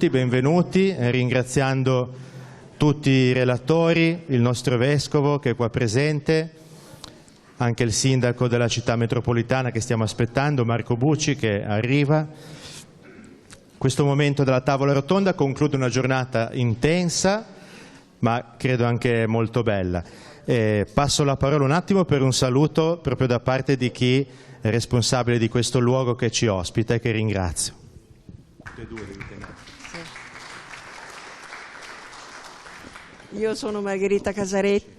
tutti, benvenuti, ringraziando tutti i relatori, il nostro Vescovo che è qua presente, anche il Sindaco della Città Metropolitana che stiamo aspettando, Marco Bucci, che arriva. Questo momento della tavola rotonda conclude una giornata intensa, ma credo anche molto bella. Passo la parola un attimo per un saluto proprio da parte di chi è responsabile di questo luogo che ci ospita e che ringrazio. Io sono Margherita Casaretto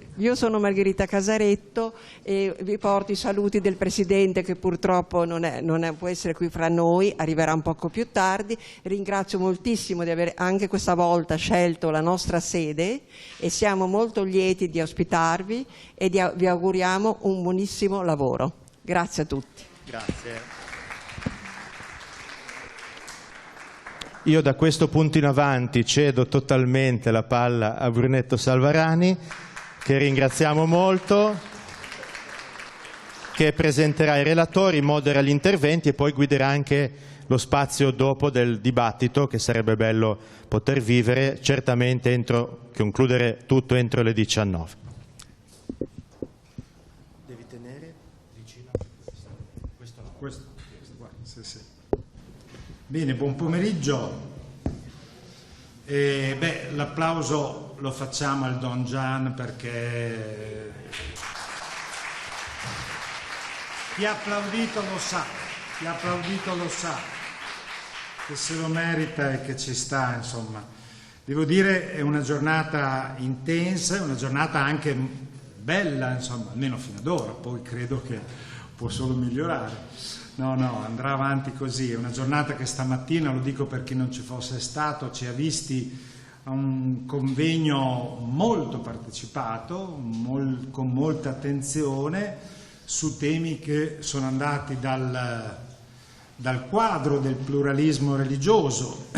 e vi porto i saluti del Presidente che purtroppo non può essere qui fra noi, arriverà un poco più tardi. Ringrazio moltissimo di aver anche questa volta scelto la nostra sede e siamo molto lieti di ospitarvi e vi auguriamo un buonissimo lavoro. Grazie a tutti. Grazie. Io da questo punto in avanti cedo totalmente la palla a Brunetto Salvarani, che ringraziamo molto, che presenterà i relatori, modera gli interventi e poi guiderà anche lo spazio dopo del dibattito, che sarebbe bello poter vivere, certamente concludere tutto entro le 19. Devi tenere vicino a questo no. Questo qua, sì. Bene, buon pomeriggio. L'applauso lo facciamo al Don Gian perché chi ha applaudito lo sa che se lo merita e che ci sta, insomma. Devo dire è una giornata intensa, è una giornata anche bella, insomma, almeno fino ad ora, poi credo che può solo migliorare. No, andrà avanti così. È una giornata che stamattina, lo dico per chi non ci fosse stato, ci ha visti a un convegno molto partecipato, con molta attenzione, su temi che sono andati dal quadro del pluralismo religioso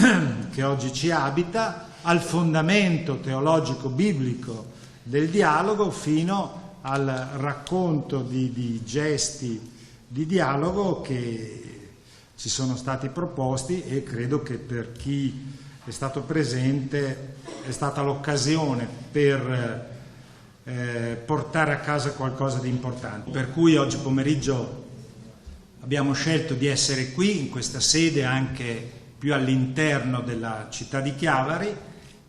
che oggi ci abita, al fondamento teologico biblico del dialogo, fino al racconto di gesti di dialogo che ci sono stati proposti, e credo che per chi è stato presente è stata l'occasione per portare a casa qualcosa di importante. Per cui oggi pomeriggio abbiamo scelto di essere qui in questa sede anche più all'interno della città di Chiavari,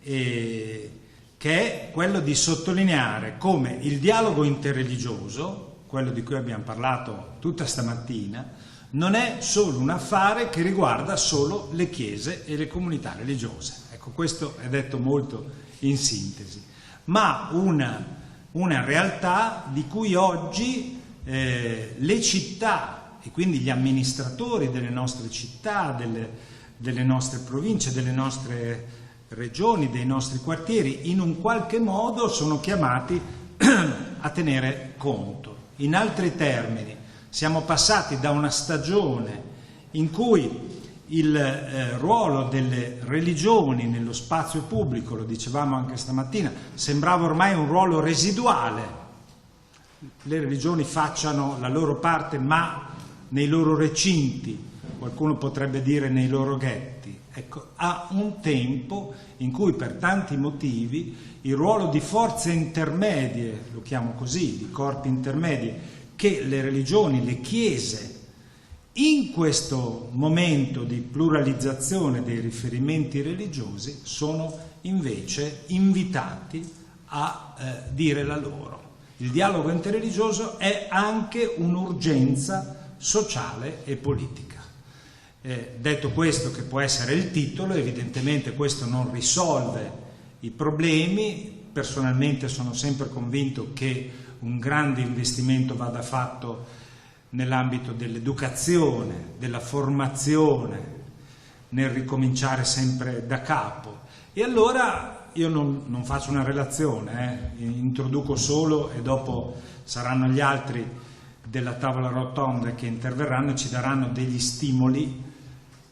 che è quello di sottolineare come il dialogo interreligioso, quello di cui abbiamo parlato tutta stamattina, non è solo un affare che riguarda solo le chiese e le comunità religiose. Ecco, questo è detto molto in sintesi, ma una realtà di cui oggi le città e quindi gli amministratori delle nostre città, delle nostre province, delle nostre regioni, dei nostri quartieri, in un qualche modo sono chiamati a tenere conto. In altri termini, siamo passati da una stagione in cui il ruolo delle religioni nello spazio pubblico, lo dicevamo anche stamattina, sembrava ormai un ruolo residuale. Le religioni facciano la loro parte, ma nei loro recinti, qualcuno potrebbe dire nei loro ghetti. Ecco, a un tempo in cui per tanti motivi il ruolo di forze intermedie, lo chiamo così, di corpi intermedi, che le religioni, le chiese, in questo momento di pluralizzazione dei riferimenti religiosi, sono invece invitati a dire la loro. Il dialogo interreligioso è anche un'urgenza sociale e politica. Detto questo, che può essere il titolo, evidentemente questo non risolve i problemi. Personalmente sono sempre convinto che un grande investimento vada fatto nell'ambito dell'educazione, della formazione, nel ricominciare sempre da capo. E allora io non faccio una relazione, introduco solo e dopo saranno gli altri della tavola rotonda che interverranno e ci daranno degli stimoli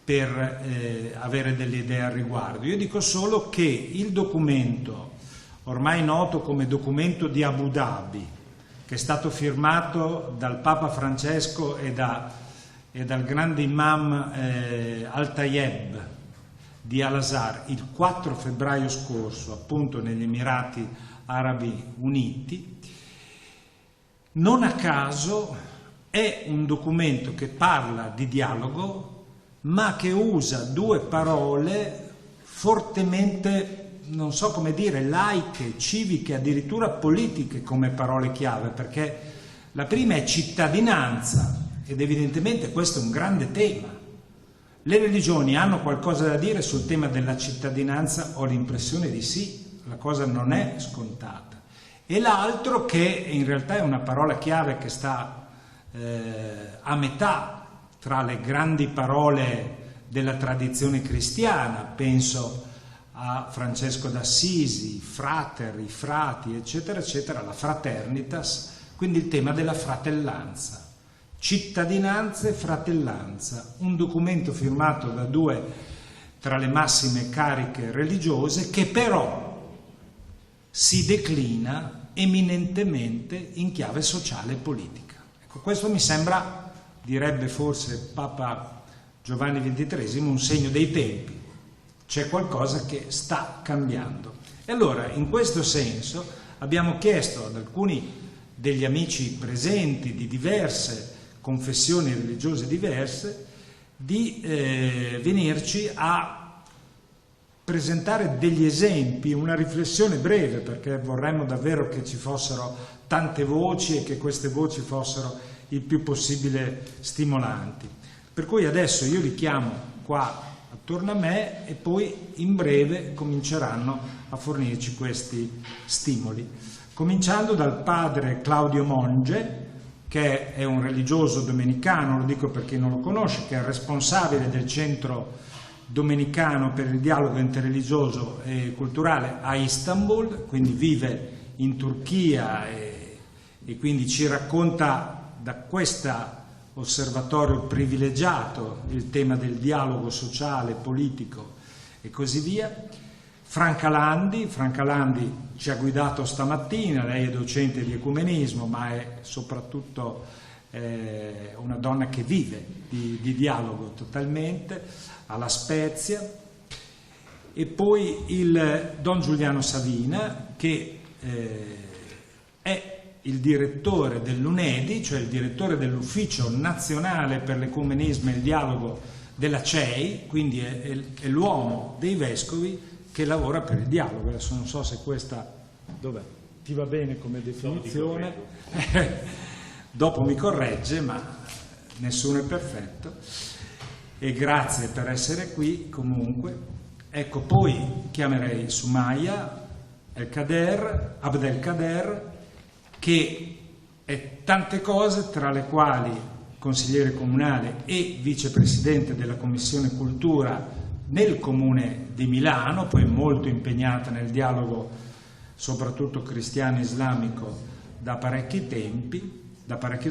per avere delle idee al riguardo. Io dico solo che il documento, ormai noto come documento di Abu Dhabi, che è stato firmato dal Papa Francesco e dal grande imam Al-Tayeb, di Al-Azhar il 4 febbraio scorso, appunto negli Emirati Arabi Uniti, non a caso è un documento che parla di dialogo, ma che usa due parole fortemente, non so come dire, laiche, civiche, addirittura politiche come parole chiave, perché la prima è cittadinanza, ed evidentemente questo è un grande tema. Le religioni hanno qualcosa da dire sul tema della cittadinanza? Ho l'impressione di sì, la cosa non è scontata. E l'altro, che in realtà è una parola chiave che sta a metà tra le grandi parole della tradizione cristiana, penso a Francesco d'Assisi, frater, i frati, eccetera, eccetera, la fraternitas, quindi il tema della fratellanza. Cittadinanza e fratellanza, un documento firmato da due tra le massime cariche religiose che però si declina eminentemente in chiave sociale e politica. Ecco, questo mi sembra, direbbe forse Papa Giovanni XXIII, un segno dei tempi. C'è qualcosa che sta cambiando. E allora, in questo senso, abbiamo chiesto ad alcuni degli amici presenti di diverse confessioni religiose diverse di venirci a presentare degli esempi, una riflessione breve, perché vorremmo davvero che ci fossero tante voci e che queste voci fossero il più possibile stimolanti. Per cui adesso io li chiamo qua attorno a me e poi in breve cominceranno a fornirci questi stimoli, cominciando dal padre Claudio Monge, che è un religioso domenicano, lo dico per chi non lo conosce, che è responsabile del centro domenicano per il dialogo interreligioso e culturale a Istanbul, quindi vive in Turchia e quindi ci racconta da questo osservatorio privilegiato il tema del dialogo sociale, politico e così via. Franca Landi ci ha guidato stamattina, lei è docente di ecumenismo, ma è soprattutto una donna che vive di dialogo totalmente, alla Spezia. E poi il Don Giuliano Savina, che è il direttore dell'UNEDI, cioè il direttore dell'Ufficio Nazionale per l'Ecumenismo e il Dialogo della CEI, quindi è l'uomo dei vescovi che lavora per il dialogo. Adesso non so se questa ti va bene come definizione, dopo mi corregge, ma nessuno è perfetto, e grazie per essere qui comunque. Ecco, poi chiamerei Sumaya Abdelkader, che è tante cose, tra le quali consigliere comunale e vicepresidente della Commissione Cultura nel Comune di Milano, poi molto impegnata nel dialogo soprattutto cristiano-islamico da parecchio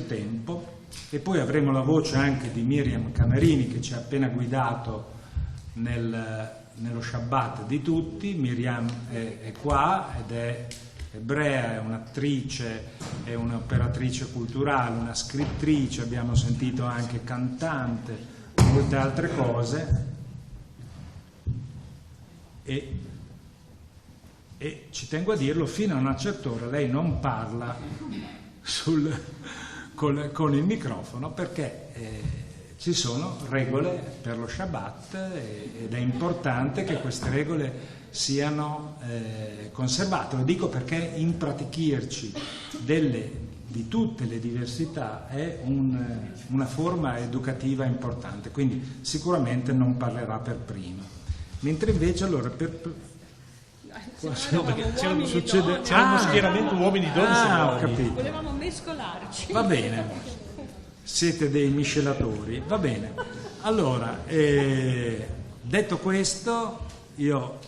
tempo, e poi avremo la voce anche di Miriam Camerini, che ci ha appena guidato nello Shabbat di tutti. Miriam è qua ed è ebrea, è un'attrice, è un'operatrice culturale, una scrittrice, abbiamo sentito anche cantante, molte altre cose. E ci tengo a dirlo, fino a una certa ora lei non parla con il microfono, perché ci sono regole per lo Shabbat ed è importante che queste regole siano conservate. Lo dico perché impratichirci di tutte le diversità è una forma educativa importante, quindi sicuramente non parlerà per prima. Mentre invece allora c'era uno schieramento uomini e donne, ho capito. Volevamo mescolarci. Va bene, siete dei miscelatori, va bene. Allora, detto questo, io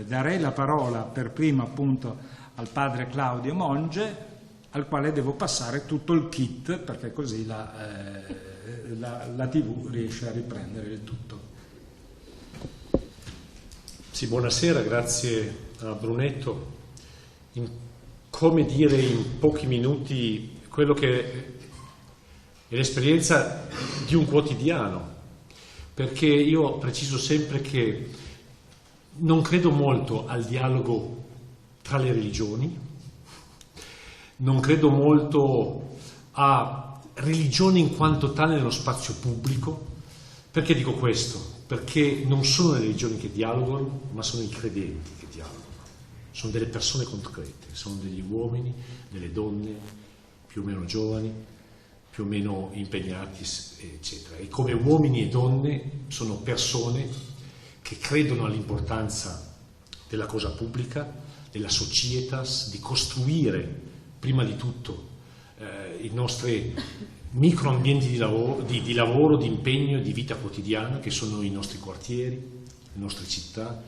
darei la parola per primo appunto al padre Claudio Monge, al quale devo passare tutto il kit, perché così la TV riesce a riprendere il tutto. Sì, buonasera, grazie a Brunetto. Come dire in pochi minuti quello che è l'esperienza di un quotidiano, perché io preciso sempre che non credo molto al dialogo tra le religioni, non credo molto a religione in quanto tale nello spazio pubblico. Perché dico questo? Perché non sono le religioni che dialogano, ma sono i credenti che dialogano. Sono delle persone concrete, sono degli uomini, delle donne, più o meno giovani, più o meno impegnati, eccetera. E come uomini e donne sono persone che credono all'importanza della cosa pubblica, della societas, di costruire prima di tutto i nostri microambienti di lavoro, di impegno e di vita quotidiana, che sono i nostri quartieri, le nostre città.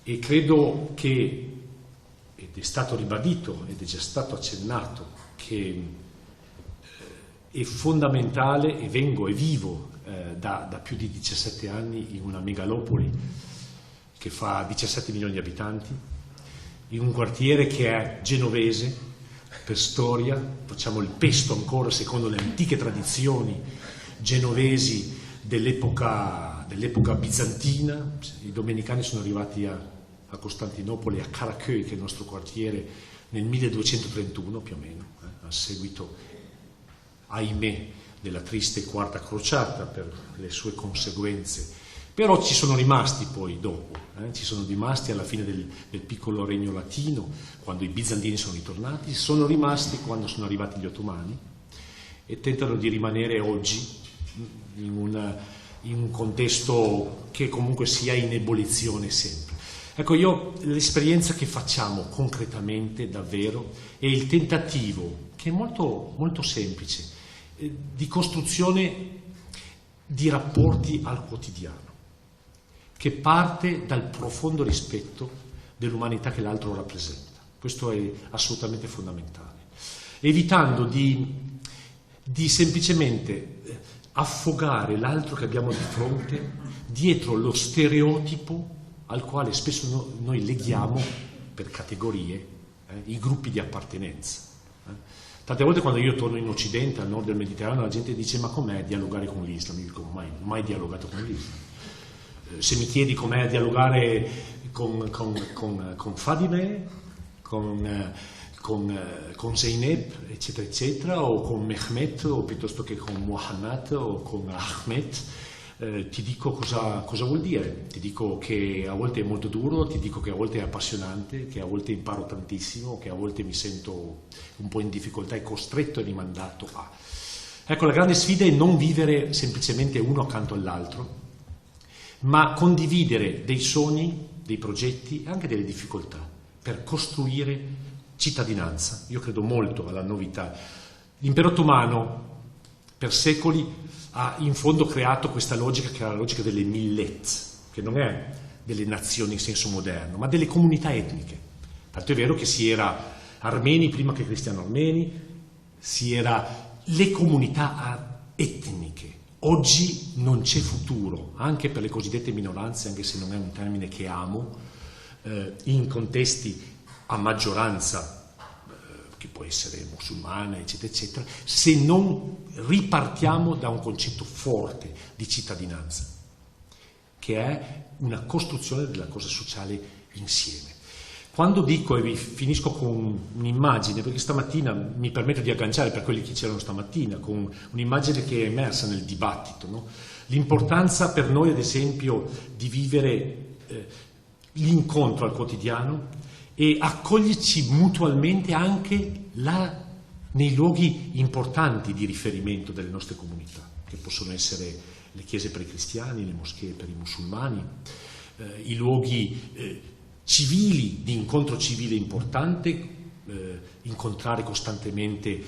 E credo che, ed è stato ribadito ed è già stato accennato, che è fondamentale, e vengo e vivo da più di 17 anni in una megalopoli che fa 17 milioni di abitanti, in un quartiere che è genovese per storia, facciamo il pesto ancora secondo le antiche tradizioni genovesi dell'epoca bizantina. I domenicani sono arrivati a Costantinopoli, a Karaköy, che è il nostro quartiere, nel 1231 più o meno, a seguito, ahimè, della triste quarta crociata per le sue conseguenze. Però ci sono rimasti poi dopo, ci sono rimasti alla fine del piccolo regno latino, quando i bizantini sono ritornati, sono rimasti quando sono arrivati gli ottomani, e tentano di rimanere oggi in un contesto che comunque sia in ebollizione sempre. Ecco, l'esperienza che facciamo concretamente davvero è il tentativo, che è molto, molto semplice, di costruzione di rapporti al quotidiano, che parte dal profondo rispetto dell'umanità che l'altro rappresenta. Questo è assolutamente fondamentale, evitando di semplicemente affogare l'altro che abbiamo di fronte dietro lo stereotipo al quale spesso noi leghiamo, per categorie, i gruppi di appartenenza. Tante volte quando io torno in Occidente, al nord del Mediterraneo, la gente dice: ma com'è dialogare con l'Islam? Io dico: mai dialogato con l'Islam. Se mi chiedi com'è dialogare con Fadime, con Zeynep, eccetera, eccetera, o con Mehmet, o piuttosto che con Muhammad o con Ahmed, ti dico cosa vuol dire. Ti dico che a volte è molto duro, ti dico che a volte è appassionante, che a volte imparo tantissimo, che a volte mi sento un po' in difficoltà e costretto e rimandato a. Ecco, la grande sfida è non vivere semplicemente uno accanto all'altro, ma condividere dei sogni, dei progetti e anche delle difficoltà per costruire cittadinanza. Io credo molto alla novità. L'impero ottomano per secoli ha in fondo creato questa logica, che è la logica delle millet, che non è delle nazioni in senso moderno, ma delle comunità etniche. Tanto è vero che si era armeni prima che cristiano armeni, si era le comunità etniche. Oggi non c'è futuro, anche per le cosiddette minoranze, anche se non è un termine che amo, in contesti a maggioranza, che può essere musulmana, eccetera, eccetera, se non ripartiamo da un concetto forte di cittadinanza, che è una costruzione della cosa sociale insieme. Quando dico, e vi finisco con un'immagine, perché stamattina mi permetto di agganciare per quelli che c'erano stamattina, con un'immagine che è emersa nel dibattito, no? L'importanza per noi, ad esempio, di vivere l'incontro al quotidiano e accoglierci mutualmente anche nei luoghi importanti di riferimento delle nostre comunità, che possono essere le chiese per i cristiani, le moschee per i musulmani, i luoghi civili, di incontro civile importante, incontrare costantemente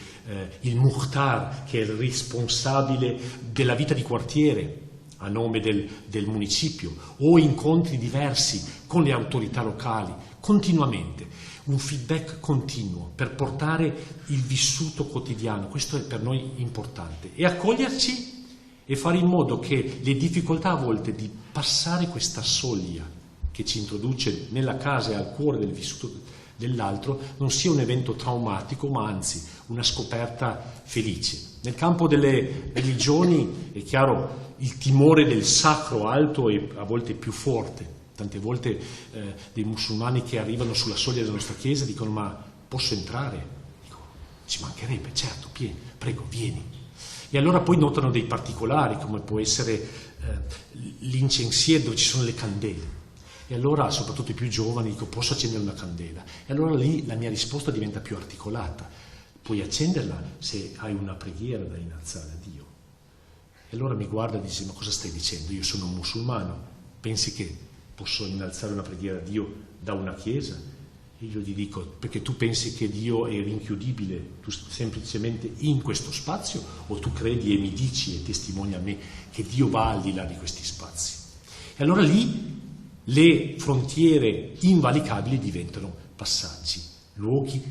il muhtar, che è il responsabile della vita di quartiere a nome del municipio, o incontri diversi con le autorità locali, continuamente, un feedback continuo per portare il vissuto quotidiano. Questo è per noi importante, e accoglierci e fare in modo che le difficoltà a volte di passare questa soglia che ci introduce nella casa e al cuore del vissuto dell'altro non sia un evento traumatico, ma anzi una scoperta felice. Nel campo delle religioni è chiaro, il timore del sacro alto è a volte più forte. Tante volte dei musulmani che arrivano sulla soglia della nostra chiesa dicono: ma posso entrare? Dico: ci mancherebbe, certo, prego, vieni. E allora poi notano dei particolari, come può essere l'incensiere dove ci sono le candele. E allora, soprattutto i più giovani, dico: posso accendere una candela? E allora lì la mia risposta diventa più articolata. Puoi accenderla se hai una preghiera da innalzare a Dio. E allora mi guarda e dice: ma cosa stai dicendo? Io sono un musulmano, pensi che posso innalzare una preghiera a Dio da una chiesa? E io gli dico: perché tu pensi che Dio è rinchiudibile tu semplicemente in questo spazio, o tu credi e mi dici e testimoni a me che Dio va al di là di questi spazi? E allora lì le frontiere invalicabili diventano passaggi, luoghi,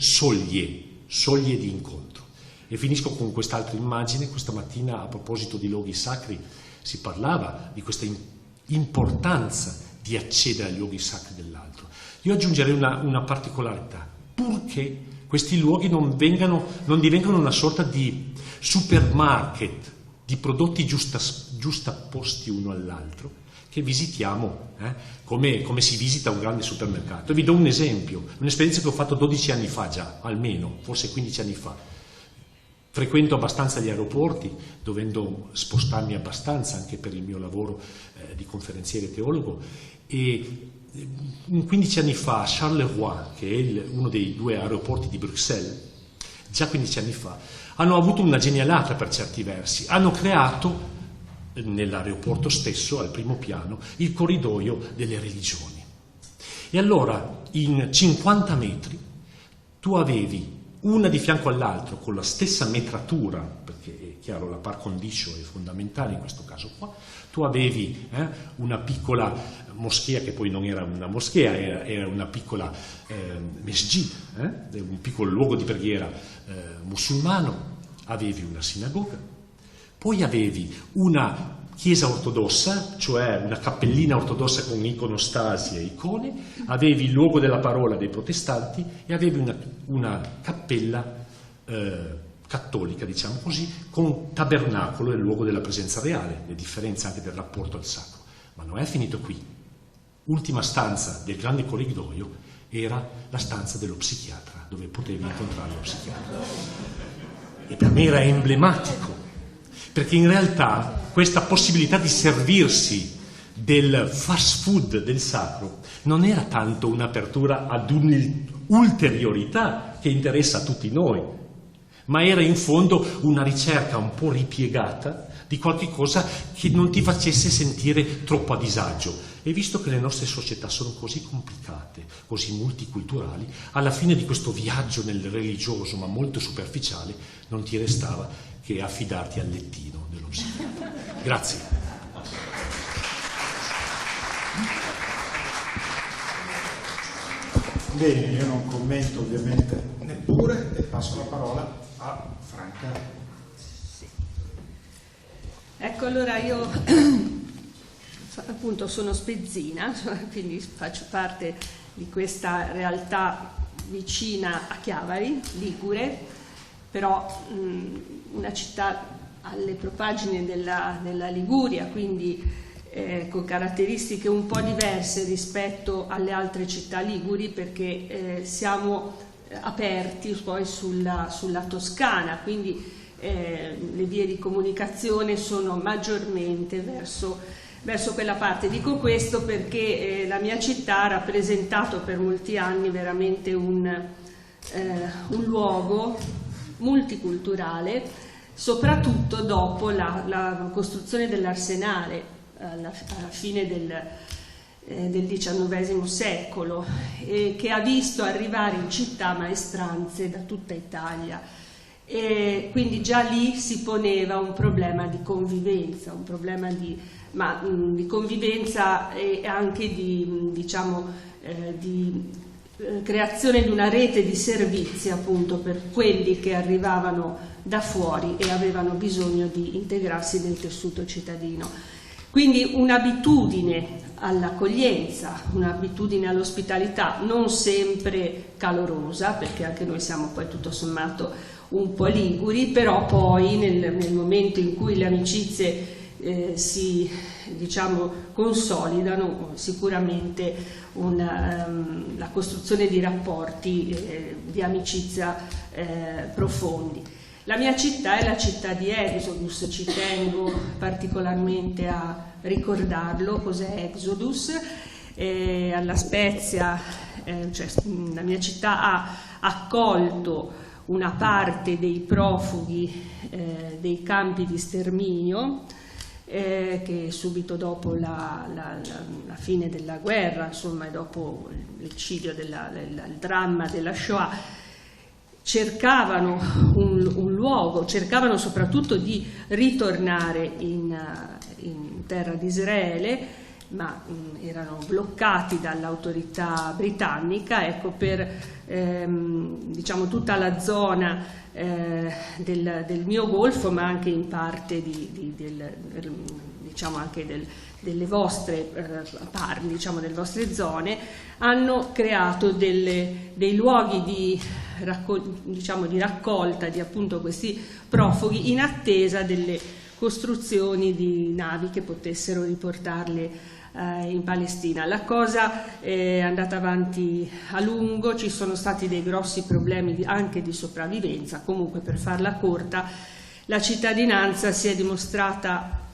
soglie di incontro. E finisco con quest'altra immagine. Questa mattina, a proposito di luoghi sacri, si parlava di questa importanza di accedere ai luoghi sacri dell'altro. Io aggiungerei una particolarità: purché questi luoghi non divengano una sorta di supermarket di prodotti giustapposti uno all'altro, che visitiamo come si visita un grande supermercato. Vi do un esempio, un'esperienza che ho fatto 12 anni fa già, almeno, forse 15 anni fa. Frequento abbastanza gli aeroporti, dovendo spostarmi abbastanza anche per il mio lavoro di conferenziere teologo, e 15 anni fa a Charleroi, che è uno dei 2 aeroporti di Bruxelles, già 15 anni fa, hanno avuto una genialata per certi versi. Hanno creato nell'aeroporto stesso, al primo piano, il corridoio delle religioni. E allora in 50 metri tu avevi una di fianco all'altro con la stessa metratura, perché è chiaro la par condicio è fondamentale in questo caso qua. Tu avevi una piccola moschea, che poi non era una moschea, era una piccola mesjid, un piccolo luogo di preghiera musulmano. Avevi una sinagoga, poi avevi una chiesa ortodossa, cioè una cappellina ortodossa con iconostasi e icone, avevi il luogo della parola dei protestanti e avevi una cappella cattolica, diciamo così, con tabernacolo, il luogo della presenza reale, le differenze anche del rapporto al sacro. Ma non è finito qui. Ultima stanza del grande corridoio era la stanza dello psichiatra, dove potevi incontrare lo psichiatra. E per me era emblematico, perché in realtà questa possibilità di servirsi del fast food del sacro non era tanto un'apertura ad un'ulteriorità che interessa a tutti noi, ma era in fondo una ricerca un po' ripiegata di qualche cosa che non ti facesse sentire troppo a disagio. E visto che le nostre società sono così complicate, così multiculturali, alla fine di questo viaggio nel religioso, ma molto superficiale, non ti restava che affidarti al lettino dello psichiatra. Grazie. Bene, io non commento ovviamente neppure, e passo la parola a Franca. Sì. Ecco, allora io appunto sono spezzina, quindi faccio parte di questa realtà vicina a Chiavari, ligure, però una città alle propagine della Liguria, quindi con caratteristiche un po' diverse rispetto alle altre città liguri, perché siamo aperti poi sulla Toscana, quindi le vie di comunicazione sono maggiormente verso quella parte. Dico questo perché la mia città ha rappresentato per molti anni veramente un luogo multiculturale, soprattutto dopo la costruzione dell'Arsenale alla fine del XIX secolo, che ha visto arrivare in città maestranze da tutta Italia, e quindi già lì si poneva un problema di convivenza, un problema di convivenza e anche di creazione di una rete di servizi appunto per quelli che arrivavano da fuori e avevano bisogno di integrarsi nel tessuto cittadino. Quindi un'abitudine all'accoglienza, un'abitudine all'ospitalità non sempre calorosa, perché anche noi siamo poi tutto sommato un po' liguri, però poi nel momento in cui le amicizie si, diciamo, consolidano, sicuramente la costruzione di rapporti di amicizia profondi. La mia città è la città di Exodus, ci tengo particolarmente a ricordarlo. Cos'è Exodus? Alla Spezia, cioè, la mia città ha accolto una parte dei profughi dei campi di sterminio che subito dopo la fine della guerra, insomma, e dopo l'eccidio, il dramma della Shoah, cercavano un luogo, cercavano soprattutto di ritornare in terra di Israele, ma erano bloccati dall'autorità britannica, ecco, per diciamo tutta la zona del mio golfo, ma anche in parte diciamo anche delle vostre diciamo delle vostre zone, hanno creato dei luoghi di raccolta di appunto questi profughi in attesa delle costruzioni di navi che potessero riportarli in Palestina. La cosa è andata avanti a lungo, ci sono stati dei grossi problemi anche di sopravvivenza. Comunque, per farla corta, la cittadinanza si è dimostrata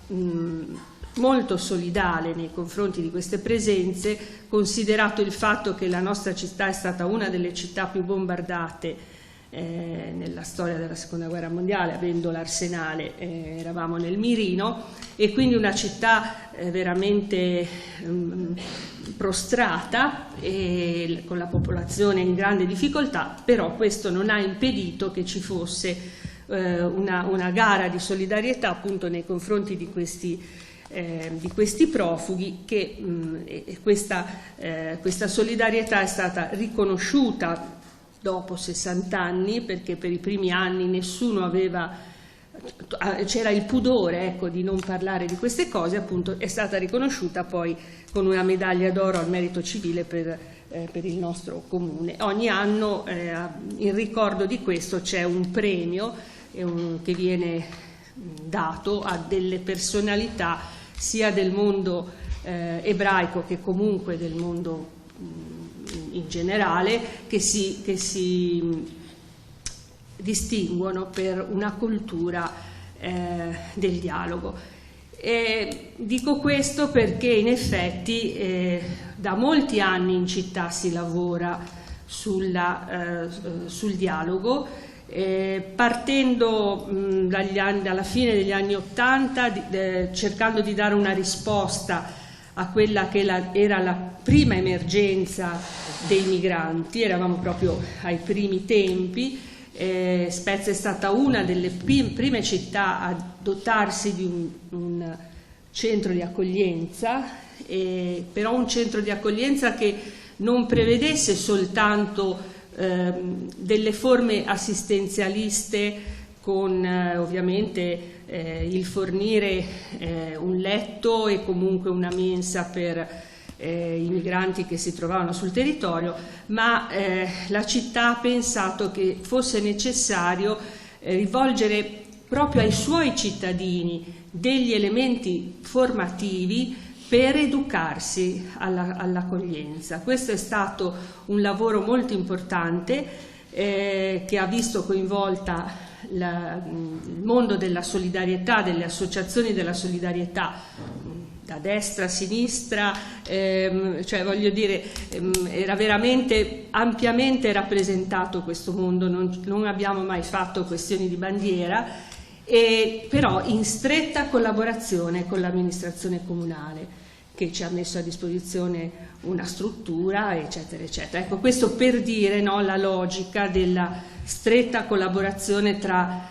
molto solidale nei confronti di queste presenze, considerato il fatto che la nostra città è stata una delle città più bombardate nella storia della seconda guerra mondiale, avendo l'Arsenale, eravamo nel mirino, e quindi una città veramente prostrata e con la popolazione in grande difficoltà. Però questo non ha impedito che ci fosse una gara di solidarietà appunto nei confronti di questi profughi, che questa solidarietà è stata riconosciuta dopo 60 anni, perché per i primi anni nessuno c'era il pudore, ecco, di non parlare di queste cose. Appunto è stata riconosciuta poi con una medaglia d'oro al merito civile per il nostro comune. Ogni anno in ricordo di questo c'è un premio che viene dato a delle personalità sia del mondo ebraico che comunque del mondo in generale, che si distinguono per una cultura del dialogo. Dico questo perché in effetti da molti anni in città si lavora sul dialogo, partendo dalla fine degli anni '80, cercando di dare una risposta a quella che era la prima emergenza dei migranti. Eravamo proprio ai primi tempi. Spezia è stata una delle prime città a dotarsi di un centro di accoglienza, però un centro di accoglienza che non prevedesse soltanto delle forme assistenzialiste con ovviamente il fornire un letto e comunque una mensa per i migranti che si trovavano sul territorio, ma la città ha pensato che fosse necessario rivolgere proprio ai suoi cittadini degli elementi formativi per educarsi all'accoglienza. Questo è stato un lavoro molto importante che ha visto coinvolta il mondo della solidarietà, delle associazioni della solidarietà, da destra a sinistra, cioè voglio dire, era veramente ampiamente rappresentato questo mondo. Non abbiamo mai fatto questioni di bandiera, però in stretta collaborazione con l'amministrazione comunale, che ci ha messo a disposizione una struttura, eccetera, eccetera. Ecco, questo per dire, no, la logica della stretta collaborazione tra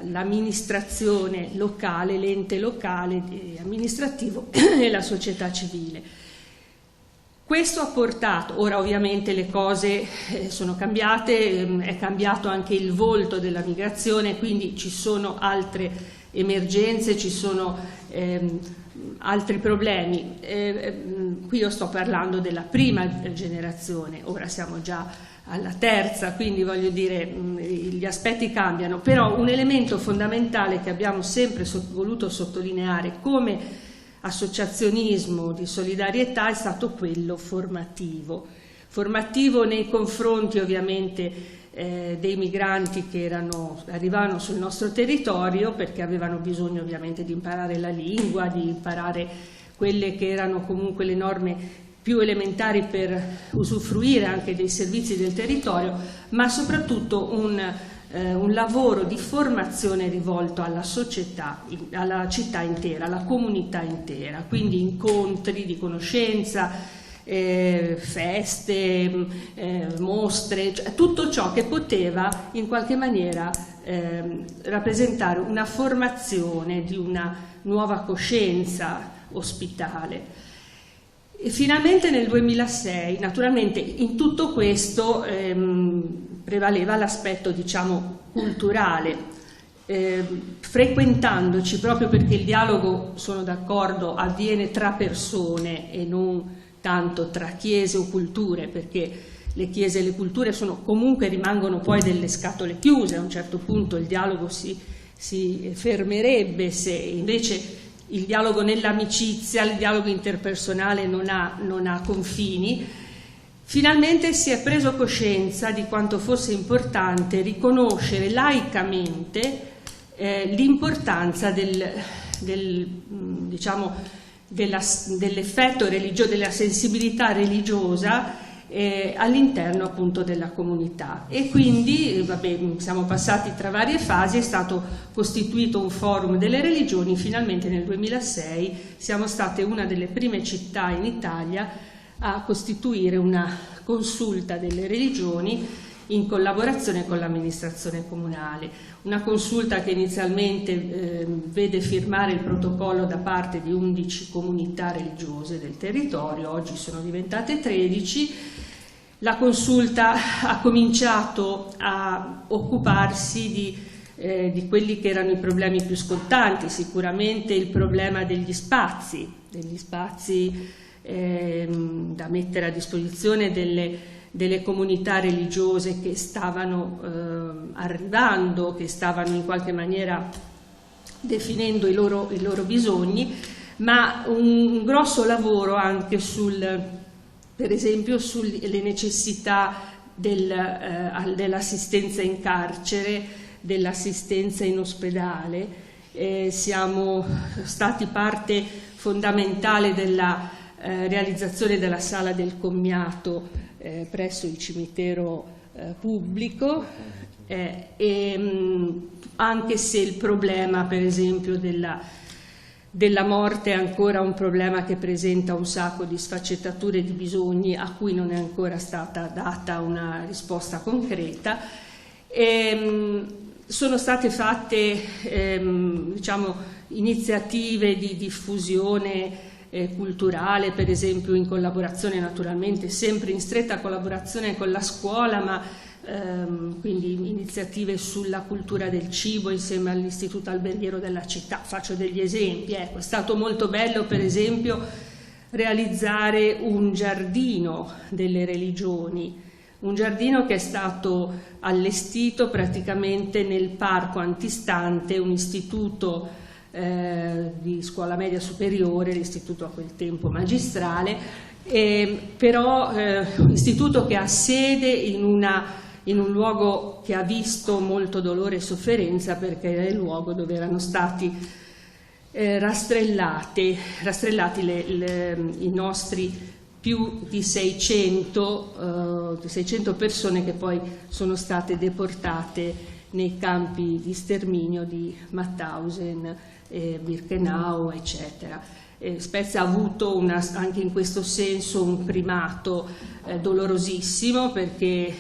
l'amministrazione locale, l'ente locale amministrativo e la società civile. Questo ha portato, ora ovviamente le cose sono cambiate, è cambiato anche il volto della migrazione, quindi ci sono altre emergenze, ci sono altri problemi. Qui io sto parlando della prima generazione, ora siamo già alla terza, quindi voglio dire gli aspetti cambiano, però un elemento fondamentale che abbiamo sempre voluto sottolineare come associazionismo di solidarietà è stato quello formativo nei confronti ovviamente dei migranti che arrivavano sul nostro territorio, perché avevano bisogno ovviamente di imparare la lingua, di imparare quelle che erano comunque le norme più elementari per usufruire anche dei servizi del territorio, ma soprattutto un lavoro di formazione rivolto alla società, alla città intera, alla comunità intera, quindi incontri di conoscenza, feste, mostre, cioè tutto ciò che poteva in qualche maniera rappresentare una formazione di una nuova coscienza ospitale. E finalmente nel 2006, naturalmente in tutto questo prevaleva l'aspetto, diciamo, culturale, frequentandoci, proprio perché il dialogo, sono d'accordo, avviene tra persone e non tanto tra chiese o culture, perché le chiese e le culture rimangono poi delle scatole chiuse. A un certo punto il dialogo si fermerebbe se invece il dialogo nell'amicizia, il dialogo interpersonale non ha confini. Finalmente si è preso coscienza di quanto fosse importante riconoscere laicamente l'importanza dell'effetto religioso, della sensibilità religiosa all'interno appunto della comunità, e quindi siamo passati tra varie fasi. È stato costituito un forum delle religioni. Finalmente nel 2006 siamo state una delle prime città in Italia a costituire una consulta delle religioni in collaborazione con l'amministrazione comunale, una consulta che inizialmente vede firmare il protocollo da parte di 11 comunità religiose del territorio, oggi sono diventate 13. La consulta ha cominciato a occuparsi di quelli che erano i problemi più scottanti, sicuramente il problema degli spazi da mettere a disposizione delle comunità religiose che stavano arrivando, che stavano in qualche maniera definendo i loro bisogni, ma un grosso lavoro anche per esempio sulle necessità dell'assistenza in carcere, dell'assistenza in ospedale. Siamo stati parte fondamentale della realizzazione della sala del commiato presso il cimitero pubblico, anche se il problema, per esempio, della morte è ancora un problema che presenta un sacco di sfaccettature e di bisogni a cui non è ancora stata data una risposta concreta. Sono state fatte iniziative di diffusione culturale, per esempio in collaborazione, naturalmente sempre in stretta collaborazione con la scuola, ma quindi iniziative sulla cultura del cibo insieme all'Istituto Alberghiero della città. Faccio degli esempi. È stato molto bello, per esempio, realizzare un giardino delle religioni, un giardino che è stato allestito praticamente nel parco antistante un istituto di scuola media superiore, l'istituto a quel tempo magistrale, però un istituto che ha sede in un luogo che ha visto molto dolore e sofferenza, perché era il luogo dove erano stati rastrellati i nostri più di 600 persone che poi sono state deportate nei campi di sterminio di Mauthausen, Birkenau, eccetera. Spezia ha avuto anche in questo senso un primato dolorosissimo, perché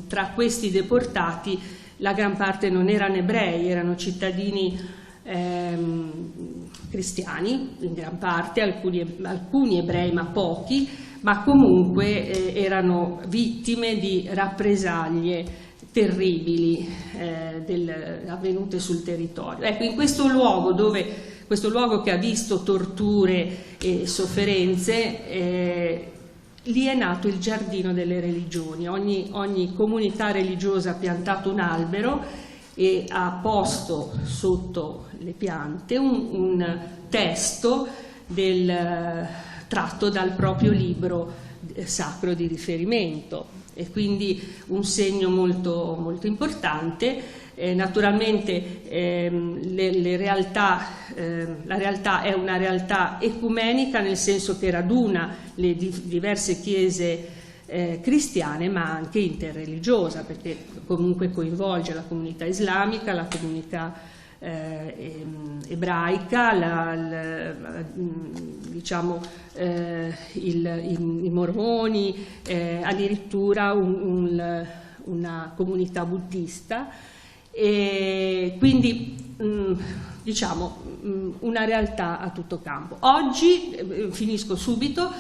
tra questi deportati la gran parte non erano ebrei, erano cittadini cristiani in gran parte, alcuni ebrei ma pochi, ma comunque erano vittime di rappresaglie terribili avvenute sul territorio. Ecco, in questo luogo che ha visto torture e sofferenze, lì è nato il giardino delle religioni. Ogni comunità religiosa ha piantato un albero e ha posto sotto le piante un testo tratto dal proprio libro sacro di riferimento, e quindi un segno molto, molto importante. Naturalmente la realtà è una realtà ecumenica, nel senso che raduna le diverse chiese cristiane, ma anche interreligiosa, perché comunque coinvolge la comunità islamica, la comunità ebraica, i mormoni, addirittura una comunità buddista, e quindi una realtà a tutto campo. Oggi, finisco subito,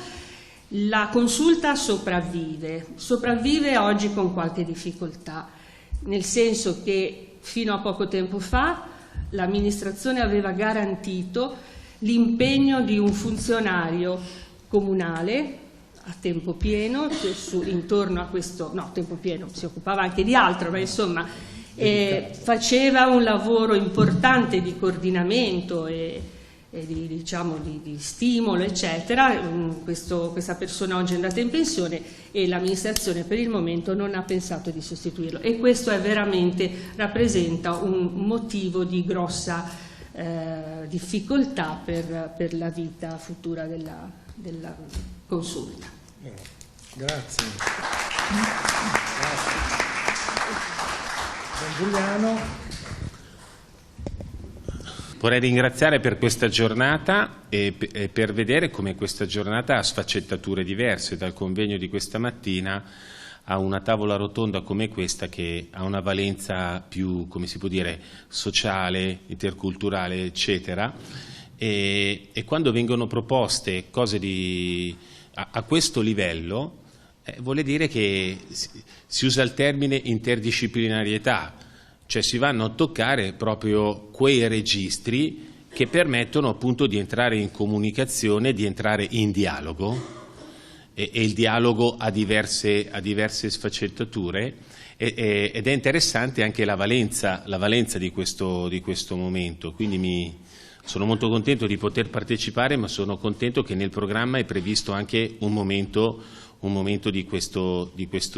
la consulta sopravvive oggi con qualche difficoltà, nel senso che fino a poco tempo fa l'amministrazione aveva garantito l'impegno di un funzionario comunale a tempo pieno, intorno a questo, no, tempo pieno, si occupava anche di altro, ma insomma faceva un lavoro importante di coordinamento e di stimolo, eccetera. Questa persona oggi è andata in pensione e l'amministrazione per il momento non ha pensato di sostituirlo, e questo rappresenta un motivo di grossa difficoltà per la vita futura della consulta. Grazie. Giuliano. Vorrei ringraziare per questa giornata e per vedere come questa giornata ha sfaccettature diverse, dal convegno di questa mattina a una tavola rotonda come questa, che ha una valenza più, come si può dire, sociale, interculturale, eccetera. E quando vengono proposte cose a questo livello, vuole dire che si usa il termine interdisciplinarietà, cioè si vanno a toccare proprio quei registri che permettono appunto di entrare in comunicazione, di entrare in dialogo, e il dialogo ha diverse sfaccettature, ed è interessante anche la valenza di questo momento. Quindi sono molto contento di poter partecipare, ma sono contento che nel programma è previsto anche un momento di questo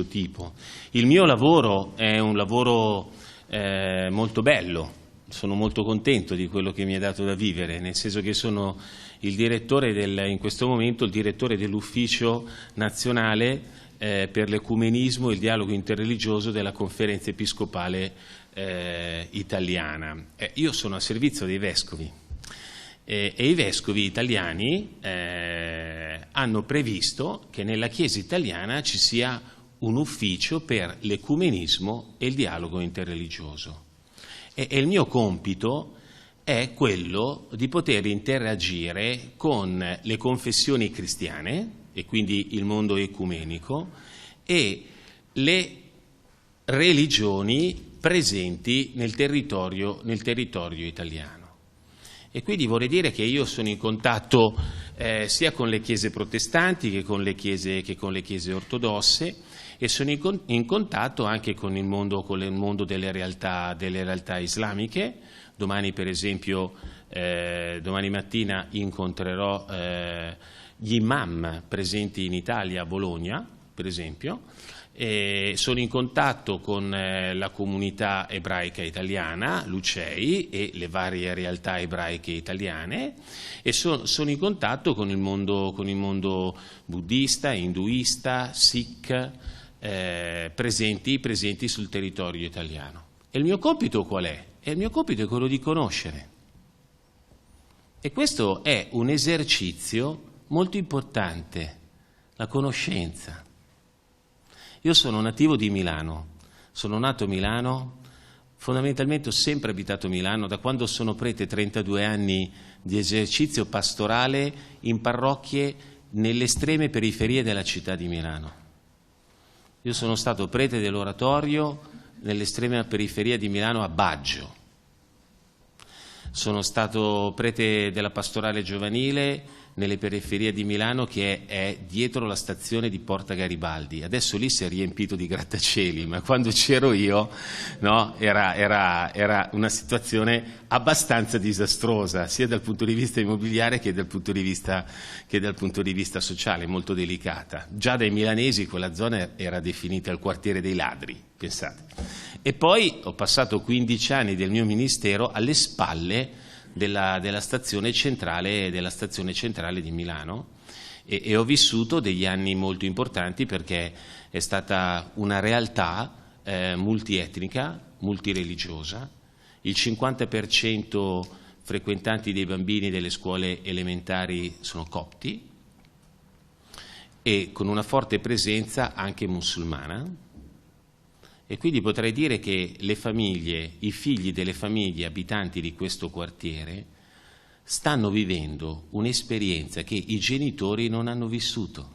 tipo. Il mio lavoro è un lavoro molto bello, sono molto contento di quello che mi è dato da vivere, nel senso che sono il direttore in questo momento il direttore dell'ufficio nazionale per l'ecumenismo e il dialogo interreligioso della Conferenza Episcopale italiana. Io sono a servizio dei vescovi e i vescovi italiani hanno previsto che nella Chiesa italiana ci sia un ufficio per l'ecumenismo e il dialogo interreligioso, e il mio compito è quello di poter interagire con le confessioni cristiane, e quindi il mondo ecumenico, e le religioni presenti nel territorio italiano. E quindi vorrei dire che io sono in contatto sia con le chiese protestanti che con le chiese ortodosse, e sono in contatto anche con il mondo delle realtà islamiche. Domani, per esempio, domani mattina incontrerò gli imam presenti in Italia, a Bologna, per esempio. Sono in contatto con la comunità ebraica italiana, l'UCEI, e le varie realtà ebraiche italiane, e sono in contatto con il mondo buddista, induista, sikh, presenti sul territorio italiano. E il mio compito qual è? Il mio compito è quello di conoscere. E questo è un esercizio molto importante, la conoscenza. Io sono nativo di Milano, sono nato a Milano, fondamentalmente ho sempre abitato a Milano, da quando sono prete, 32 anni di esercizio pastorale in parrocchie nelle estreme periferie della città di Milano. Io sono stato prete dell'oratorio nell'estrema periferia di Milano, a Baggio. Sono stato prete della pastorale giovanile nelle periferie di Milano, che è dietro la stazione di Porta Garibaldi. Adesso lì si è riempito di grattacieli, ma quando c'ero io, no, era una situazione abbastanza disastrosa, sia dal punto di vista immobiliare che dal punto di vista sociale, molto delicata. Già dai milanesi quella zona era definita il quartiere dei ladri, pensate. E poi ho passato 15 anni del mio ministero alle spalle della stazione centrale di Milano e ho vissuto degli anni molto importanti, perché è stata una realtà multietnica, multireligiosa. Il 50% frequentanti dei bambini delle scuole elementari sono copti, e con una forte presenza anche musulmana. E quindi potrei dire che le famiglie, i figli delle famiglie abitanti di questo quartiere stanno vivendo un'esperienza che i genitori non hanno vissuto.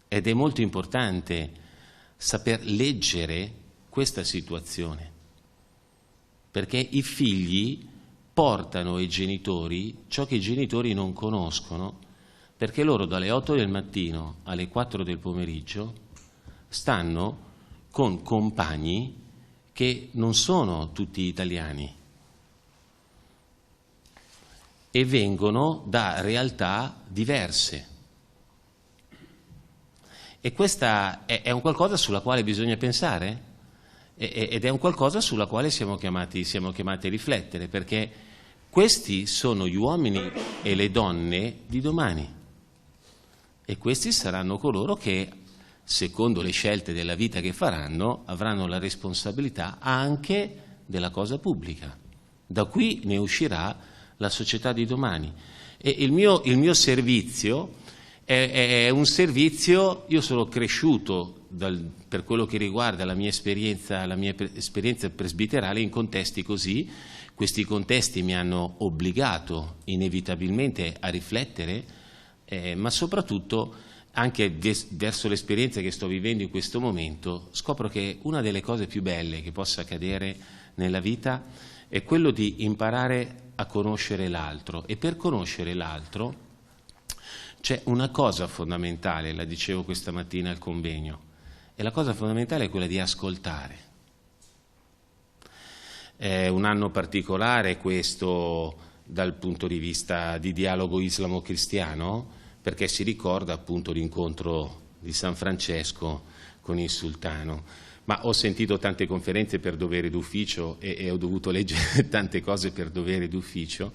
Ed è molto importante saper leggere questa situazione, perché i figli portano ai genitori ciò che i genitori non conoscono, perché loro dalle 8 del mattino alle 4 del pomeriggio stanno con compagni che non sono tutti italiani e vengono da realtà diverse. E questa è un qualcosa sulla quale bisogna pensare, ed è un qualcosa sulla quale siamo chiamati a riflettere, perché questi sono gli uomini e le donne di domani, e questi saranno coloro che, secondo le scelte della vita che faranno, avranno la responsabilità anche della cosa pubblica. Da qui ne uscirà la società di domani. E il mio servizio è un servizio. Io sono cresciuto per quello che riguarda la mia esperienza presbiterale in contesti così. Questi contesti mi hanno obbligato inevitabilmente a riflettere, ma soprattutto anche verso l'esperienza che sto vivendo in questo momento, scopro che una delle cose più belle che possa accadere nella vita è quello di imparare a conoscere l'altro. E per conoscere l'altro c'è una cosa fondamentale, la dicevo questa mattina al convegno, e la cosa fondamentale è quella di ascoltare. È un anno particolare questo dal punto di vista di dialogo islamo-cristiano, perché si ricorda appunto l'incontro di San Francesco con il sultano. Ma ho sentito tante conferenze per dovere d'ufficio e ho dovuto leggere tante cose per dovere d'ufficio,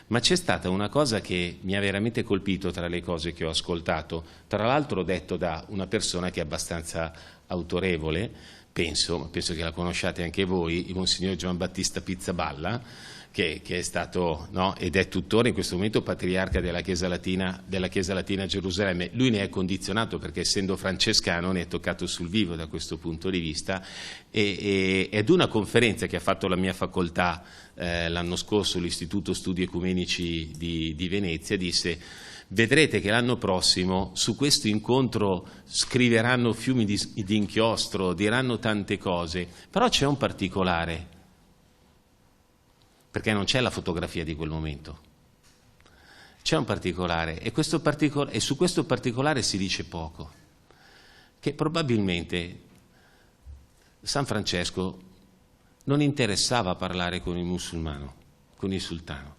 ma c'è stata una cosa che mi ha veramente colpito tra le cose che ho ascoltato, tra l'altro detto da una persona che è abbastanza autorevole, penso che la conosciate anche voi, il Monsignor Giambattista Pizzaballa, che è stato, no, ed è tuttora in questo momento patriarca della Chiesa Latina a Gerusalemme. Lui ne è condizionato perché, essendo francescano, ne è toccato sul vivo da questo punto di vista, ed una conferenza che ha fatto la mia facoltà l'anno scorso, l'Istituto Studi Ecumenici di Venezia, disse: vedrete che l'anno prossimo su questo incontro scriveranno fiumi di inchiostro, diranno tante cose, però c'è un particolare, perché non c'è la fotografia di quel momento. C'è un particolare, e su questo particolare si dice poco, che probabilmente San Francesco non interessava parlare con il musulmano, con il sultano.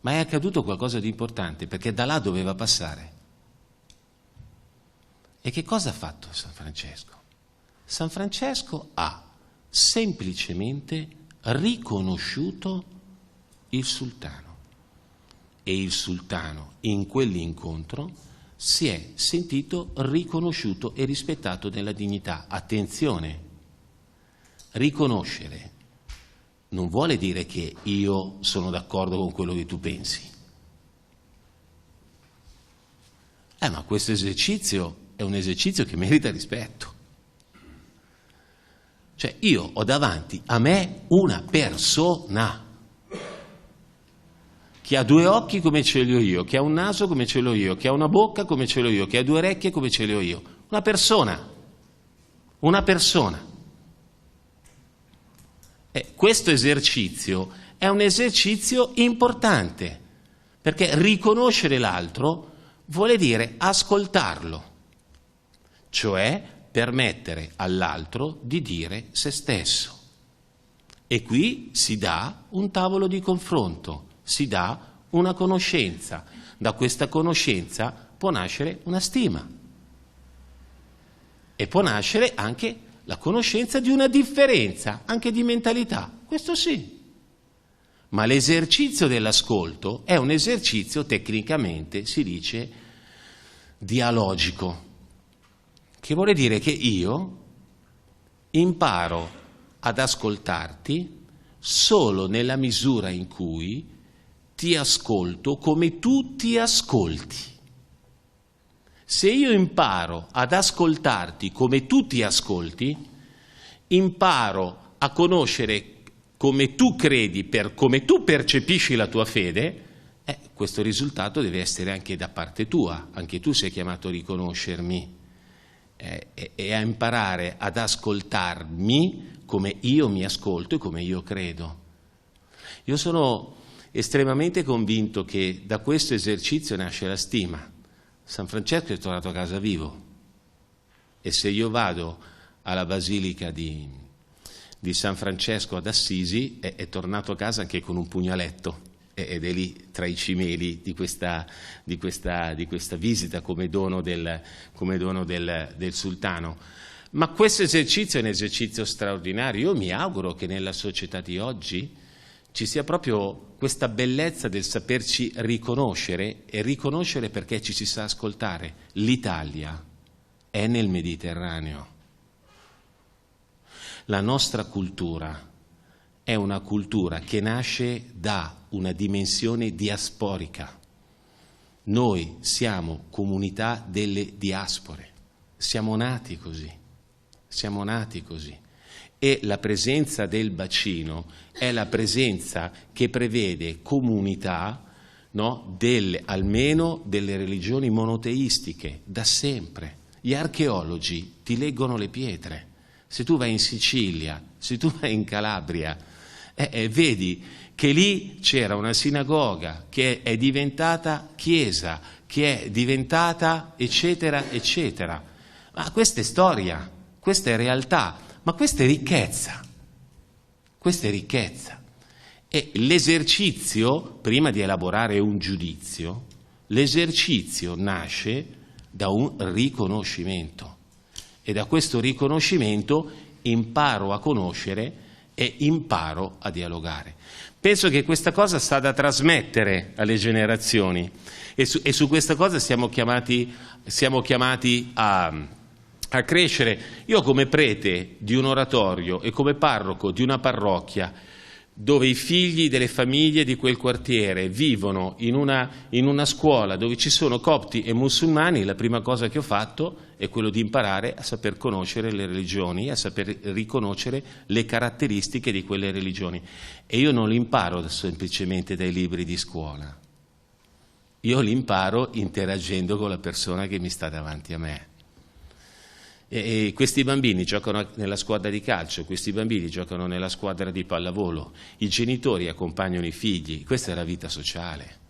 Ma è accaduto qualcosa di importante, perché da là doveva passare. E che cosa ha fatto San Francesco? San Francesco ha semplicemente riconosciuto il sultano, e il sultano in quell'incontro si è sentito riconosciuto e rispettato nella dignità. Attenzione, riconoscere non vuole dire che io sono d'accordo con quello che tu pensi. Ma questo esercizio è un esercizio che merita rispetto. Cioè, io ho davanti a me una persona che ha due occhi come ce li ho io, che ha un naso come ce l'ho io, che ha una bocca come ce l'ho io, che ha due orecchie come ce le ho io. Una persona. Una persona. Questo esercizio è un esercizio importante, perché riconoscere l'altro vuole dire ascoltarlo, cioè permettere all'altro di dire se stesso. E qui si dà un tavolo di confronto, si dà una conoscenza. Da questa conoscenza può nascere una stima e può nascere anche la conoscenza di una differenza, anche di mentalità, questo sì. Ma l'esercizio dell'ascolto è un esercizio, tecnicamente si dice, dialogico, che vuole dire che io imparo ad ascoltarti solo nella misura in cui ti ascolto come tu ti ascolti. Se io imparo ad ascoltarti come tu ti ascolti, imparo a conoscere come tu credi, come tu percepisci la tua fede, questo risultato deve essere anche da parte tua, anche tu sei chiamato a riconoscermi e a imparare ad ascoltarmi come io mi ascolto e come io credo. Io sono estremamente convinto che da questo esercizio nasce la stima. San Francesco è tornato a casa vivo e se io vado alla Basilica di San Francesco ad Assisi è tornato a casa anche con un pugnaletto ed è lì tra i cimeli di questa visita come dono del sultano. Ma questo esercizio è un esercizio straordinario. Io mi auguro che nella società di oggi ci sia proprio questa bellezza del saperci riconoscere e riconoscere perché ci si sa ascoltare. L'Italia è nel Mediterraneo. La nostra cultura è una cultura che nasce da una dimensione diasporica. Noi siamo comunità delle diaspore, siamo nati così. E la presenza del bacino è la presenza che prevede comunità, no, almeno delle religioni monoteistiche, da sempre. Gli archeologi ti leggono le pietre. Se tu vai in Sicilia, se tu vai in Calabria, vedi che lì c'era una sinagoga che è diventata chiesa, che è diventata eccetera, eccetera. Ma questa è storia, questa è realtà, ma questa è ricchezza. Questa è ricchezza. E l'esercizio, prima di elaborare un giudizio, l'esercizio nasce da un riconoscimento. E da questo riconoscimento imparo a conoscere e imparo a dialogare. Penso che questa cosa sta da trasmettere alle generazioni e su questa cosa siamo chiamati a crescere. Io come prete di un oratorio e come parroco di una parrocchia dove i figli delle famiglie di quel quartiere vivono in una scuola dove ci sono copti e musulmani, la prima cosa che ho fatto è quello di imparare a saper conoscere le religioni, a saper riconoscere le caratteristiche di quelle religioni. E io non li imparo semplicemente dai libri di scuola, io li imparo interagendo con la persona che mi sta davanti a me. E questi bambini giocano nella squadra di calcio, questi bambini giocano nella squadra di pallavolo, i genitori accompagnano i figli, questa è la vita sociale.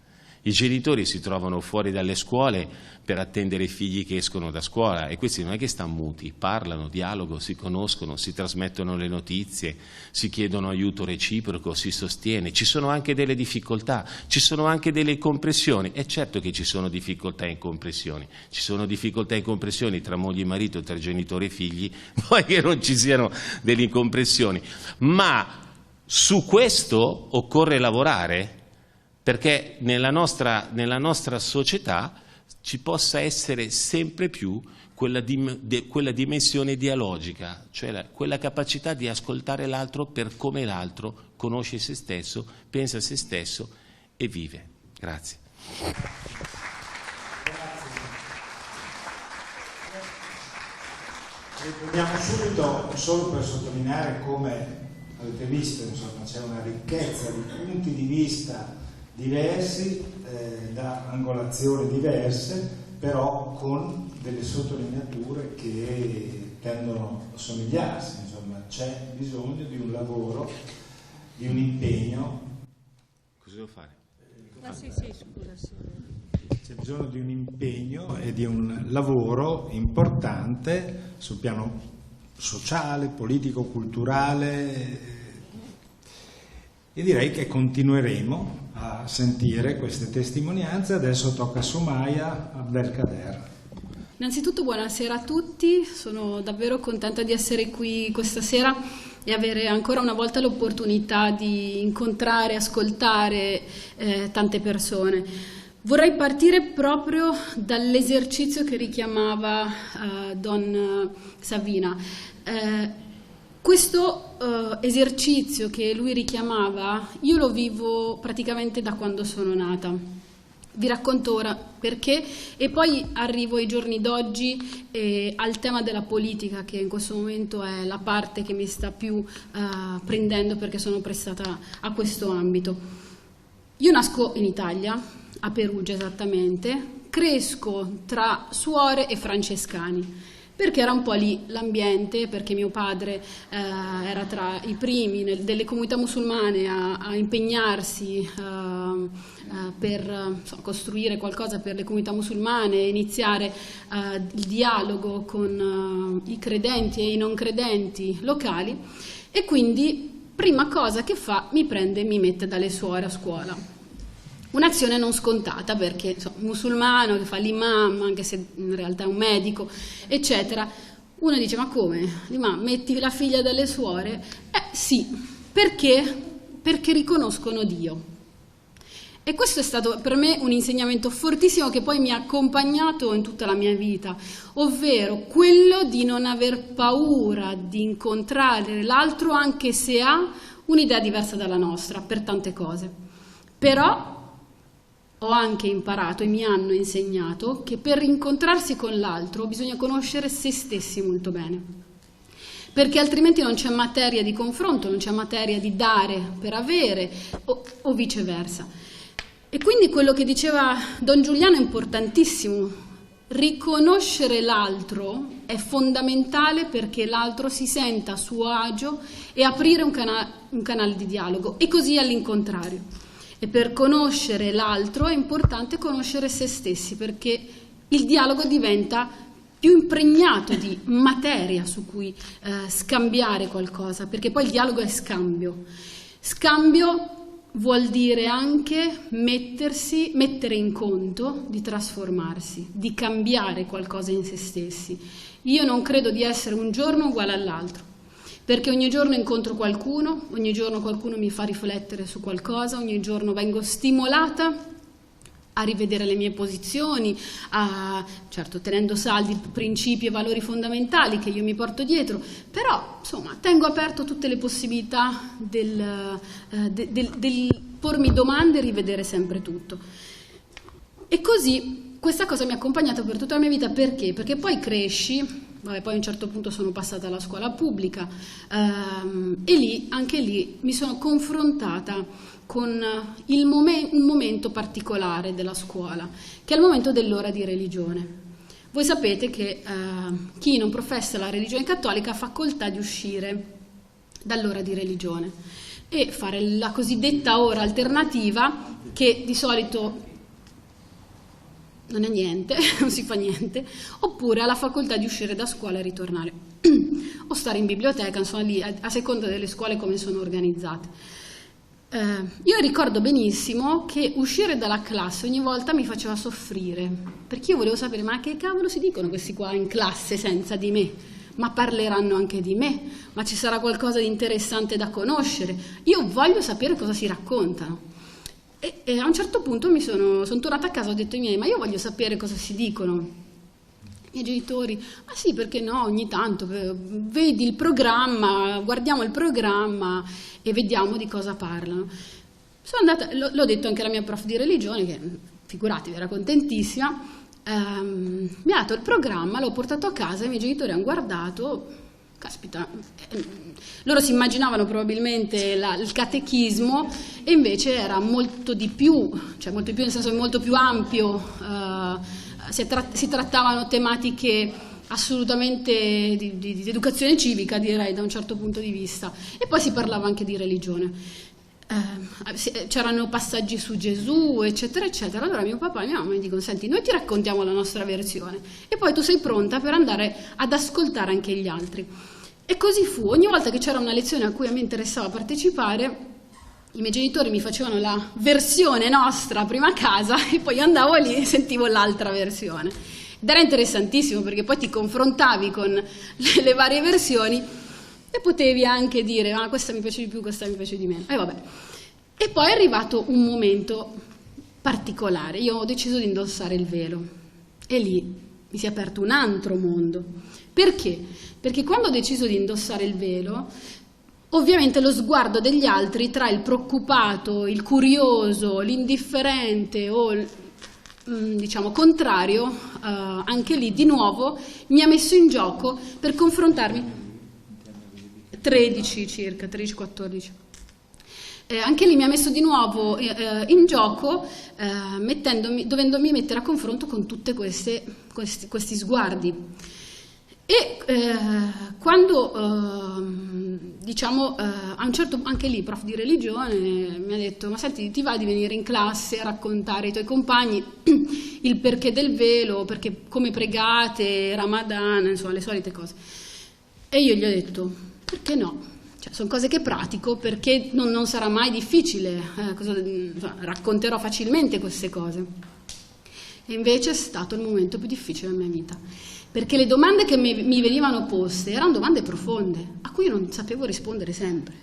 I genitori si trovano fuori dalle scuole per attendere i figli che escono da scuola e questi non è che stanno muti, parlano, dialogano, si conoscono, si trasmettono le notizie, si chiedono aiuto reciproco, si sostiene. Ci sono anche delle difficoltà, ci sono anche delle incompressioni. È certo che ci sono difficoltà e incompressioni. Ci sono difficoltà e incompressioni tra moglie e marito, tra genitori e figli, poi che non ci siano delle incompressioni. Ma su questo occorre lavorare, perché nella nostra società ci possa essere sempre più quella dimensione dialogica, cioè quella capacità di ascoltare l'altro per come l'altro conosce se stesso, pensa a se stesso e vive. Grazie. Riprendiamo subito, solo per sottolineare come avete visto, insomma, c'è una ricchezza di punti di vista diversi, da angolazioni diverse, però con delle sottolineature che tendono a somigliarsi. Insomma, c'è bisogno di un lavoro, di un impegno Cosa devo fare? Sì, scusa. C'è bisogno di un impegno e di un lavoro importante sul piano sociale, politico, culturale, e direi che continueremo a sentire queste testimonianze. Adesso tocca a Soumaia Abdelkader. Innanzitutto buonasera a tutti, sono davvero contenta di essere qui questa sera e avere ancora una volta l'opportunità di incontrare, ascoltare tante persone. Vorrei partire proprio dall'esercizio che richiamava Don Savina. Questo esercizio che lui richiamava, io lo vivo praticamente da quando sono nata. Vi racconto ora perché e poi arrivo ai giorni d'oggi e al tema della politica, che in questo momento è la parte che mi sta più prendendo, perché sono prestata a questo ambito. Io nasco in Italia, a Perugia esattamente, cresco tra suore e francescani, perché era un po' lì l'ambiente, perché mio padre era tra i primi delle comunità musulmane a impegnarsi per costruire qualcosa per le comunità musulmane, iniziare il dialogo con i credenti e i non credenti locali, e quindi prima cosa che fa mi prende e mi mette dalle suore a scuola. Un'azione non scontata, perché musulmano che fa l'imam, anche se in realtà è un medico, eccetera. Uno dice: ma come? L'imam, metti la figlia dalle suore? Sì, perché? Perché riconoscono Dio. E questo è stato per me un insegnamento fortissimo che poi mi ha accompagnato in tutta la mia vita, ovvero quello di non aver paura di incontrare l'altro anche se ha un'idea diversa dalla nostra per tante cose. Però ho anche imparato e mi hanno insegnato che per incontrarsi con l'altro bisogna conoscere se stessi molto bene, perché altrimenti non c'è materia di confronto, non c'è materia di dare per avere o viceversa. E quindi quello che diceva Don Giuliano è importantissimo. Riconoscere l'altro è fondamentale perché l'altro si senta a suo agio e aprire un canale di dialogo, e così all'incontrario. E per conoscere l'altro è importante conoscere se stessi, perché il dialogo diventa più impregnato di materia su cui scambiare qualcosa, perché poi il dialogo è scambio. Scambio vuol dire anche mettere in conto di trasformarsi, di cambiare qualcosa in se stessi. Io non credo di essere un giorno uguale all'altro, perché ogni giorno incontro qualcuno, ogni giorno qualcuno mi fa riflettere su qualcosa, ogni giorno vengo stimolata a rivedere le mie posizioni, certo tenendo saldi i principi e valori fondamentali che io mi porto dietro, però insomma tengo aperto tutte le possibilità del pormi domande e rivedere sempre tutto. E così questa cosa mi ha accompagnato per tutta la mia vita. Perché? Perché poi cresci. Poi a un certo punto sono passata alla scuola pubblica e anche lì mi sono confrontata con un momento particolare della scuola, che è il momento dell'ora di religione. Voi sapete che chi non professa la religione cattolica ha facoltà di uscire dall'ora di religione e fare la cosiddetta ora alternativa, che di solito non è niente, non si fa niente, oppure ha la facoltà di uscire da scuola e ritornare, o stare in biblioteca, insomma lì a seconda delle scuole come sono organizzate. Io ricordo benissimo che uscire dalla classe ogni volta mi faceva soffrire, perché io volevo sapere: ma che cavolo si dicono questi qua in classe senza di me? Ma parleranno anche di me? Ma ci sarà qualcosa di interessante da conoscere? Io voglio sapere cosa si raccontano. E a un certo punto sono tornata a casa e ho detto ai miei: ma io voglio sapere cosa si dicono. I miei genitori: ma sì, perché no, ogni tanto vedi il programma, guardiamo il programma e vediamo di cosa parlano. Sono andata, l'ho detto anche alla mia prof di religione, che figuratevi era contentissima, mi ha dato il programma, l'ho portato a casa e i miei genitori hanno guardato. Caspita, loro si immaginavano probabilmente il catechismo, e invece era molto di più, cioè molto di più nel senso molto più ampio, si trattavano tematiche assolutamente di educazione civica, direi, da un certo punto di vista, e poi si parlava anche di religione. c'erano passaggi su Gesù, eccetera, eccetera. Allora mio papà e mia mamma mi dicono: senti, noi ti raccontiamo la nostra versione e poi tu sei pronta per andare ad ascoltare anche gli altri. E così fu. Ogni volta che c'era una lezione a cui a me interessava partecipare, i miei genitori mi facevano la versione nostra prima a casa e poi andavo lì e sentivo l'altra versione. Ed era interessantissimo perché poi ti confrontavi con le varie versioni e potevi anche dire: ah, questa mi piace di più, questa mi piace di meno. E vabbè. E poi è arrivato un momento particolare. Io ho deciso di indossare il velo e lì mi si è aperto un altro mondo. Perché? Perché quando ho deciso di indossare il velo, ovviamente lo sguardo degli altri, tra il preoccupato, il curioso, l'indifferente o diciamo contrario, anche lì di nuovo mi ha messo in gioco per confrontarmi. 13 circa, 13-14. Anche lì mi ha messo di nuovo in gioco, dovendomi mettere a confronto con tutti questi sguardi. E quando diciamo a un certo punto anche lì prof di religione mi ha detto: ma senti, ti va di venire in classe a raccontare ai tuoi compagni il perché del velo, perché come pregate, Ramadan, insomma le solite cose. E io gli ho detto: perché no? Cioè, sono cose che pratico, perché non sarà mai difficile, racconterò facilmente queste cose. E invece è stato il momento più difficile della mia vita, perché le domande che mi venivano poste erano domande profonde, a cui io non sapevo rispondere sempre.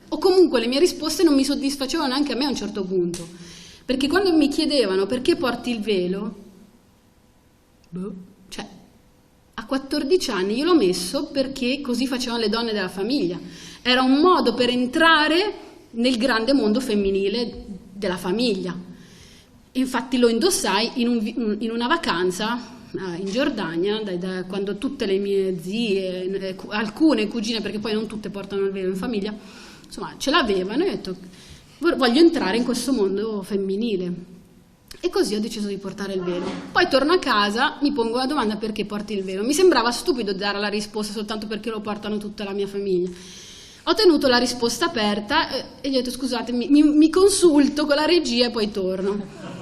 O comunque le mie risposte non mi soddisfacevano neanche a me a un certo punto. Perché quando mi chiedevano perché porti il velo, cioè, a 14 anni io l'ho messo perché così facevano le donne della famiglia. Era un modo per entrare nel grande mondo femminile della famiglia. Infatti lo indossai in una vacanza in Giordania, quando tutte le mie zie, alcune cugine, perché poi non tutte portano il velo in famiglia, insomma ce l'avevano, e ho detto: voglio entrare in questo mondo femminile. E così ho deciso di portare il velo. Poi torno a casa, mi pongo la domanda: perché porti il velo? Mi sembrava stupido dare la risposta soltanto perché lo portano tutta la mia famiglia. Ho tenuto la risposta aperta e gli ho detto: scusate, mi consulto con la regia e poi torno.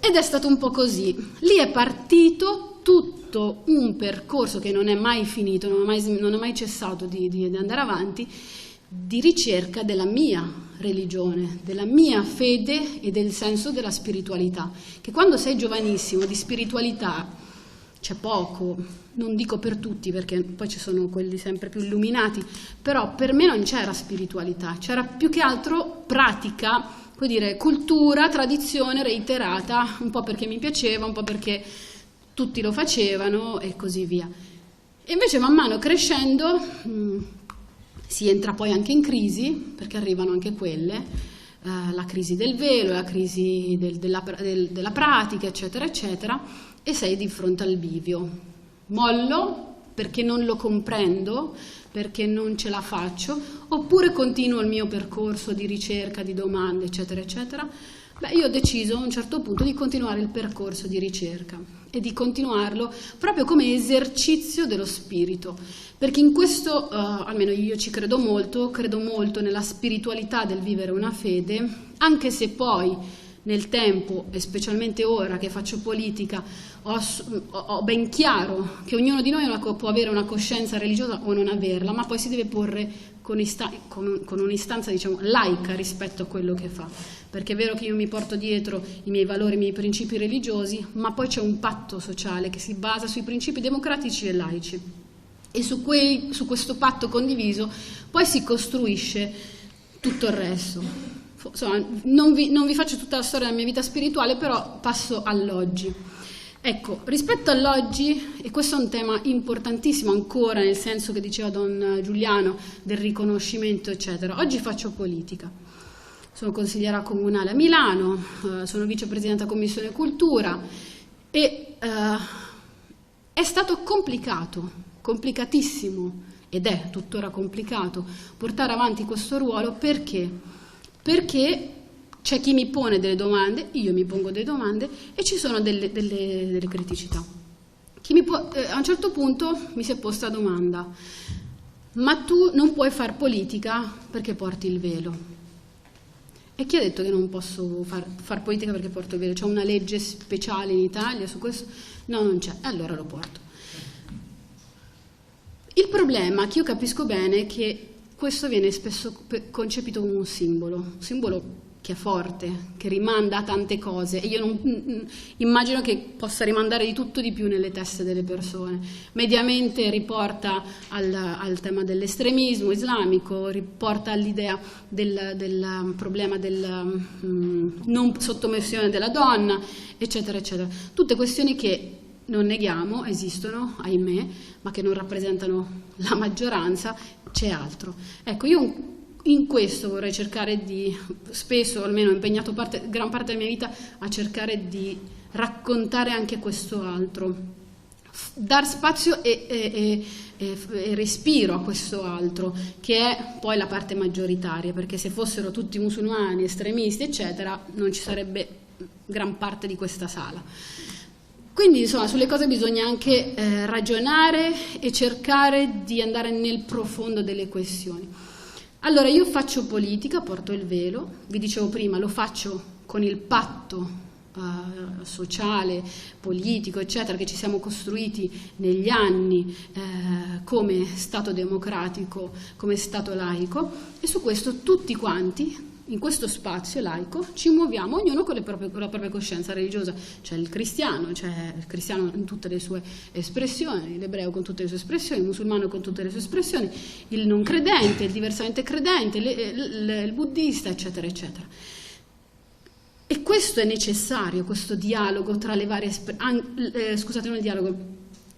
Ed è stato un po' così. Lì è partito tutto un percorso che non è mai finito, non è mai cessato di andare avanti, di ricerca della mia religione, della mia fede e del senso della spiritualità. Che quando sei giovanissimo di spiritualità c'è poco, non dico per tutti perché poi ci sono quelli sempre più illuminati, però per me non c'era spiritualità, c'era più che altro pratica, puoi dire cultura, tradizione reiterata, un po' perché mi piaceva, un po' perché tutti lo facevano e così via. E invece man mano crescendo si entra poi anche in crisi, perché arrivano anche quelle, la crisi del velo, la crisi della pratica, eccetera, eccetera, e sei di fronte al bivio. Mollo perché non lo comprendo, perché non ce la faccio, oppure continuo il mio percorso di ricerca, di domande, eccetera, eccetera. Beh, io ho deciso a un certo punto di continuare il percorso di ricerca e di continuarlo proprio come esercizio dello spirito, perché in questo, almeno io ci credo molto nella spiritualità del vivere una fede, anche se poi nel tempo, e specialmente ora che faccio politica, ho ben chiaro che ognuno di noi può avere una coscienza religiosa o non averla, ma poi si deve porre con un'istanza, diciamo, laica rispetto a quello che fa. Perché è vero che io mi porto dietro i miei valori, i miei principi religiosi, ma poi c'è un patto sociale che si basa sui principi democratici e laici. E su questo patto condiviso poi si costruisce tutto il resto. Insomma, non vi faccio tutta la storia della mia vita spirituale, però passo all'oggi. Ecco, rispetto all'oggi, e questo è un tema importantissimo ancora, nel senso che diceva Don Giuliano, del riconoscimento, eccetera. Oggi faccio politica. Sono consigliera comunale a Milano, sono vicepresidente della Commissione Cultura e è stato complicato, complicatissimo, ed è tuttora complicato, portare avanti questo ruolo. Perché? Perché c'è chi mi pone delle domande, io mi pongo delle domande e ci sono delle criticità. A un certo punto mi si è posta la domanda: ma tu non puoi far politica perché porti il velo? E chi ha detto che non posso far politica perché porto il velo? C'è una legge speciale in Italia su questo? No, non c'è, allora lo porto. Il problema, che io capisco bene, è che questo viene spesso concepito come un simbolo che è forte, che rimanda a tante cose, e io non immagino che possa rimandare di tutto di più nelle teste delle persone. Mediamente riporta al tema dell'estremismo islamico, riporta all'idea del problema della non sottomissione della donna, eccetera, eccetera. Tutte questioni che non neghiamo, esistono, ahimè, ma che non rappresentano la maggioranza. C'è altro. Ecco, io in questo vorrei cercare di, spesso almeno ho impegnato gran parte della mia vita a cercare di raccontare anche questo altro, dar spazio e respiro a questo altro, che è poi la parte maggioritaria, perché se fossero tutti musulmani, estremisti, eccetera, non ci sarebbe gran parte di questa sala. Quindi insomma sulle cose bisogna anche ragionare e cercare di andare nel profondo delle questioni. Allora io faccio politica, porto il velo, vi dicevo prima, lo faccio con il patto sociale, politico, eccetera, che ci siamo costruiti negli anni come Stato democratico, come Stato laico, e su questo tutti quanti in questo spazio laico ci muoviamo, ognuno con la propria coscienza religiosa. C'è il cristiano in tutte le sue espressioni, l'ebreo con tutte le sue espressioni, il musulmano con tutte le sue espressioni, il non credente, il diversamente credente, il buddista, eccetera, eccetera. E questo è necessario, questo dialogo tra le varie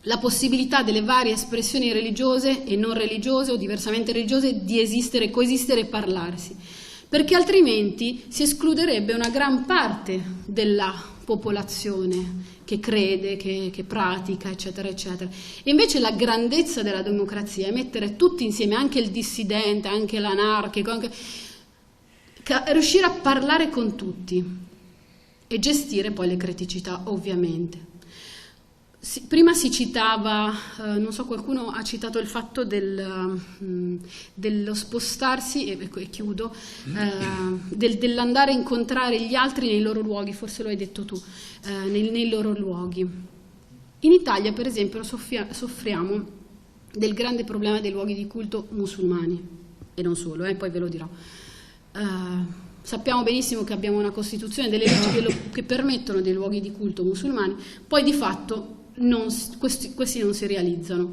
la possibilità delle varie espressioni religiose e non religiose o diversamente religiose di esistere, coesistere e parlarsi, perché altrimenti si escluderebbe una gran parte della popolazione che crede, che pratica, eccetera, eccetera. E invece la grandezza della democrazia è mettere tutti insieme, anche il dissidente, anche l'anarchico, riuscire a parlare con tutti e gestire poi le criticità, ovviamente. Prima si citava, non so, qualcuno ha citato il fatto dello spostarsi, e chiudo, dell'andare a incontrare gli altri nei loro luoghi, forse lo hai detto tu, nei loro luoghi. In Italia, per esempio, soffriamo del grande problema dei luoghi di culto musulmani, e non solo, poi ve lo dirò. Sappiamo benissimo che abbiamo una Costituzione, delle leggi che permettono dei luoghi di culto musulmani, poi di fatto questi non si realizzano.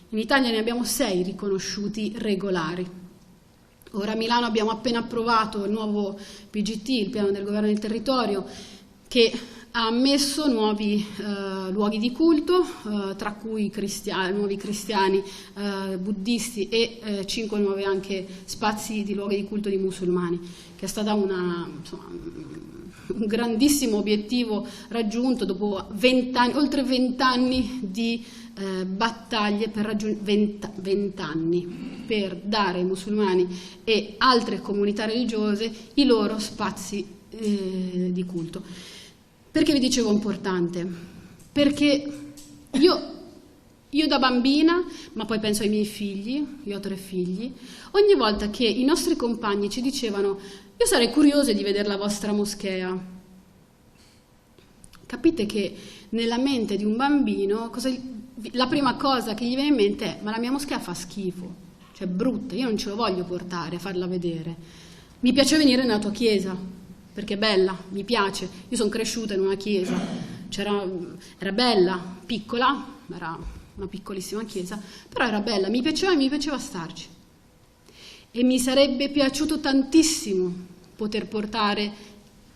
In Italia ne abbiamo 6 riconosciuti regolari. Ora a Milano abbiamo appena approvato il nuovo PGT, il piano del governo del territorio, che ha ammesso nuovi luoghi di culto, tra cui nuovi cristiani, buddisti e 5 nuovi anche spazi di luoghi di culto di musulmani, che è stata un grandissimo obiettivo raggiunto dopo oltre 20 anni di battaglie per 20 anni per dare ai musulmani e altre comunità religiose i loro spazi di culto. Perché vi dicevo importante? Perché io da bambina, ma poi penso ai miei figli, io ho 3 figli, ogni volta che i nostri compagni ci dicevano io sarei curiosa di vedere la vostra moschea, capite che nella mente di un bambino la prima cosa che gli viene in mente è: ma la mia moschea fa schifo, cioè brutta, io non ce lo voglio portare a farla vedere, mi piace venire nella tua chiesa perché è bella, mi piace, io sono cresciuta in una chiesa, era bella, piccola, era una piccolissima chiesa, però era bella, mi piaceva starci. E mi sarebbe piaciuto tantissimo poter portare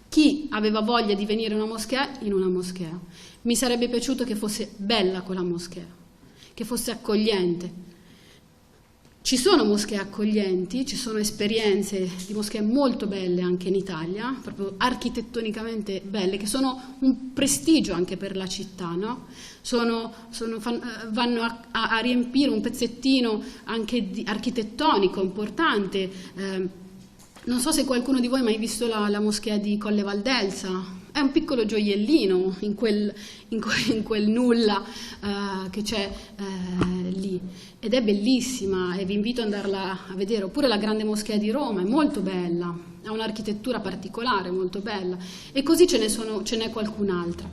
chi aveva voglia di venire in una moschea. Mi sarebbe piaciuto che fosse bella quella moschea, che fosse accogliente. Ci sono moschee accoglienti, ci sono esperienze di moschee molto belle anche in Italia, proprio architettonicamente belle, che sono un prestigio anche per la città, no? Vanno a riempire un pezzettino anche architettonico importante, Non so se qualcuno di voi ha mai visto la moschea di Colle Valdelsa. È un piccolo gioiellino in quel nulla che c'è lì, ed è bellissima e vi invito ad andarla a vedere. Oppure la grande moschea di Roma, è molto bella, ha un'architettura particolare, molto bella, e così ce n'è qualcun'altra.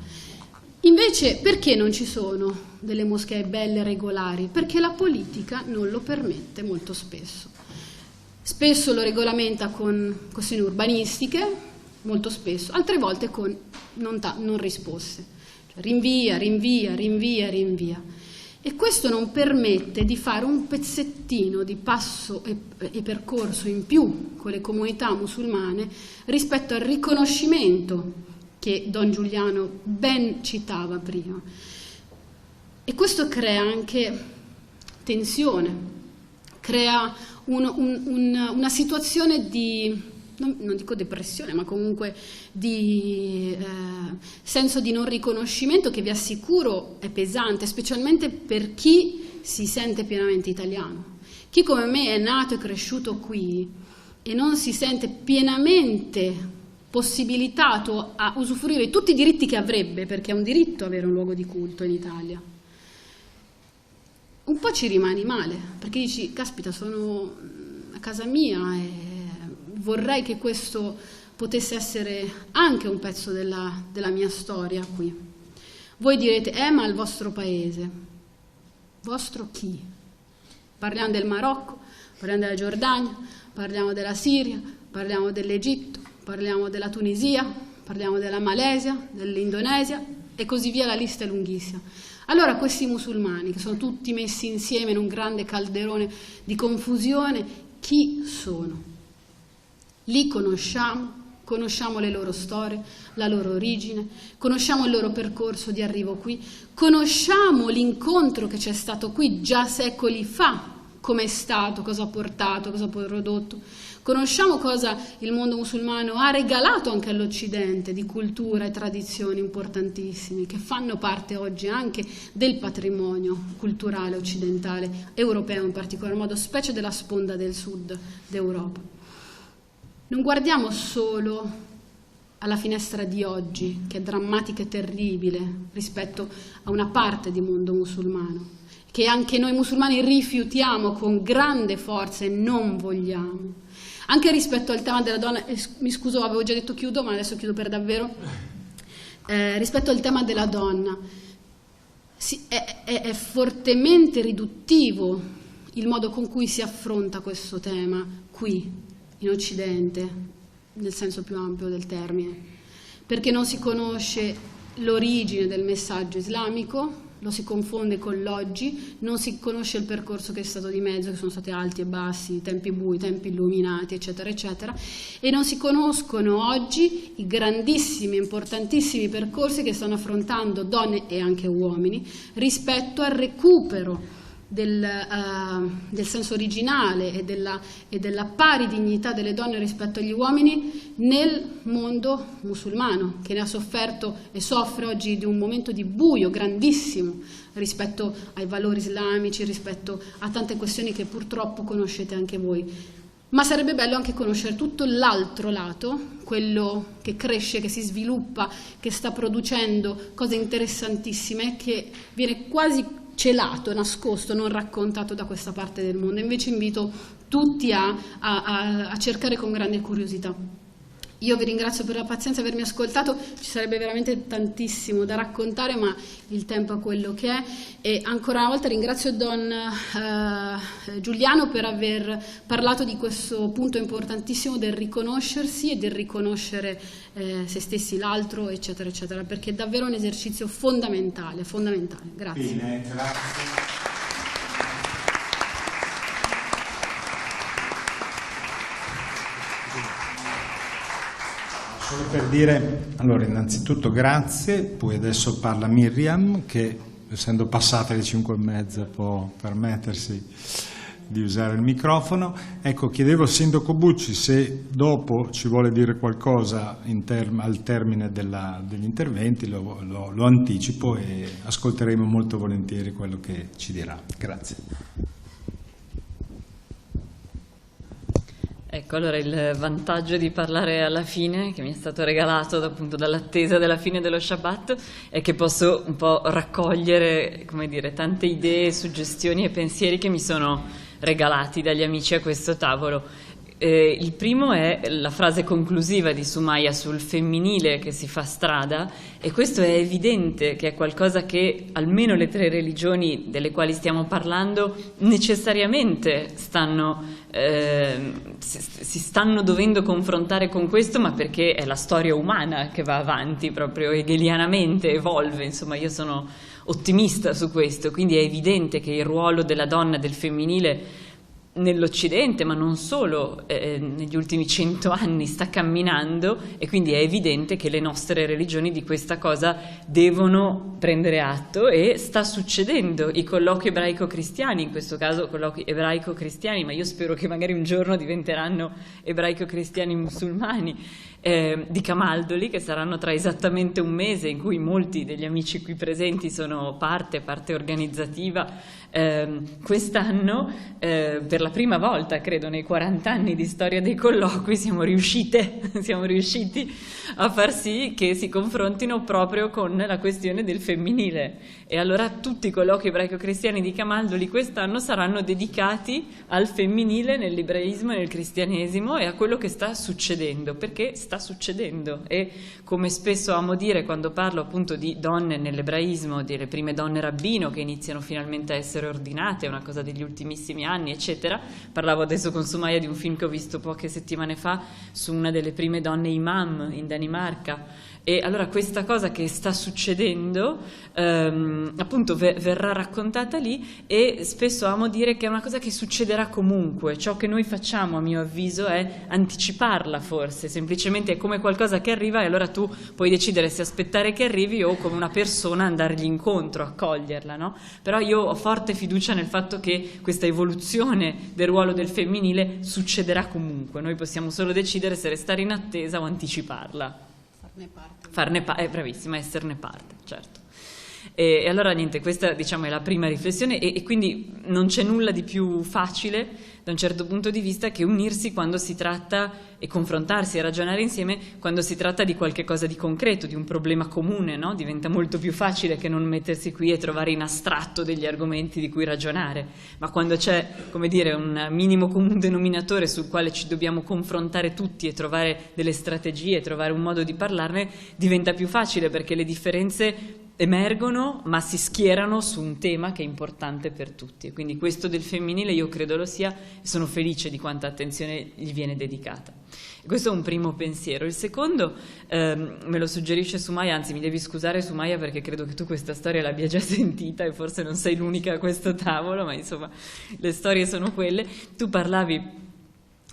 Invece perché non ci sono delle moschee belle e regolari? Perché la politica non lo permette molto spesso. Spesso lo regolamenta con questioni urbanistiche, molto spesso, altre volte con non risposte, cioè rinvia. E questo non permette di fare un pezzettino di passo e percorso in più con le comunità musulmane rispetto al riconoscimento che Don Giuliano ben citava prima. E questo crea anche tensione, crea una situazione di, non dico depressione, ma comunque di senso di non riconoscimento, che vi assicuro è pesante, specialmente per chi si sente pienamente italiano. Chi come me è nato e cresciuto qui e non si sente pienamente possibilitato a usufruire tutti i diritti che avrebbe, perché è un diritto avere un luogo di culto in Italia, un po' ci rimani male, perché dici, caspita, sono a casa mia e vorrei che questo potesse essere anche un pezzo della mia storia qui. Voi direte, ma il vostro paese. Vostro chi? Parliamo del Marocco, parliamo della Giordania, parliamo della Siria, parliamo dell'Egitto, parliamo della Tunisia, parliamo della Malesia, dell'Indonesia e così via, la lista è lunghissima. Allora questi musulmani, che sono tutti messi insieme in un grande calderone di confusione, chi sono? Li conosciamo le loro storie, la loro origine, conosciamo il loro percorso di arrivo qui, conosciamo l'incontro che c'è stato qui già secoli fa, come è stato, cosa ha portato, cosa ha prodotto. Conosciamo cosa il mondo musulmano ha regalato anche all'Occidente di cultura e tradizioni importantissime che fanno parte oggi anche del patrimonio culturale occidentale, europeo in particolar modo, specie della sponda del sud d'Europa. Non guardiamo solo alla finestra di oggi, che è drammatica e terribile rispetto a una parte di mondo musulmano, che anche noi musulmani rifiutiamo con grande forza e non vogliamo. Anche rispetto al tema della donna, mi scuso, avevo già detto chiudo, ma adesso chiudo per davvero, rispetto al tema della donna, è fortemente riduttivo il modo con cui si affronta questo tema qui, in Occidente, nel senso più ampio del termine, perché non si conosce l'origine del messaggio islamico, lo si confonde con l'oggi, non si conosce il percorso che è stato di mezzo, che sono stati alti e bassi, tempi bui, tempi illuminati, eccetera, eccetera, e non si conoscono oggi i grandissimi, importantissimi percorsi che stanno affrontando donne e anche uomini rispetto al recupero del senso originale e della pari dignità delle donne rispetto agli uomini nel mondo musulmano, che ne ha sofferto e soffre oggi di un momento di buio grandissimo rispetto ai valori islamici, rispetto a tante questioni che purtroppo conoscete anche voi. Ma sarebbe bello anche conoscere tutto l'altro lato, quello che cresce, che si sviluppa, che sta producendo cose interessantissime, che viene quasi celato, nascosto, non raccontato da questa parte del mondo. Invece invito tutti a cercare con grande curiosità. Io vi ringrazio per la pazienza di avermi ascoltato, ci sarebbe veramente tantissimo da raccontare, ma il tempo è quello che è, e ancora una volta ringrazio Don Giuliano per aver parlato di questo punto importantissimo del riconoscersi e del riconoscere se stessi, l'altro, eccetera, eccetera, perché è davvero un esercizio fondamentale. Grazie. Bene, grazie. Solo per dire, allora, innanzitutto grazie, poi adesso parla Miriam, che essendo passata le 5:30 può permettersi di usare il microfono. Ecco, chiedevo al Sindaco Bucci se dopo ci vuole dire qualcosa al termine degli interventi, lo anticipo e ascolteremo molto volentieri quello che ci dirà. Grazie. Ecco, allora il vantaggio di parlare alla fine, che mi è stato regalato appunto dall'attesa della fine dello Shabbat, è che posso un po' raccogliere, come dire, tante idee, suggestioni e pensieri che mi sono regalati dagli amici a questo tavolo. Il primo è la frase conclusiva di Sumaya sul femminile che si fa strada, e questo è evidente che è qualcosa che almeno le tre religioni delle quali stiamo parlando necessariamente si stanno dovendo confrontare con questo, ma perché è la storia umana che va avanti proprio hegelianamente, evolve, insomma io sono ottimista su questo, quindi è evidente che il ruolo della donna e del femminile nell'Occidente, ma non solo, negli ultimi 100 anni sta camminando, e quindi è evidente che le nostre religioni di questa cosa devono prendere atto, e sta succedendo. I colloqui ebraico-cristiani, in questo caso colloqui ebraico-cristiani, ma io spero che magari un giorno diventeranno ebraico-cristiani musulmani, di Camaldoli, che saranno tra esattamente un mese, in cui molti degli amici qui presenti sono parte organizzativa. Quest'anno, per la prima volta, credo, nei 40 anni di storia dei colloqui, siamo riusciti a far sì che si confrontino proprio con la questione del femminile. E allora tutti i colloqui ebraico-cristiani di Camaldoli quest'anno saranno dedicati al femminile nell'ebraismo e nel cristianesimo e a quello che sta succedendo, perché sta succedendo. E come spesso amo dire quando parlo appunto di donne nell'ebraismo, delle prime donne rabbino che iniziano finalmente a essere ordinate, è una cosa degli ultimissimi anni, eccetera. Parlavo adesso con Sumaya di un film che ho visto poche settimane fa su una delle prime donne imam in Danimarca. E allora questa cosa che sta succedendo appunto verrà raccontata lì, e spesso amo dire che è una cosa che succederà comunque. Ciò che noi facciamo, a mio avviso, è anticiparla, forse semplicemente è come qualcosa che arriva, e allora tu puoi decidere se aspettare che arrivi o come una persona andargli incontro, accoglierla, no? Però io ho forte fiducia nel fatto che questa evoluzione del ruolo del femminile succederà comunque, noi possiamo solo decidere se restare in attesa o anticiparla. Bravissima, esserne parte, certo. E allora niente, questa diciamo è la prima riflessione, e quindi non c'è nulla di più facile da un certo punto di vista che unirsi quando si tratta, e confrontarsi e ragionare insieme quando si tratta di qualche cosa di concreto, di un problema comune, no? Diventa molto più facile che non mettersi qui e trovare in astratto degli argomenti di cui ragionare, ma quando c'è, come dire, un minimo comune denominatore sul quale ci dobbiamo confrontare tutti e trovare delle strategie, trovare un modo di parlarne, diventa più facile, perché le differenze emergono ma si schierano su un tema che è importante per tutti, e quindi questo del femminile io credo lo sia, e sono felice di quanta attenzione gli viene dedicata. E questo è un primo pensiero. Il secondo me lo suggerisce Sumaya, anzi mi devi scusare Sumaya perché credo che tu questa storia l'abbia già sentita e forse non sei l'unica a questo tavolo, ma insomma le storie sono quelle. Tu parlavi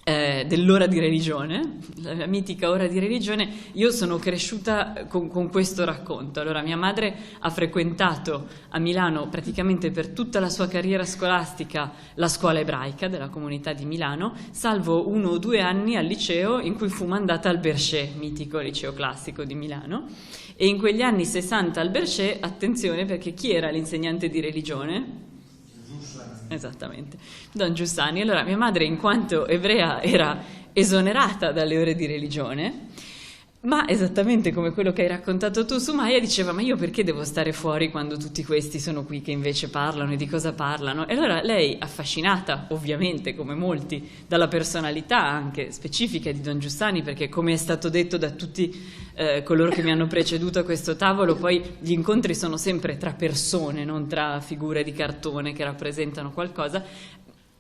dell'ora di religione, la mitica ora di religione. Io sono cresciuta con questo racconto. Allora, mia madre ha frequentato a Milano praticamente per tutta la sua carriera scolastica la scuola ebraica della comunità di Milano, salvo 1 o 2 anni al liceo in cui fu mandata al Berchet, mitico liceo classico di Milano. E in quegli anni 60 al Berchet, attenzione, perché chi era l'insegnante di religione? Esattamente, Don Giussani. Allora mia madre, in quanto ebrea, era esonerata dalle ore di religione, ma esattamente come quello che hai raccontato tu, Sumaya, diceva: ma io perché devo stare fuori quando tutti questi sono qui che invece parlano, e di cosa parlano? E allora lei, affascinata ovviamente come molti dalla personalità anche specifica di Don Giussani, perché come è stato detto da tutti coloro che mi hanno preceduto a questo tavolo, poi gli incontri sono sempre tra persone, non tra figure di cartone che rappresentano qualcosa.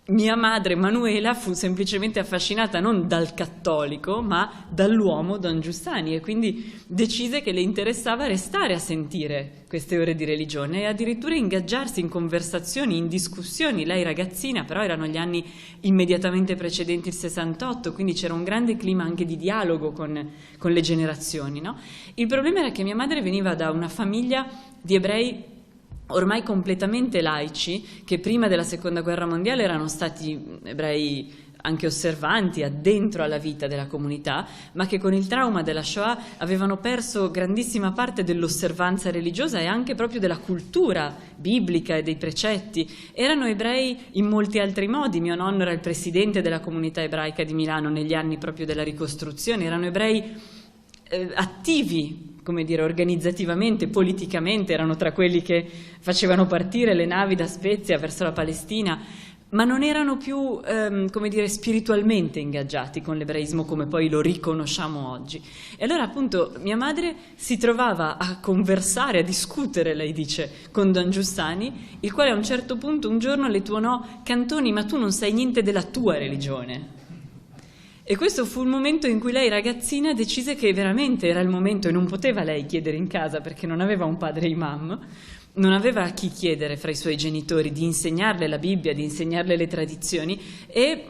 Mia madre Manuela fu semplicemente affascinata non dal cattolico ma dall'uomo Don Giussani, e quindi decise che le interessava restare a sentire queste ore di religione e addirittura ingaggiarsi in conversazioni, in discussioni. Lei ragazzina, però erano gli anni immediatamente precedenti il 68, quindi c'era un grande clima anche di dialogo con le generazioni, no? Il problema era che mia madre veniva da una famiglia di ebrei ormai completamente laici, che prima della seconda guerra mondiale erano stati ebrei anche osservanti, addentro alla vita della comunità, ma che con il trauma della Shoah avevano perso grandissima parte dell'osservanza religiosa e anche proprio della cultura biblica e dei precetti. Erano ebrei in molti altri modi. Mio nonno era il presidente della comunità ebraica di Milano negli anni proprio della ricostruzione, erano ebrei attivi, come dire, organizzativamente, politicamente, erano tra quelli che facevano partire le navi da Spezia verso la Palestina, ma non erano più, come dire, spiritualmente ingaggiati con l'ebraismo come poi lo riconosciamo oggi. E allora appunto mia madre si trovava a conversare, a discutere, lei dice, con Don Giussani, il quale a un certo punto un giorno le tuonò: Cantoni, ma tu non sai niente della tua religione. E questo fu il momento in cui lei, ragazzina, decise che veramente era il momento, e non poteva lei chiedere in casa perché non aveva un padre imam, non aveva a chi chiedere fra i suoi genitori, di insegnarle la Bibbia, di insegnarle le tradizioni, e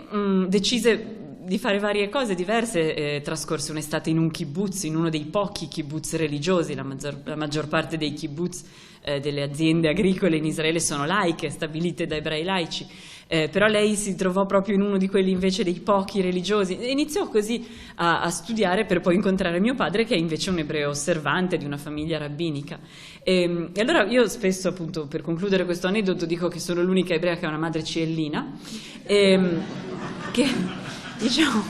decise di fare varie cose diverse. Trascorse un'estate in un kibbutz, in uno dei pochi kibbutz religiosi. La maggior parte dei kibbutz, delle aziende agricole in Israele, sono laiche, stabilite da ebrei laici. Però lei si trovò proprio in uno di quelli invece dei pochi religiosi e iniziò così a studiare, per poi incontrare mio padre, che è invece un ebreo osservante di una famiglia rabbinica. E allora io spesso, appunto, per concludere questo aneddoto, dico che sono l'unica ebrea che ha una madre ciellina, che diciamo...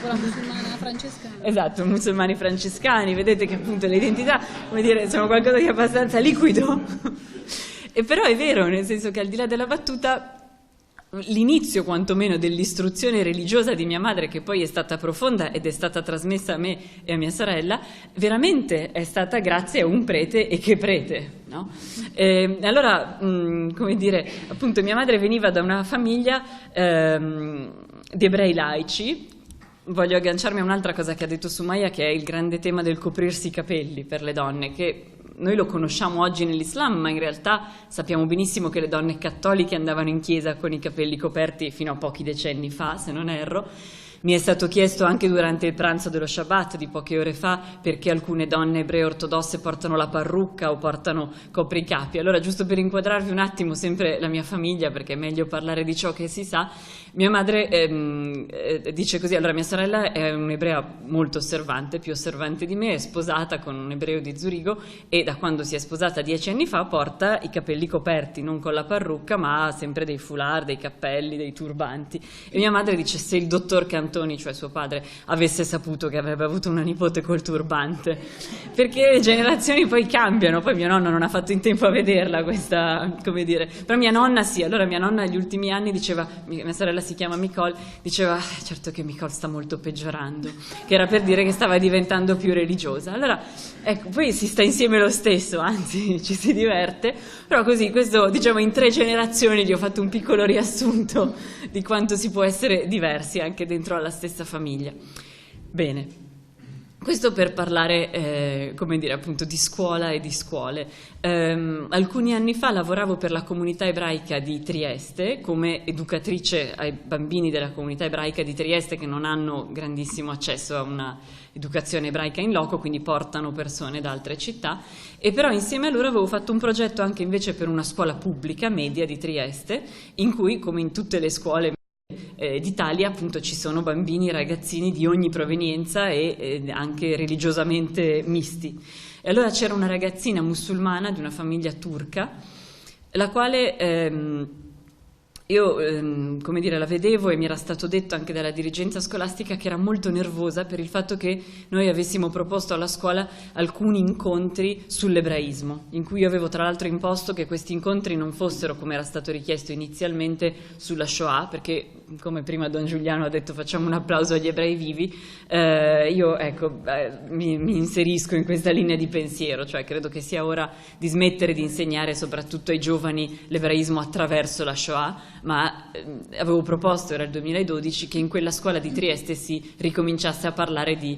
La musulmana francescana. Esatto, musulmani francescani, vedete che appunto le identità, come dire, sono qualcosa di abbastanza liquido. E però è vero, nel senso che al di là della battuta, l'inizio quantomeno dell'istruzione religiosa di mia madre, che poi è stata profonda ed è stata trasmessa a me e a mia sorella, veramente è stata grazie a un prete, e che prete, no? Allora, come dire, appunto mia madre veniva da una famiglia di ebrei laici. Voglio agganciarmi a un'altra cosa che ha detto Sumaya, che è il grande tema del coprirsi i capelli per le donne, che noi lo conosciamo oggi nell'Islam, ma in realtà sappiamo benissimo che le donne cattoliche andavano in chiesa con i capelli coperti fino a pochi decenni fa, se non erro. Mi è stato chiesto anche durante il pranzo dello Shabbat di poche ore fa perché alcune donne ebree ortodosse portano la parrucca o portano copricapi. Allora, giusto per inquadrarvi un attimo sempre la mia famiglia, perché è meglio parlare di ciò che si sa, mia madre dice così: allora mia sorella è un'ebrea molto osservante, più osservante di me, è sposata con un ebreo di Zurigo e da quando si è sposata 10 anni fa porta i capelli coperti, non con la parrucca ma sempre dei foulard, dei cappelli, dei turbanti. E mia madre dice: se il dottor Cantoni, cioè suo padre, avesse saputo che avrebbe avuto una nipote col turbante, perché le generazioni poi cambiano. Poi mio nonno non ha fatto in tempo a vederla questa, come dire, però mia nonna sì. Allora mia nonna negli ultimi anni diceva, mia sorella si chiama Nicole, diceva certo che Nicole sta molto peggiorando, che era per dire che stava diventando più religiosa. Allora ecco, poi si sta insieme lo stesso, anzi ci si diverte, però così, questo diciamo in 3 generazioni gli ho fatto un piccolo riassunto di quanto si può essere diversi anche dentro alla stessa famiglia. Bene. Questo per parlare, come dire, appunto di scuola e di scuole. Alcuni anni fa lavoravo per la comunità ebraica di Trieste come educatrice ai bambini della comunità ebraica di Trieste che non hanno grandissimo accesso a una educazione ebraica in loco, quindi portano persone da altre città, e però insieme a loro avevo fatto un progetto anche invece per una scuola pubblica media di Trieste, in cui, come in tutte le scuole d'Italia, appunto ci sono bambini e ragazzini di ogni provenienza e anche religiosamente misti. E allora c'era una ragazzina musulmana di una famiglia turca, la quale io, come dire, la vedevo e mi era stato detto anche dalla dirigenza scolastica che era molto nervosa per il fatto che noi avessimo proposto alla scuola alcuni incontri sull'ebraismo, in cui io avevo tra l'altro imposto che questi incontri non fossero, come era stato richiesto inizialmente, sulla Shoah, perché come prima Don Giuliano ha detto facciamo un applauso agli ebrei vivi, io ecco, mi inserisco in questa linea di pensiero, cioè credo che sia ora di smettere di insegnare soprattutto ai giovani l'ebraismo attraverso la Shoah, ma avevo proposto, era il 2012, che in quella scuola di Trieste si ricominciasse a parlare di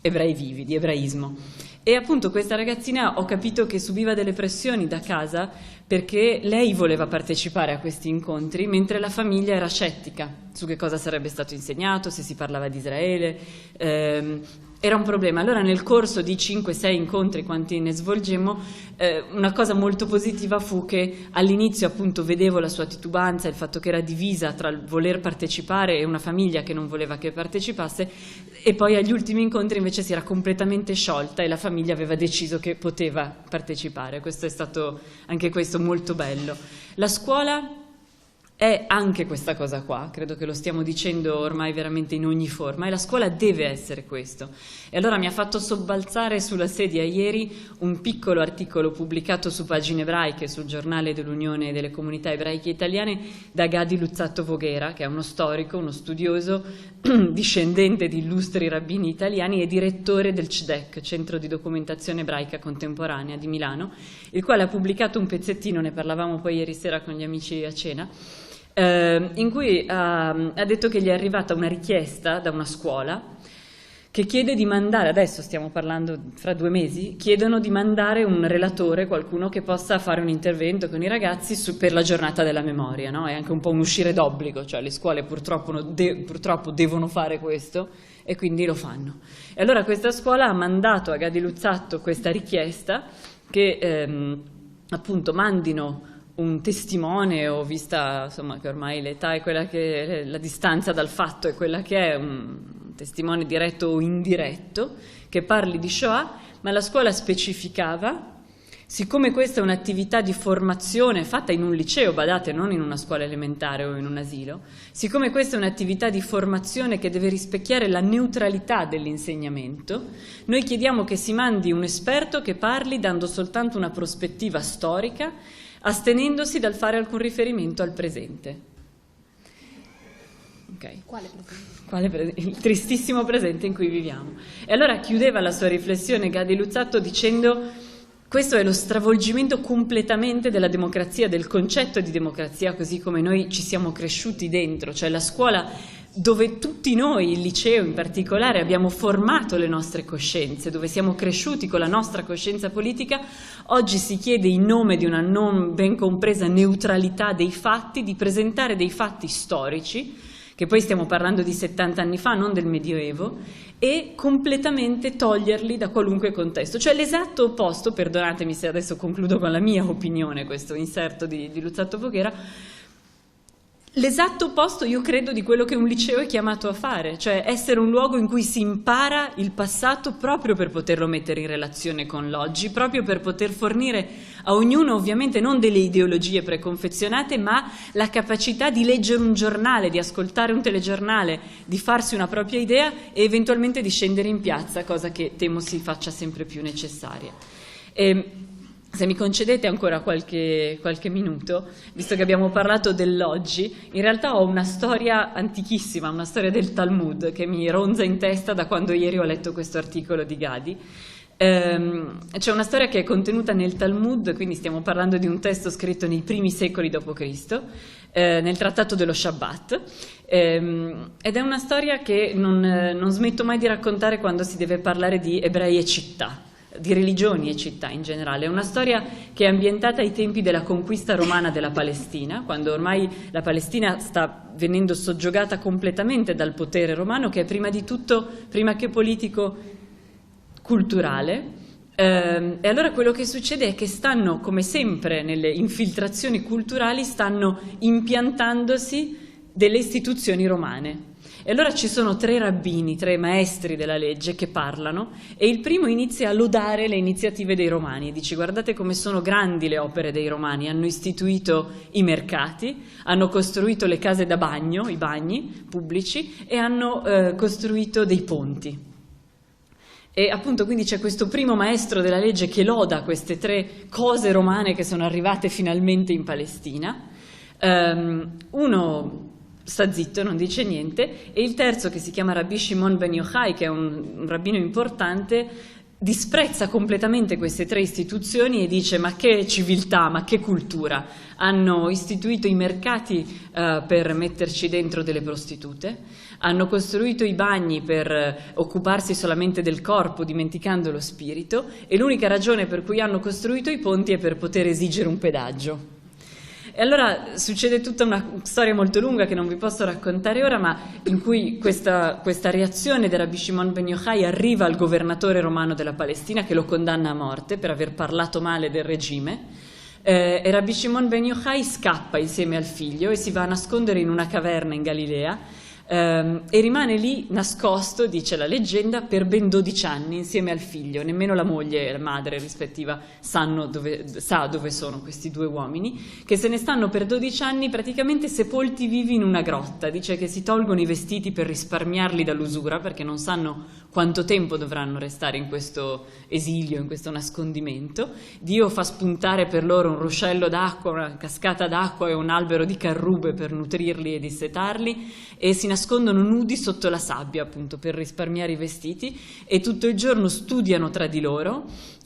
ebrei vivi, di ebraismo. E appunto questa ragazzina, ho capito che subiva delle pressioni da casa perché lei voleva partecipare a questi incontri, mentre la famiglia era scettica su che cosa sarebbe stato insegnato, se si parlava di Israele. Era un problema. Allora nel corso di 5-6 incontri, quanti ne svolgemmo, una cosa molto positiva fu che all'inizio appunto vedevo la sua titubanza, il fatto che era divisa tra il voler partecipare e una famiglia che non voleva che partecipasse, e poi agli ultimi incontri invece si era completamente sciolta e la famiglia aveva deciso che poteva partecipare. Questo è stato anche questo molto bello. La scuola è anche questa cosa qua, credo che lo stiamo dicendo ormai veramente in ogni forma, e la scuola deve essere questo. E allora mi ha fatto sobbalzare sulla sedia ieri un piccolo articolo pubblicato su Pagine Ebraiche, sul giornale dell'Unione delle Comunità Ebraiche Italiane, da Gadi Luzzatto Voghera, che è uno storico, uno studioso, discendente di illustri rabbini italiani e direttore del CDEC, Centro di Documentazione Ebraica Contemporanea di Milano, il quale ha pubblicato un pezzettino, ne parlavamo poi ieri sera con gli amici a cena, in cui ha detto che gli è arrivata una richiesta da una scuola che chiede di mandare, adesso stiamo parlando fra 2 mesi, chiedono di mandare un relatore, qualcuno che possa fare un intervento con i ragazzi per la giornata della memoria, no? È anche un po' un uscire d'obbligo, cioè le scuole purtroppo devono fare questo e quindi lo fanno. E allora questa scuola ha mandato a Gadi Luzzatto questa richiesta che appunto mandino un testimone, o vista insomma che ormai l'età è quella che la distanza dal fatto è quella che è, un testimone diretto o indiretto che parli di Shoah, ma la scuola specificava, siccome questa è un'attività di formazione fatta in un liceo, badate, non in una scuola elementare o in un asilo, siccome questa è un'attività di formazione che deve rispecchiare la neutralità dell'insegnamento, noi chiediamo che si mandi un esperto che parli dando soltanto una prospettiva storica, astenendosi dal fare alcun riferimento al presente. Okay. Quale presente? Il tristissimo presente in cui viviamo. E allora chiudeva la sua riflessione Gadi Luzzatto dicendo: questo è lo stravolgimento completamente della democrazia, del concetto di democrazia così come noi ci siamo cresciuti dentro, cioè la scuola dove tutti noi, il liceo in particolare, abbiamo formato le nostre coscienze, dove siamo cresciuti con la nostra coscienza politica, oggi si chiede in nome di una non ben compresa neutralità dei fatti, di presentare dei fatti storici, che poi stiamo parlando di 70 anni fa, non del Medioevo, e completamente toglierli da qualunque contesto. Cioè l'esatto opposto, perdonatemi se adesso concludo con la mia opinione, questo inserto di Luzzatto Voghera, l'esatto opposto, io credo, di quello che un liceo è chiamato a fare, cioè essere un luogo in cui si impara il passato proprio per poterlo mettere in relazione con l'oggi, proprio per poter fornire a ognuno ovviamente non delle ideologie preconfezionate, ma la capacità di leggere un giornale, di ascoltare un telegiornale, di farsi una propria idea e eventualmente di scendere in piazza, cosa che temo si faccia sempre più necessaria. Se mi concedete ancora qualche minuto, visto che abbiamo parlato dell'oggi, in realtà ho una storia antichissima, una storia del Talmud che mi ronza in testa da quando ieri ho letto questo articolo di Gadi. C'è una storia che è contenuta nel Talmud, quindi stiamo parlando di un testo scritto nei primi secoli d.C., nel trattato dello Shabbat, ed è una storia che non smetto mai di raccontare quando si deve parlare di ebrei e città, di religioni e città in generale. È una storia che è ambientata ai tempi della conquista romana della Palestina, quando ormai la Palestina sta venendo soggiogata completamente dal potere romano, che è prima di tutto, prima che politico, culturale. E allora quello che succede è che stanno, come sempre nelle infiltrazioni culturali, stanno impiantandosi delle istituzioni romane. E allora ci sono 3 rabbini, 3 maestri della legge che parlano, e il primo inizia a lodare le iniziative dei romani e dice: guardate come sono grandi le opere dei romani, hanno istituito i mercati, hanno costruito le case da bagno, i bagni pubblici, e hanno costruito dei ponti. E appunto quindi c'è questo primo maestro della legge che loda queste 3 cose romane che sono arrivate finalmente in Palestina. Uno sta zitto, non dice niente, e il terzo, che si chiama Rabbi Shimon ben Yochai, che è un rabbino importante, disprezza completamente queste tre istituzioni e dice: ma che civiltà, ma che cultura, hanno istituito i mercati per metterci dentro delle prostitute, hanno costruito i bagni per occuparsi solamente del corpo dimenticando lo spirito, e l'unica ragione per cui hanno costruito i ponti è per poter esigere un pedaggio. E allora succede tutta una storia molto lunga che non vi posso raccontare ora, ma in cui questa reazione di Rabbi Shimon ben Yochai arriva al governatore romano della Palestina, che lo condanna a morte per aver parlato male del regime, e Rabbi Shimon ben Yochai scappa insieme al figlio e si va a nascondere in una caverna in Galilea, e rimane lì nascosto, dice la leggenda, per ben 12 anni insieme al figlio. Nemmeno la moglie e la madre rispettiva sa dove sono questi due uomini, che se ne stanno per 12 anni praticamente sepolti vivi in una grotta. Dice che si tolgono i vestiti per risparmiarli dall'usura, perché non sanno quanto tempo dovranno restare in questo esilio, in questo nascondimento. Dio fa spuntare per loro un ruscello d'acqua, una cascata d'acqua e un albero di carrube per nutrirli e dissetarli, e si nascondono nudi sotto la sabbia, appunto, per risparmiare i vestiti, e tutto il giorno studiano tra di loro,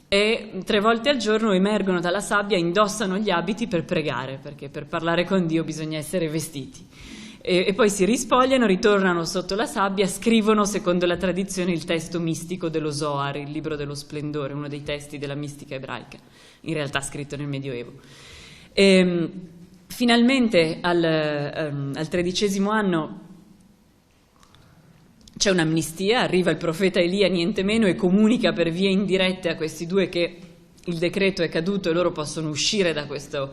e 3 volte al giorno emergono dalla sabbia, indossano gli abiti per pregare, perché per parlare con Dio bisogna essere vestiti. E poi si rispogliano, ritornano sotto la sabbia, scrivono secondo la tradizione il testo mistico dello Zohar, il libro dello splendore, uno dei testi della mistica ebraica, in realtà scritto nel Medioevo. Finalmente al 13° anno c'è un'amnistia, arriva il profeta Elia niente meno e comunica per vie indirette a questi due che il decreto è caduto e loro possono uscire da questa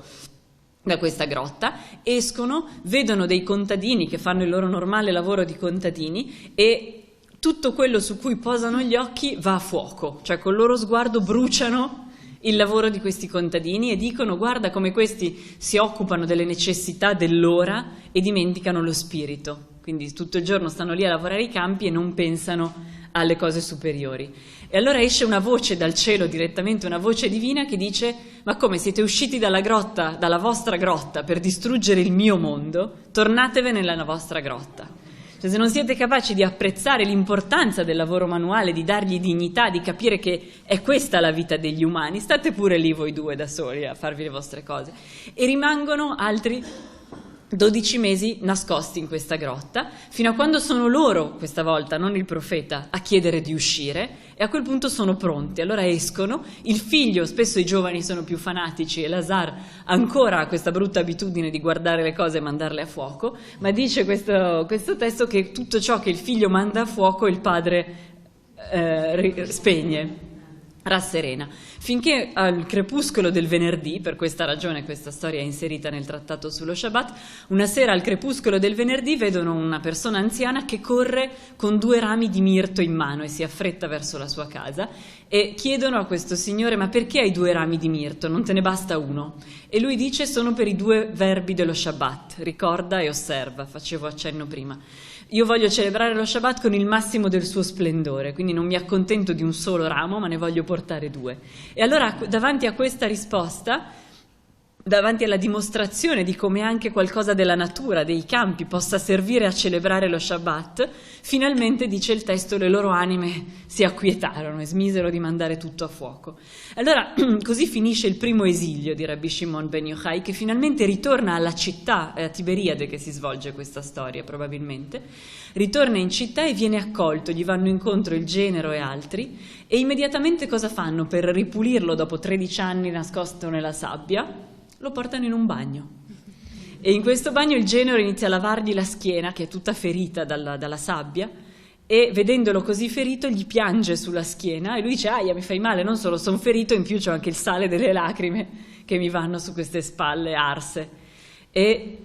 grotta. Escono, vedono dei contadini che fanno il loro normale lavoro di contadini, e tutto quello su cui posano gli occhi va a fuoco, cioè col loro sguardo bruciano il lavoro di questi contadini e dicono: guarda come questi si occupano delle necessità dell'ora e dimenticano lo spirito. Quindi tutto il giorno stanno lì a lavorare i campi e non pensano alle cose superiori. E allora esce una voce dal cielo, direttamente una voce divina, che dice: ma come, siete usciti dalla grotta, dalla vostra grotta, per distruggere il mio mondo? Tornatevene nella vostra grotta. Cioè, se non siete capaci di apprezzare l'importanza del lavoro manuale, di dargli dignità, di capire che è questa la vita degli umani, state pure lì voi due da soli a farvi le vostre cose. E rimangono altri 12 mesi nascosti in questa grotta, fino a quando sono loro, questa volta, non il profeta, a chiedere di uscire, e a quel punto sono pronti. Allora escono, il figlio, spesso i giovani sono più fanatici, e Lazar ancora ha questa brutta abitudine di guardare le cose e mandarle a fuoco, ma dice questo testo che tutto ciò che il figlio manda a fuoco il padre spegne, rasserena, finché al crepuscolo del venerdì, per questa ragione questa storia è inserita nel trattato sullo Shabbat, una sera al crepuscolo del venerdì vedono una persona anziana che corre con 2 rami di mirto in mano e si affretta verso la sua casa, e chiedono a questo signore: ma perché hai 2 rami di mirto, non te ne basta uno? E lui dice: sono per i 2 verbi dello Shabbat, ricorda e osserva, facevo accenno prima. Io voglio celebrare lo Shabbat con il massimo del suo splendore, quindi non mi accontento di un solo ramo, ma ne voglio portare 2. E allora, davanti a questa risposta, davanti alla dimostrazione di come anche qualcosa della natura, dei campi, possa servire a celebrare lo Shabbat, finalmente, dice il testo, le loro anime si acquietarono e smisero di mandare tutto a fuoco. Allora, così finisce il primo esilio di Rabbi Shimon ben Yochai, che finalmente ritorna alla città, è a Tiberiade che si svolge questa storia probabilmente, ritorna in città e viene accolto, gli vanno incontro il genero e altri, e immediatamente cosa fanno per ripulirlo dopo 13 anni nascosto nella sabbia? Lo portano in un bagno, e in questo bagno il genero inizia a lavargli la schiena, che è tutta ferita dalla sabbia, e vedendolo così ferito gli piange sulla schiena e lui dice: aia, mi fai male, non solo sono ferito, in più c'ho anche il sale delle lacrime che mi vanno su queste spalle arse. E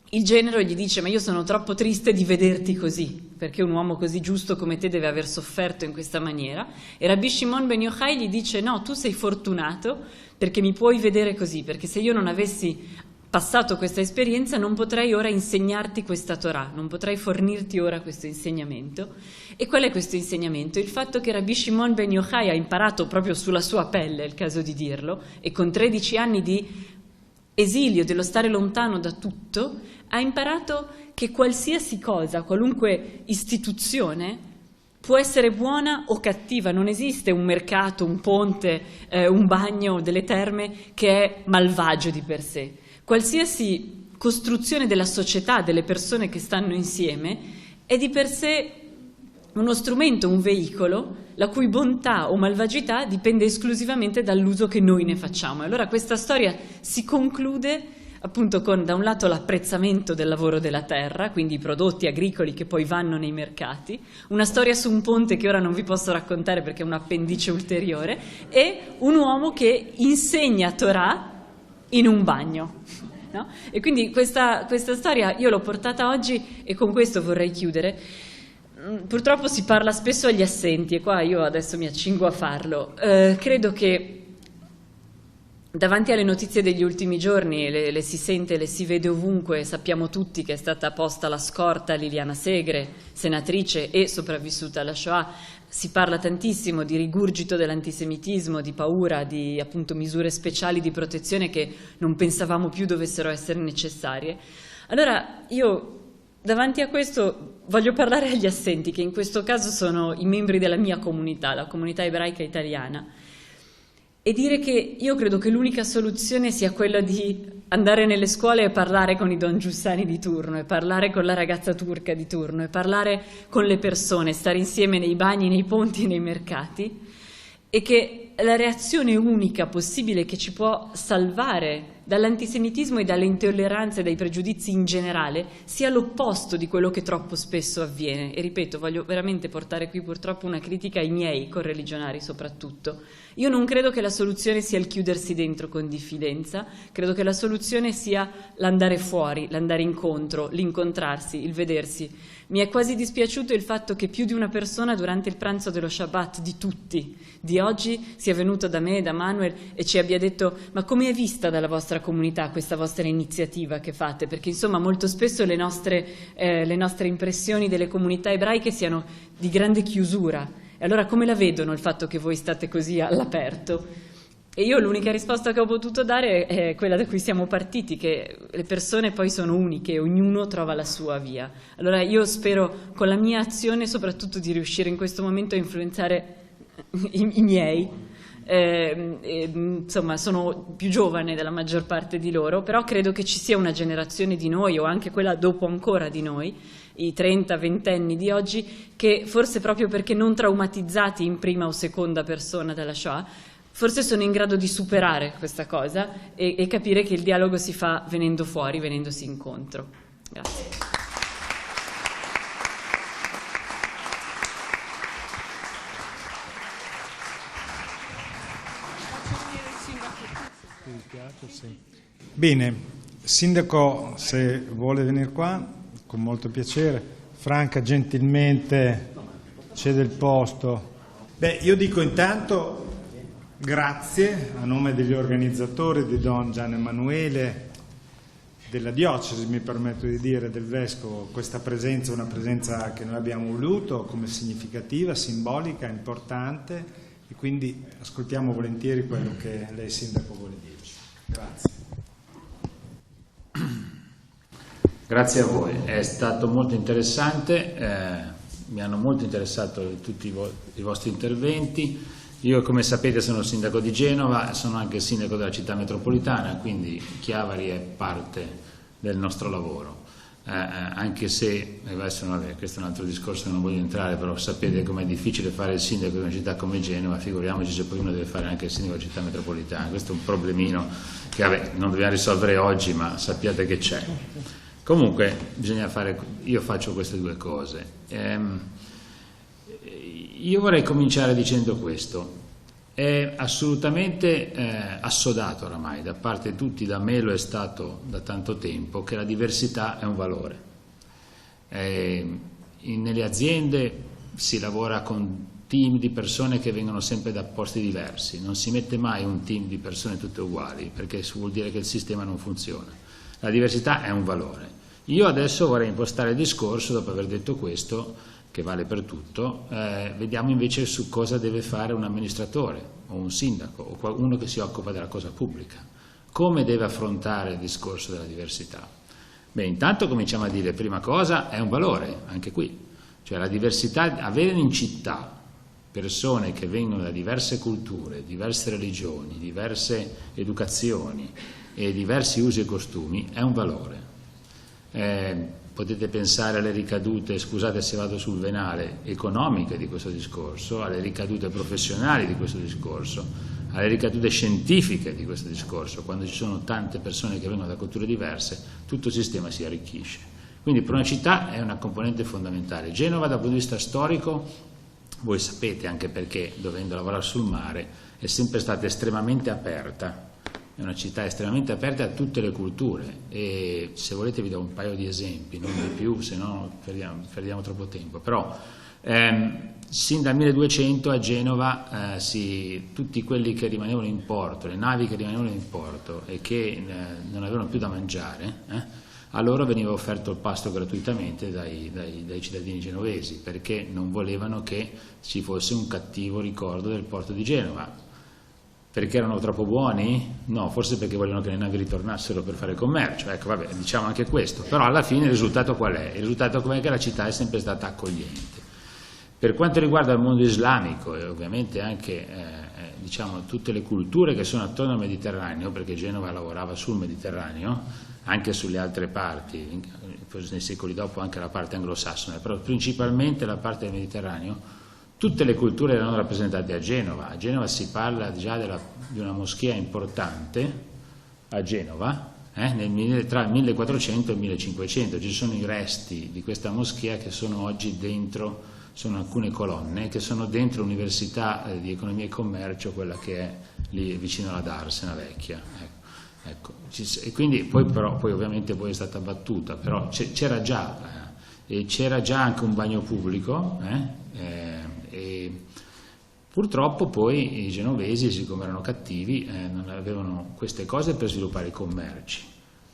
il genero gli dice: ma io sono troppo triste di vederti così, perché un uomo così giusto come te deve aver sofferto in questa maniera. E Rabbi Shimon ben Yochai gli dice: no, tu sei fortunato perché mi puoi vedere così, perché se io non avessi passato questa esperienza non potrei ora insegnarti questa Torah, non potrei fornirti ora questo insegnamento. E qual è questo insegnamento? Il fatto che Rabbi Shimon ben Yochai ha imparato proprio sulla sua pelle, è il caso di dirlo, e con 13 anni di esilio, dello stare lontano da tutto, ha imparato che qualsiasi cosa, qualunque istituzione, può essere buona o cattiva, non esiste un mercato, un ponte, un bagno delle terme che è malvagio di per sé. Qualsiasi costruzione della società, delle persone che stanno insieme, è di per sé uno strumento, un veicolo, la cui bontà o malvagità dipende esclusivamente dall'uso che noi ne facciamo. E allora questa storia si conclude appunto con, da un lato, l'apprezzamento del lavoro della terra, quindi i prodotti agricoli che poi vanno nei mercati, una storia su un ponte che ora non vi posso raccontare perché è un appendice ulteriore, e un uomo che insegna Torah in un bagno. No? E quindi questa storia io l'ho portata oggi e con questo vorrei chiudere. Purtroppo si parla spesso agli assenti e qua io adesso mi accingo a farlo. Credo che davanti alle notizie degli ultimi giorni, le si sente, le si vede ovunque, sappiamo tutti che è stata posta la scorta a Liliana Segre, senatrice e sopravvissuta alla Shoah. Si parla tantissimo di rigurgito dell'antisemitismo, di paura, di appunto misure speciali di protezione che non pensavamo più dovessero essere necessarie. Allora io davanti a questo voglio parlare agli assenti, che in questo caso sono i membri della mia comunità, la comunità ebraica italiana, e dire che io credo che l'unica soluzione sia quella di andare nelle scuole e parlare con i don Giussani di turno, e parlare con la ragazza turca di turno, e parlare con le persone, stare insieme nei bagni, nei ponti e nei mercati, e che la reazione unica possibile che ci può salvare dall'antisemitismo e dalle intolleranze e dai pregiudizi in generale sia l'opposto di quello che troppo spesso avviene. E ripeto, voglio veramente portare qui purtroppo una critica ai miei correligionari soprattutto. Io non credo che la soluzione sia il chiudersi dentro con diffidenza, credo che la soluzione sia l'andare fuori, l'andare incontro, l'incontrarsi, il vedersi. Mi è quasi dispiaciuto il fatto che più di una persona durante il pranzo dello Shabbat di tutti, di oggi, sia venuto da me, da Manuel, e ci abbia detto: ma come è vista dalla vostra comunità questa vostra iniziativa che fate? Perché insomma molto spesso le nostre impressioni delle comunità ebraiche siano di grande chiusura. E allora come la vedono il fatto che voi state così all'aperto? E io l'unica risposta che ho potuto dare è quella da cui siamo partiti, che le persone poi sono uniche, ognuno trova la sua via. Allora io spero con la mia azione soprattutto di riuscire in questo momento a influenzare i miei. Insomma, sono più giovane della maggior parte di loro, però credo che ci sia una generazione di noi, o anche quella dopo ancora di noi, i 30-20 anni di oggi, che forse proprio perché non traumatizzati in prima o seconda persona dalla Shoah, forse sono in grado di superare questa cosa e capire che il dialogo si fa venendo fuori, venendosi incontro. Grazie. Bene, Sindaco, se vuole venire qua, con molto piacere. Franca gentilmente cede il posto. Beh, io dico intanto grazie a nome degli organizzatori, di Don Gian Emanuele, della diocesi, mi permetto di dire, del Vescovo. Questa presenza è una presenza che noi abbiamo voluto come significativa, simbolica, importante, e quindi ascoltiamo volentieri quello che lei, Sindaco, vuole dirci. Grazie. Grazie a voi, è stato molto interessante, mi hanno molto interessato tutti i vostri interventi. Io, come sapete, sono sindaco di Genova, sono anche sindaco della città metropolitana, quindi Chiavari è parte del nostro lavoro, anche se, adesso questo è un altro discorso che non voglio entrare, però sapete com'è difficile fare il sindaco di una città come Genova, figuriamoci se poi uno deve fare anche il sindaco della città metropolitana. Questo è un problemino che non dobbiamo risolvere oggi, ma sappiate che c'è. Comunque bisogna io faccio queste due cose. Io vorrei cominciare dicendo questo: è assolutamente assodato oramai da parte di tutti, da me lo è stato da tanto tempo, che la diversità è un valore. Nelle aziende si lavora con team di persone che vengono sempre da posti diversi, non si mette mai un team di persone tutte uguali, perché vuol dire che il sistema non funziona. La diversità è un valore. Io adesso vorrei impostare il discorso, dopo aver detto questo, che vale per tutto, vediamo invece su cosa deve fare un amministratore o un sindaco o uno che si occupa della cosa pubblica. Come deve affrontare il discorso della diversità? Beh, intanto cominciamo a dire, prima cosa, è un valore, anche qui. Cioè la diversità, avere in città persone che vengono da diverse culture, diverse religioni, diverse educazioni e diversi usi e costumi è un valore. Potete pensare alle ricadute, scusate se vado sul venale, economiche di questo discorso, alle ricadute professionali di questo discorso, alle ricadute scientifiche di questo discorso. Quando ci sono tante persone che vengono da culture diverse, tutto il sistema si arricchisce. Quindi per una città è una componente fondamentale. Genova dal punto di vista storico, voi sapete anche perché, dovendo lavorare sul mare, è sempre stata estremamente aperta. È una città estremamente aperta a tutte le culture e se volete vi do un paio di esempi, non di più, se no perdiamo troppo tempo. Però sin dal 1200 a Genova tutti quelli che rimanevano in porto, le navi che rimanevano in porto e che non avevano più da mangiare, a loro veniva offerto il pasto gratuitamente dai cittadini genovesi, perché non volevano che ci fosse un cattivo ricordo del porto di Genova. Perché erano troppo buoni? No, forse perché volevano che le navi ritornassero per fare commercio. Ecco, vabbè, diciamo anche questo. Però alla fine il risultato qual è? Il risultato è che la città è sempre stata accogliente. Per quanto riguarda il mondo islamico e ovviamente anche diciamo, tutte le culture che sono attorno al Mediterraneo, perché Genova lavorava sul Mediterraneo, anche sulle altre parti, nei secoli dopo anche la parte anglosassone, però principalmente la parte del Mediterraneo, tutte le culture erano rappresentate a Genova. A Genova si parla già di una moschea importante a Genova, tra il 1400 e il 1500. Ci sono i resti di questa moschea che sono oggi dentro, sono alcune colonne che sono dentro l'Università di Economia e Commercio, quella che è lì vicino alla Darsena vecchia. Ecco. E quindi poi ovviamente poi è stata battuta, però c'era già, e c'era già anche un bagno pubblico, e purtroppo poi i genovesi, siccome erano cattivi, non avevano queste cose per sviluppare i commerci.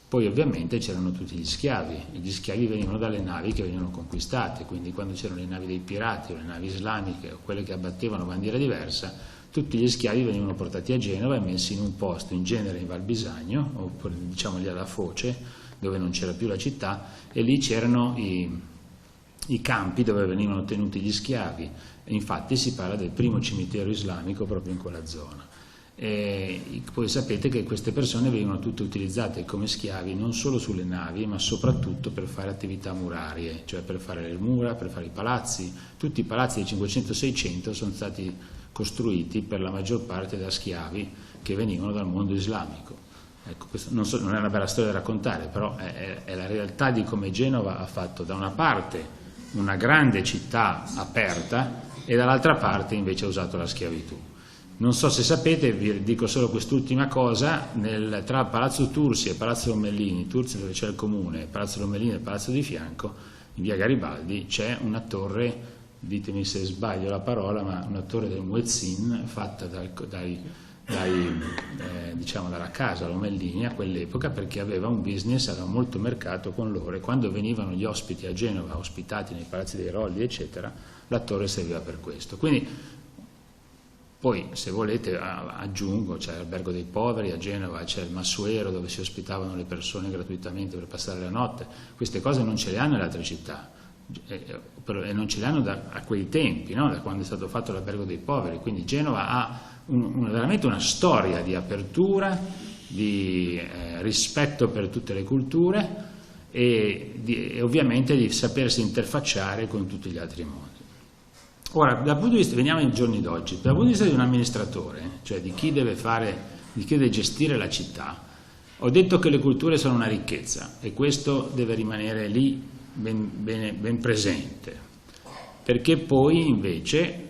Poi ovviamente c'erano tutti gli schiavi venivano dalle navi che venivano conquistate, quindi quando c'erano le navi dei pirati o le navi islamiche o quelle che abbattevano bandiera diversa, tutti gli schiavi venivano portati a Genova e messi in un posto, in genere in Val Bisagno, oppure diciamo lì alla Foce, dove non c'era più la città, e lì c'erano i campi dove venivano tenuti gli schiavi. E infatti si parla del primo cimitero islamico proprio in quella zona. E poi sapete che queste persone venivano tutte utilizzate come schiavi non solo sulle navi, ma soprattutto per fare attività murarie, cioè per fare le mura, per fare i palazzi. Tutti i palazzi del 500-600 sono stati costruiti per la maggior parte da schiavi che venivano dal mondo islamico. Ecco, questo non è una bella storia da raccontare, però è la realtà di come Genova ha fatto da una parte una grande città aperta e dall'altra parte invece ha usato la schiavitù. Non so se sapete, vi dico solo quest'ultima cosa, tra Palazzo Tursi e Palazzo Lomellini, Tursi dove c'è il comune, Palazzo Lomellini e il Palazzo di fianco, in via Garibaldi, c'è una torre, ditemi se sbaglio la parola, ma una torre del Muezzin fatta diciamo dalla casa Lomellini a quell'epoca, perché aveva un business, aveva molto mercato con loro, e quando venivano gli ospiti a Genova, ospitati nei palazzi dei Rolli eccetera, la torre serviva per questo. Quindi poi se volete aggiungo, c'è l'Albergo dei Poveri a Genova, c'è il Massuero dove si ospitavano le persone gratuitamente per passare la notte. Queste cose non ce le hanno le altre città e non ce le hanno a quei tempi, no? Da quando è stato fatto l'Albergo dei Poveri. Quindi Genova ha veramente una storia di apertura, di rispetto per tutte le culture e ovviamente di sapersi interfacciare con tutti gli altri mondi. Ora, dal punto di vista, veniamo ai giorni d'oggi, dal punto di vista di un amministratore, cioè di chi deve gestire la città, ho detto che le culture sono una ricchezza e questo deve rimanere lì ben presente, perché poi invece,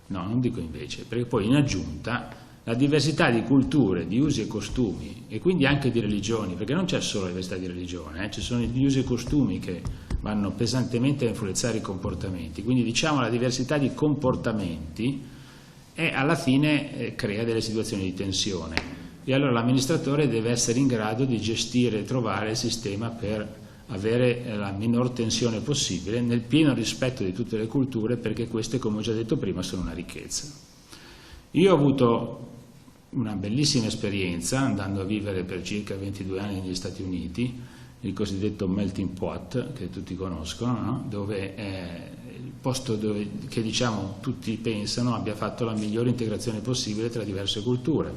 no, non dico invece, perché poi in aggiunta la diversità di culture, di usi e costumi e quindi anche di religioni, perché non c'è solo la diversità di religione, ci sono gli usi e costumi che vanno pesantemente a influenzare i comportamenti, quindi diciamo la diversità di comportamenti alla fine crea delle situazioni di tensione e allora l'amministratore deve essere in grado di gestire e trovare il sistema per avere la minor tensione possibile nel pieno rispetto di tutte le culture, perché queste, come ho già detto prima, sono una ricchezza. Io ho avuto una bellissima esperienza andando a vivere per circa 22 anni negli Stati Uniti, il cosiddetto melting pot che tutti conoscono, no? Dove il posto che diciamo tutti pensano abbia fatto la migliore integrazione possibile tra diverse culture.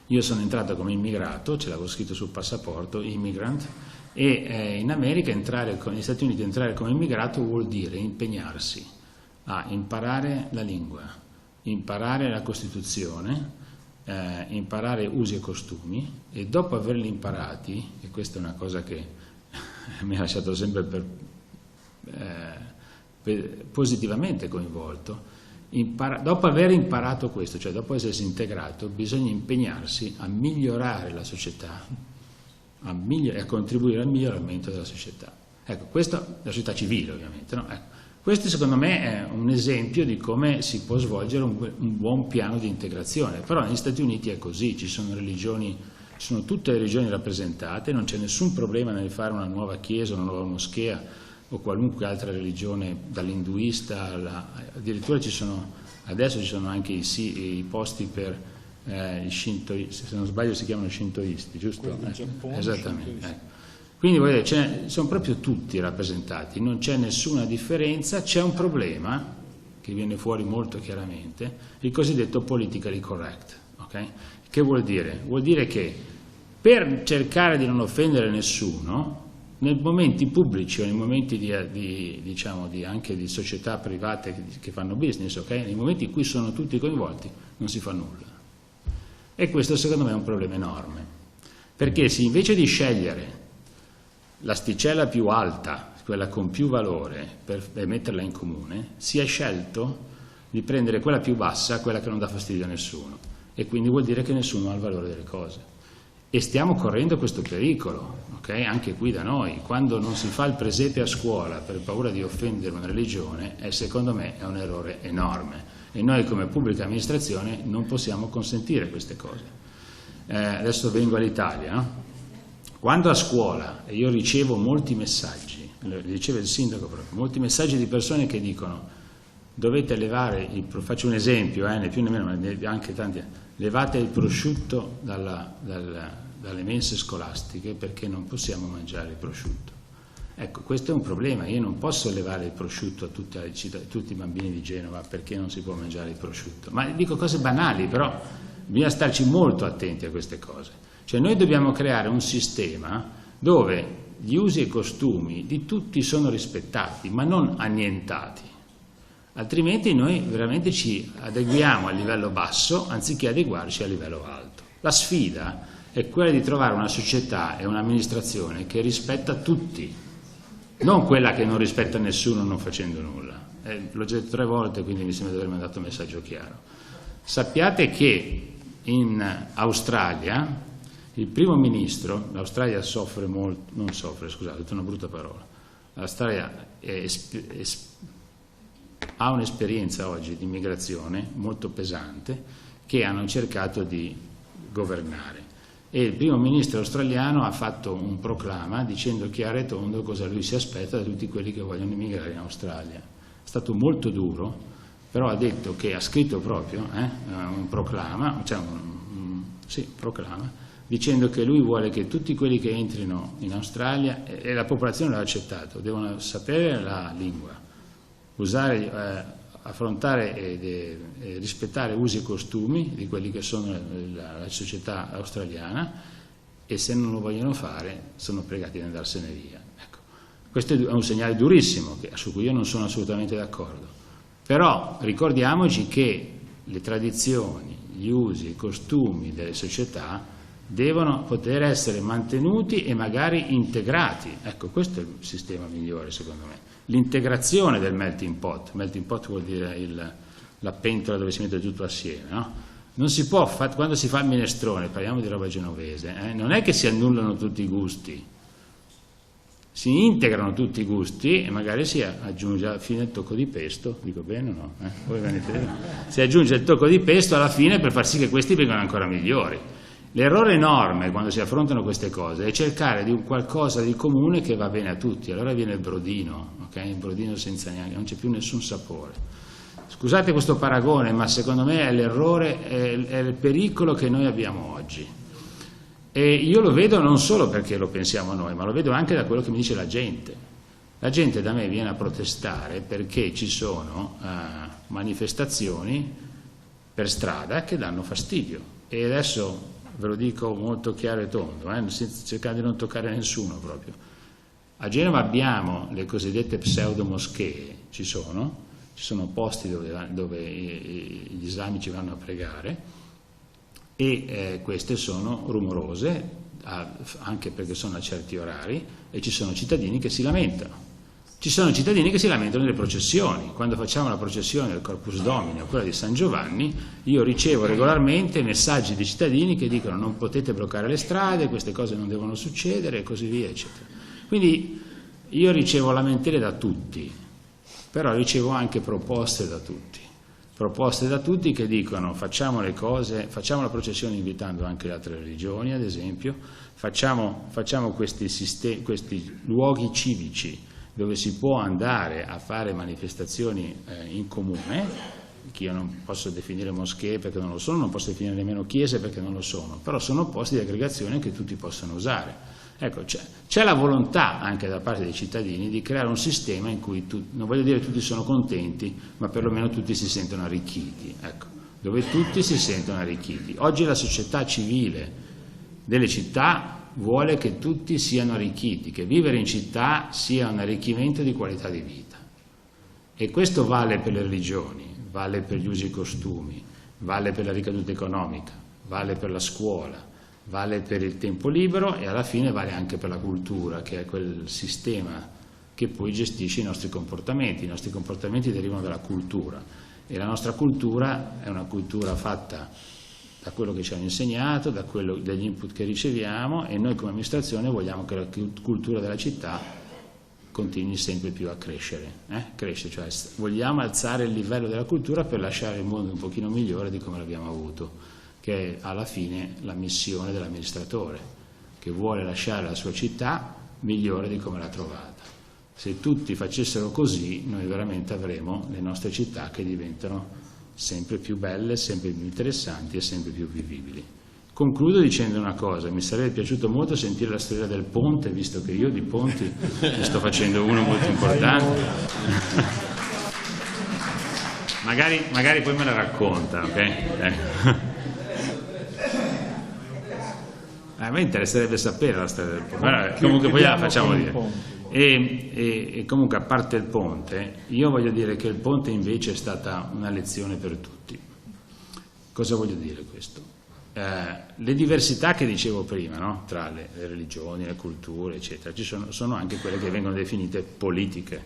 Io sono entrato come immigrato, ce l'avevo scritto sul passaporto, immigrant, e in America negli Stati Uniti entrare come immigrato vuol dire impegnarsi a imparare la lingua, imparare la Costituzione, imparare usi e costumi, e dopo averli imparati, e questa è una cosa che mi ha lasciato sempre positivamente coinvolto, dopo aver imparato questo, cioè dopo essersi integrato, bisogna impegnarsi a migliorare la società e a contribuire al miglioramento della società. Ecco, questo la società civile ovviamente, no? Ecco, questo secondo me è un esempio di come si può svolgere un buon piano di integrazione, però negli Stati Uniti è così, ci sono tutte le religioni rappresentate, non c'è nessun problema nel fare una nuova chiesa, una nuova moschea o qualunque altra religione, dall'induista addirittura adesso ci sono anche i posti per i shintoisti, se non sbaglio si chiamano shintoisti, giusto? Esattamente. Ecco. Quindi sono proprio tutti rappresentati, non c'è nessuna differenza, c'è un problema che viene fuori molto chiaramente, il cosiddetto politically correct. Okay? Che vuol dire? Vuol dire che per cercare di non offendere nessuno, nei momenti pubblici o nei momenti anche di società private che fanno business, okay? Nei momenti in cui sono tutti coinvolti non si fa nulla. E questo secondo me è un problema enorme, perché se invece di scegliere l'asticella più alta, quella con più valore, per metterla in comune, si è scelto di prendere quella più bassa, quella che non dà fastidio a nessuno, e quindi vuol dire che nessuno ha il valore delle cose. E stiamo correndo questo pericolo, okay? Anche qui da noi, quando non si fa il presepe a scuola per paura di offendere una religione, secondo me è un errore enorme, e noi come pubblica amministrazione non possiamo consentire queste cose. Adesso vengo all'Italia, no? Quando a scuola, e io ricevo molti messaggi, li riceve il sindaco proprio, molti messaggi di persone che dicono dovete levare, faccio un esempio, né più né meno, ma anche tanti, levate il prosciutto dalle mense scolastiche perché non possiamo mangiare il prosciutto. Ecco, questo è un problema, io non posso levare il prosciutto a tutti i bambini di Genova perché non si può mangiare il prosciutto. Ma dico cose banali, però bisogna starci molto attenti a queste cose. Cioè noi dobbiamo creare un sistema dove gli usi e i costumi di tutti sono rispettati, ma non annientati. Altrimenti noi veramente ci adeguiamo a livello basso anziché adeguarci a livello alto. La sfida è quella di trovare una società e un'amministrazione che rispetta tutti, non quella che non rispetta nessuno non facendo nulla. L'ho già detto 3 volte, quindi mi sembra di aver mandato un messaggio chiaro. Sappiate che in Australia il primo ministro, l'Australia soffre molto, non soffre, scusate, ho detto una brutta parola, l'Australia ha un'esperienza oggi di immigrazione molto pesante che hanno cercato di governare, e il primo ministro australiano ha fatto un proclama dicendo chiaro e tondo cosa lui si aspetta da tutti quelli che vogliono immigrare in Australia. È stato molto duro, però ha detto che ha scritto proprio un proclama, cioè proclama, dicendo che lui vuole che tutti quelli che entrino in Australia, e la popolazione l'ha accettato, devono sapere la lingua, affrontare e rispettare usi e costumi di quelli che sono la società australiana, e se non lo vogliono fare sono pregati di andarsene via. Ecco. Questo è un segnale durissimo su cui io non sono assolutamente d'accordo, però ricordiamoci che le tradizioni, gli usi, i costumi delle società devono poter essere mantenuti e magari integrati. Ecco, questo è il sistema migliore secondo me. L'integrazione del melting pot vuol dire la pentola dove si mette tutto assieme, no? Non si può, quando si fa il minestrone, parliamo di roba genovese, non è che si annullano tutti i gusti, si integrano tutti i gusti e magari si aggiunge alla fine il tocco di pesto, dico bene o no? Si aggiunge il tocco di pesto alla fine per far sì che questi vengano ancora migliori. L'errore enorme quando si affrontano queste cose è cercare di un qualcosa di comune che va bene a tutti, allora viene il brodino, okay? Il brodino senza neanche, non c'è più nessun sapore. Scusate questo paragone, ma secondo me è l'errore, è il pericolo che noi abbiamo oggi. E io lo vedo non solo perché lo pensiamo noi, ma lo vedo anche da quello che mi dice la gente. La gente da me viene a protestare perché ci sono manifestazioni per strada che danno fastidio, e adesso ve lo dico molto chiaro e tondo, senza cercare di non toccare nessuno proprio. A Genova abbiamo le cosiddette pseudo-moschee, ci sono posti dove gli islamici vanno a pregare, e queste sono rumorose, anche perché sono a certi orari, e ci sono cittadini che si lamentano. Ci sono cittadini che si lamentano nelle processioni. Quando facciamo la processione del Corpus Domini o quella di San Giovanni, io ricevo regolarmente messaggi di cittadini che dicono non potete bloccare le strade, queste cose non devono succedere e così via, eccetera. Quindi io ricevo lamentele da tutti, però ricevo anche proposte da tutti che dicono facciamo le cose, facciamo la processione invitando anche le altre religioni, ad esempio, facciamo questi luoghi civici dove si può andare a fare manifestazioni in comune, che io non posso definire moschee perché non lo sono, non posso definire nemmeno chiese perché non lo sono, però sono posti di aggregazione che tutti possono usare. Ecco, c'è la volontà anche da parte dei cittadini di creare un sistema in cui, non voglio dire tutti sono contenti, ma perlomeno tutti si sentono arricchiti, ecco, dove tutti si sentono arricchiti. Oggi la società civile delle città vuole che tutti siano arricchiti, che vivere in città sia un arricchimento di qualità di vita. E questo vale per le religioni, vale per gli usi e costumi, vale per la ricaduta economica, vale per la scuola, vale per il tempo libero e alla fine vale anche per la cultura, che è quel sistema che poi gestisce i nostri comportamenti. I nostri comportamenti derivano dalla cultura e la nostra cultura è una cultura fatta da quello che ci hanno insegnato, dagli input che riceviamo, e noi come amministrazione vogliamo che la cultura della città continui sempre più a crescere, cioè vogliamo alzare il livello della cultura per lasciare il mondo un pochino migliore di come l'abbiamo avuto, che è alla fine la missione dell'amministratore, che vuole lasciare la sua città migliore di come l'ha trovata. Se tutti facessero così, noi veramente avremo le nostre città che diventano sempre più belle, sempre più interessanti e sempre più vivibili. Concludo dicendo una cosa: mi sarebbe piaciuto molto sentire la storia del ponte, visto che io di ponti ne sto facendo uno molto importante. magari poi me la racconta, ok? A me interesserebbe sapere la storia del ponte. Comunque poi la facciamo dire. E comunque, a parte il ponte, io voglio dire che il ponte invece è stata una lezione per tutti. Cosa voglio dire questo? Le diversità che dicevo prima, no? Tra le religioni, le culture, eccetera, sono anche quelle che vengono definite politiche,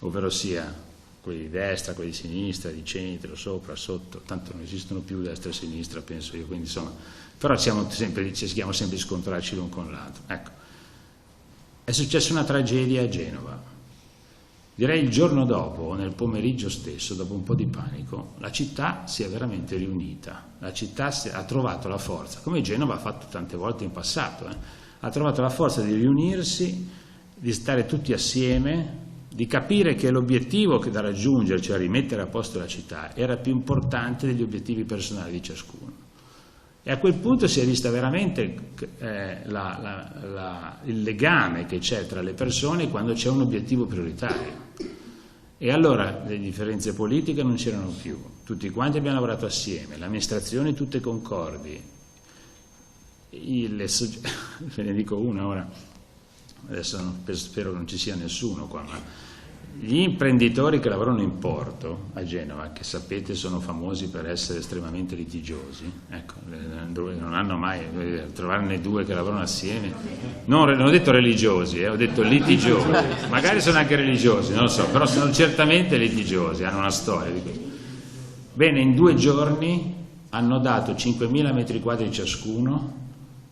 ovvero sia quelli di destra, quelli di sinistra, di centro, sopra, sotto. Tanto non esistono più destra e sinistra, penso io, quindi insomma, però cerchiamo sempre di scontrarci l'un con l'altro. Ecco. È successa una tragedia a Genova. Direi il giorno dopo, nel pomeriggio stesso, dopo un po' di panico, la città si è veramente riunita. La città ha trovato la forza, come Genova ha fatto tante volte in passato, ha trovato la forza di riunirsi, di stare tutti assieme, di capire che l'obiettivo da raggiungere, cioè rimettere a posto la città, era più importante degli obiettivi personali di ciascuno. E a quel punto si è vista veramente il legame che c'è tra le persone quando c'è un obiettivo prioritario. E allora le differenze politiche non c'erano più, tutti quanti abbiamo lavorato assieme, le amministrazioni tutte concordi. Ve ne dico una ora, adesso spero che non ci sia nessuno qua, ma gli imprenditori che lavorano in porto a Genova, che sapete sono famosi per essere estremamente litigiosi, ecco, non hanno mai, trovarne due che lavorano assieme, non ho detto religiosi, ho detto litigiosi, magari sono anche religiosi, non lo so, però sono certamente litigiosi, hanno una storia di questo. Bene, in 2 giorni hanno dato 5.000 metri quadri ciascuno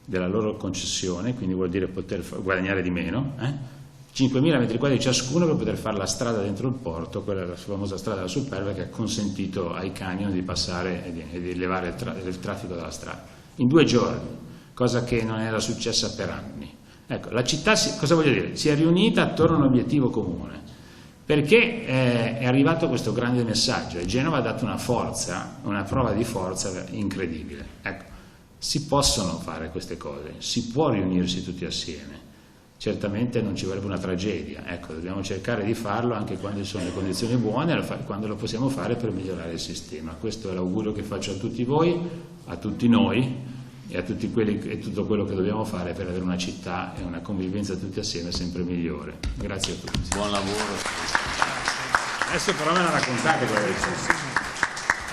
della loro concessione, quindi vuol dire poter guadagnare di meno, 5.000 metri quadri ciascuno per poter fare la strada dentro il porto, quella è la famosa strada della Superba, che ha consentito ai camion di passare e di levare il traffico dalla strada. In 2 giorni, cosa che non era successa per anni. Ecco, la città, cosa voglio dire? Si è riunita attorno a un obiettivo comune, perché è arrivato questo grande messaggio e Genova ha dato una forza, una prova di forza incredibile. Ecco, si possono fare queste cose, si può riunirsi tutti assieme. certamente non ci vorrebbe una tragedia. Ecco, dobbiamo cercare di farlo anche quando ci sono le condizioni buone, quando lo possiamo fare per migliorare il sistema. Questo è l'augurio che faccio a tutti voi, a tutti noi e a tutti quelli, e tutto quello che dobbiamo fare per avere una città e una convivenza tutti assieme sempre migliore. Grazie a tutti. Buon lavoro. Adesso però me la raccontate quello che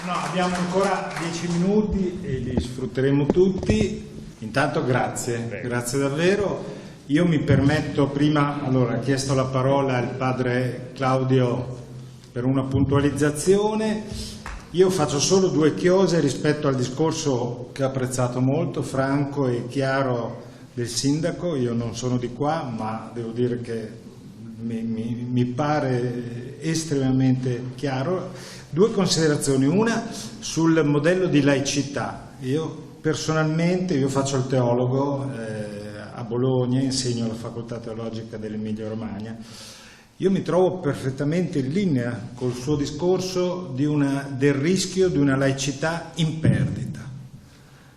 No, abbiamo ancora 10 minuti e li sfrutteremo tutti. Intanto grazie, grazie davvero. Io mi permetto prima, allora ha chiesto la parola il padre Claudio per una puntualizzazione. Io faccio solo due chiose rispetto al discorso che ho apprezzato molto, franco e chiaro del sindaco. Io non sono di qua, ma devo dire che mi pare estremamente chiaro. Due considerazioni, una sul modello di laicità. Io personalmente, io faccio il teologo a Bologna, insegno alla facoltà teologica dell'Emilia Romagna. Io mi trovo perfettamente in linea col suo discorso del rischio di una laicità in perdita.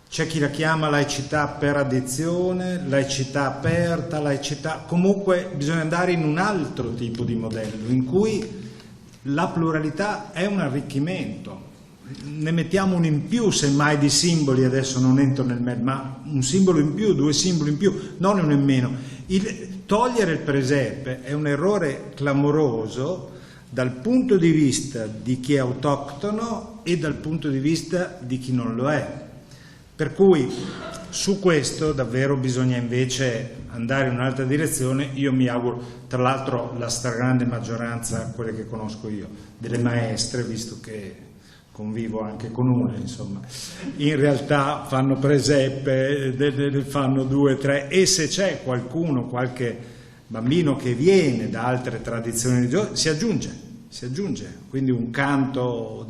C'è chi la chiama laicità per addizione, laicità aperta, laicità... Comunque bisogna andare in un altro tipo di modello, in cui la pluralità è un arricchimento. Ne mettiamo un in più, semmai, di simboli, adesso non entro nel merito, ma un simbolo in più, due simboli in più, non uno in meno. Togliere il presepe è un errore clamoroso dal punto di vista di chi è autoctono e dal punto di vista di chi non lo è. Per cui su questo davvero bisogna invece andare in un'altra direzione. Io mi auguro, tra l'altro la stragrande maggioranza, quelle che conosco io, delle maestre, visto che convivo anche con una, insomma, in realtà fanno presepe, fanno 2, 3, e se c'è qualcuno, qualche bambino che viene da altre tradizioni religiose, si aggiunge, quindi un canto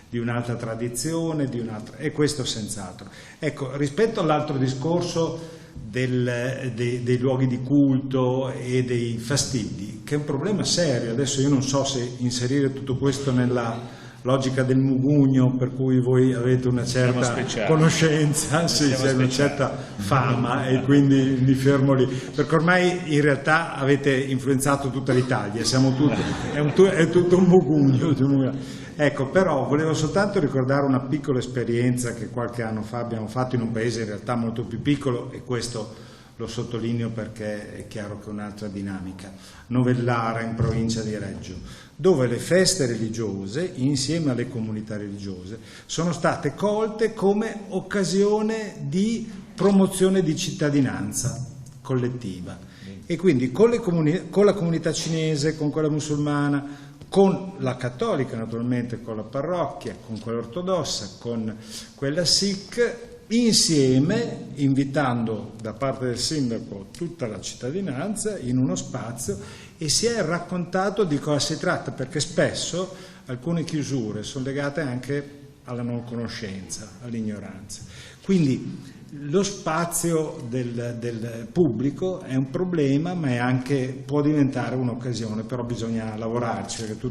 di un'altra tradizione, e questo senz'altro. Ecco, rispetto all'altro discorso dei luoghi di culto e dei fastidi, che è un problema serio. Adesso io non so se inserire tutto questo nella logica del mugugno, per cui voi avete una certa conoscenza, sì, una certa fama, e quindi mi fermo lì, perché ormai in realtà avete influenzato tutta l'Italia, siamo tutti, è tutto un mugugno. Ecco, però volevo soltanto ricordare una piccola esperienza che qualche anno fa abbiamo fatto in un paese in realtà molto più piccolo, e questo lo sottolineo perché è chiaro che è un'altra dinamica, Novellara, in provincia di Reggio, dove le feste religiose, insieme alle comunità religiose, sono state colte come occasione di promozione di cittadinanza collettiva. E quindi con la comunità cinese, con quella musulmana, con la cattolica naturalmente, con la parrocchia, con quella ortodossa, con quella sikh, insieme, invitando da parte del sindaco tutta la cittadinanza in uno spazio, e si è raccontato di cosa si tratta, perché spesso alcune chiusure sono legate anche alla non conoscenza, all'ignoranza. Quindi lo spazio del pubblico è un problema, ma può diventare un'occasione, però bisogna lavorarci, perché per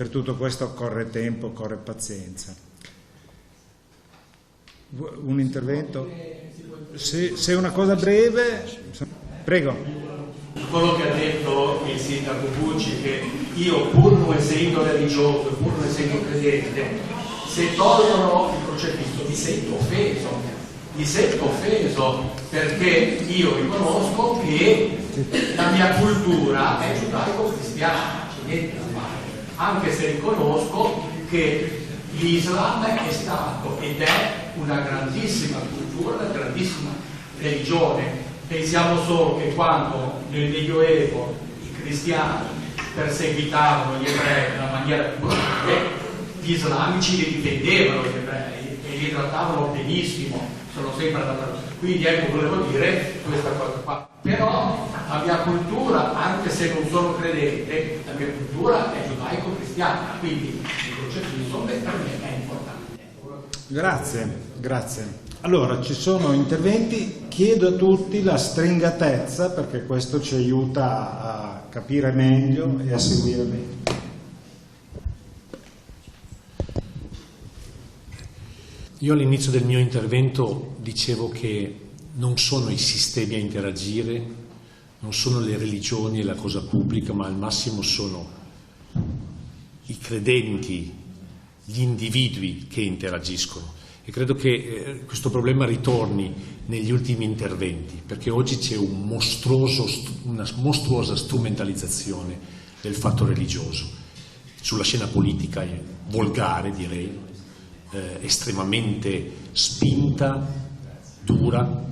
tutto questo occorre tempo, occorre pazienza. Un intervento? Se è una cosa breve, prego. Quello che ha detto il sindaco Bucci, che io, pur non essendo religioso, pur non essendo credente, se tolgono il crocifisso mi sento offeso, perché io riconosco che la mia cultura è giudaico-cristiana, c'è niente da fare, anche se riconosco che l'Islam è stato ed è una grandissima cultura, una grandissima religione. Pensiamo solo che quando nel Medioevo i cristiani perseguitavano gli ebrei nella maniera più brutale, gli islamici li difendevano gli ebrei e li trattavano benissimo, sono sempre d'accordo. Quindi ecco, volevo dire questa cosa qua. Però la mia cultura, anche se non sono credente, la mia cultura è giudaico-cristiana, quindi il crocifisso per me è importante. Grazie. Allora, ci sono interventi, chiedo a tutti la stringatezza, perché questo ci aiuta a capire meglio e a seguire meglio. Io all'inizio del mio intervento dicevo che non sono i sistemi a interagire, non sono le religioni e la cosa pubblica, ma al massimo sono i credenti, gli individui che interagiscono. E credo che questo problema ritorni negli ultimi interventi, perché oggi c'è una mostruosa strumentalizzazione del fatto religioso. Sulla scena politica è volgare, direi, estremamente spinta, dura.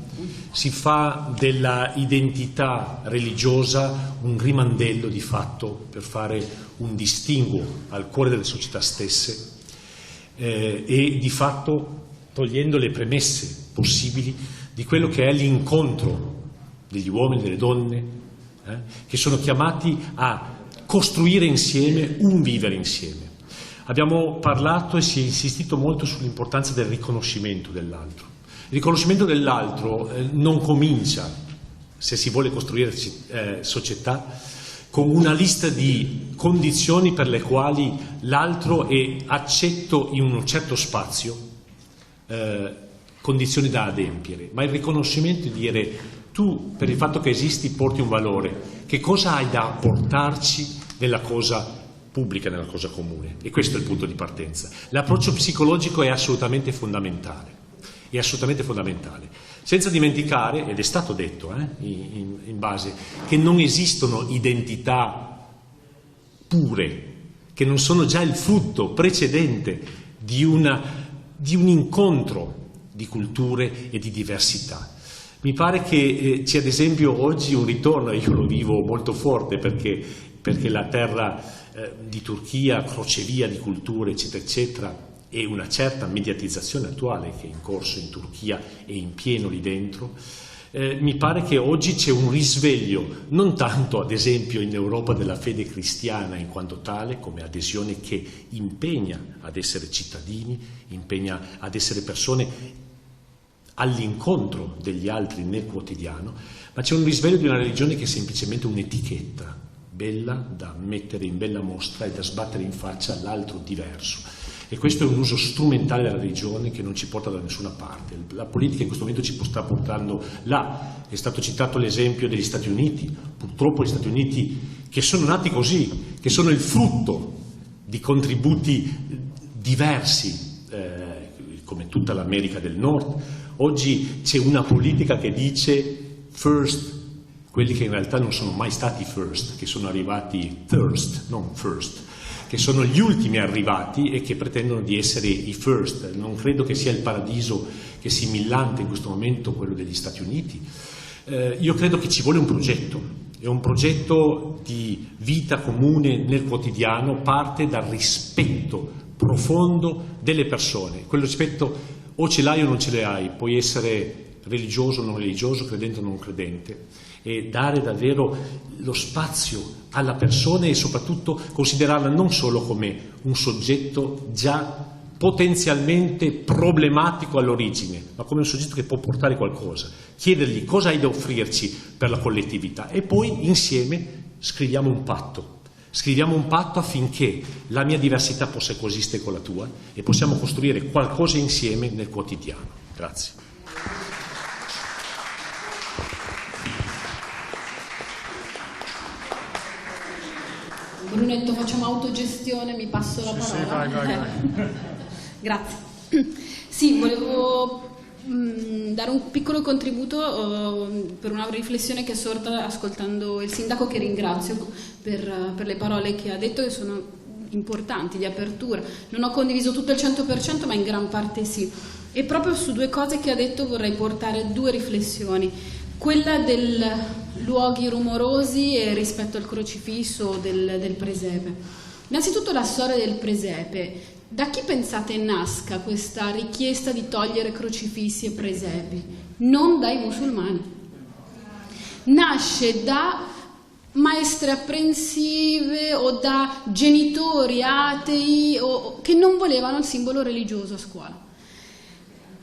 Si fa della identità religiosa un rimandello di fatto per fare un distinguo al cuore delle società stesse e di fatto togliendo le premesse possibili di quello che è l'incontro degli uomini e delle donne che sono chiamati a costruire insieme un vivere insieme. Abbiamo parlato e si è insistito molto sull'importanza del riconoscimento dell'altro. Il riconoscimento dell'altro non comincia, se si vuole costruire società, con una lista di condizioni per le quali l'altro è accetto in un certo spazio, condizioni da adempiere, ma il riconoscimento di dire: tu per il fatto che esisti porti un valore, che cosa hai da apportarci nella cosa pubblica, nella cosa comune? E questo è il punto di partenza. L'approccio psicologico è assolutamente fondamentale. È assolutamente fondamentale, senza dimenticare, ed è stato detto in base, che non esistono identità pure, che non sono già il frutto precedente di un incontro di culture e di diversità. Mi pare che c'è ad esempio oggi un ritorno, io lo vivo molto forte perché la terra di Turchia, crocevia di culture eccetera eccetera, e una certa mediatizzazione attuale che è in corso in Turchia e in pieno lì dentro, mi pare che oggi c'è un risveglio, non tanto ad esempio in Europa della fede cristiana in quanto tale, come adesione che impegna ad essere cittadini, impegna ad essere persone all'incontro degli altri nel quotidiano, ma c'è un risveglio di una religione che è semplicemente un'etichetta bella da mettere in bella mostra e da sbattere in faccia all'altro diverso. E questo è un uso strumentale della religione che non ci porta da nessuna parte. La politica in questo momento ci sta portando là. È stato citato l'esempio degli Stati Uniti. Purtroppo gli Stati Uniti, che sono nati così, che sono il frutto di contributi diversi, come tutta l'America del Nord, oggi c'è una politica che dice first quelli che in realtà non sono mai stati first, che sono arrivati thirst, non first, che sono gli ultimi arrivati e che pretendono di essere i first. Non credo che sia il paradiso che si millanta in questo momento quello degli Stati Uniti. Io credo che ci vuole un progetto, e un progetto di vita comune nel quotidiano parte dal rispetto profondo delle persone. Quello rispetto o ce l'hai o non ce l'hai, puoi essere religioso o non religioso, credente o non credente, e dare davvero lo spazio alla persona e soprattutto considerarla non solo come un soggetto già potenzialmente problematico all'origine, ma come un soggetto che può portare qualcosa, chiedergli cosa hai da offrirci per la collettività e poi insieme scriviamo un patto affinché la mia diversità possa coesistere con la tua e possiamo costruire qualcosa insieme nel quotidiano. Grazie. Brunetto, facciamo autogestione, mi passo la parola. Sì, vai. Grazie. Sì, volevo dare un piccolo contributo per una riflessione che è sorta ascoltando il sindaco, che ringrazio per le parole che ha detto, che sono importanti, di apertura. Non ho condiviso tutto il 100%, ma in gran parte sì. E proprio su due cose che ha detto vorrei portare due riflessioni. Quella del luoghi rumorosi e rispetto al crocifisso del presepe. Innanzitutto la storia del presepe. Da chi pensate nasca questa richiesta di togliere crocifissi e presepi? Non dai musulmani. Nasce da maestre apprensive o da genitori atei che non volevano il simbolo religioso a scuola.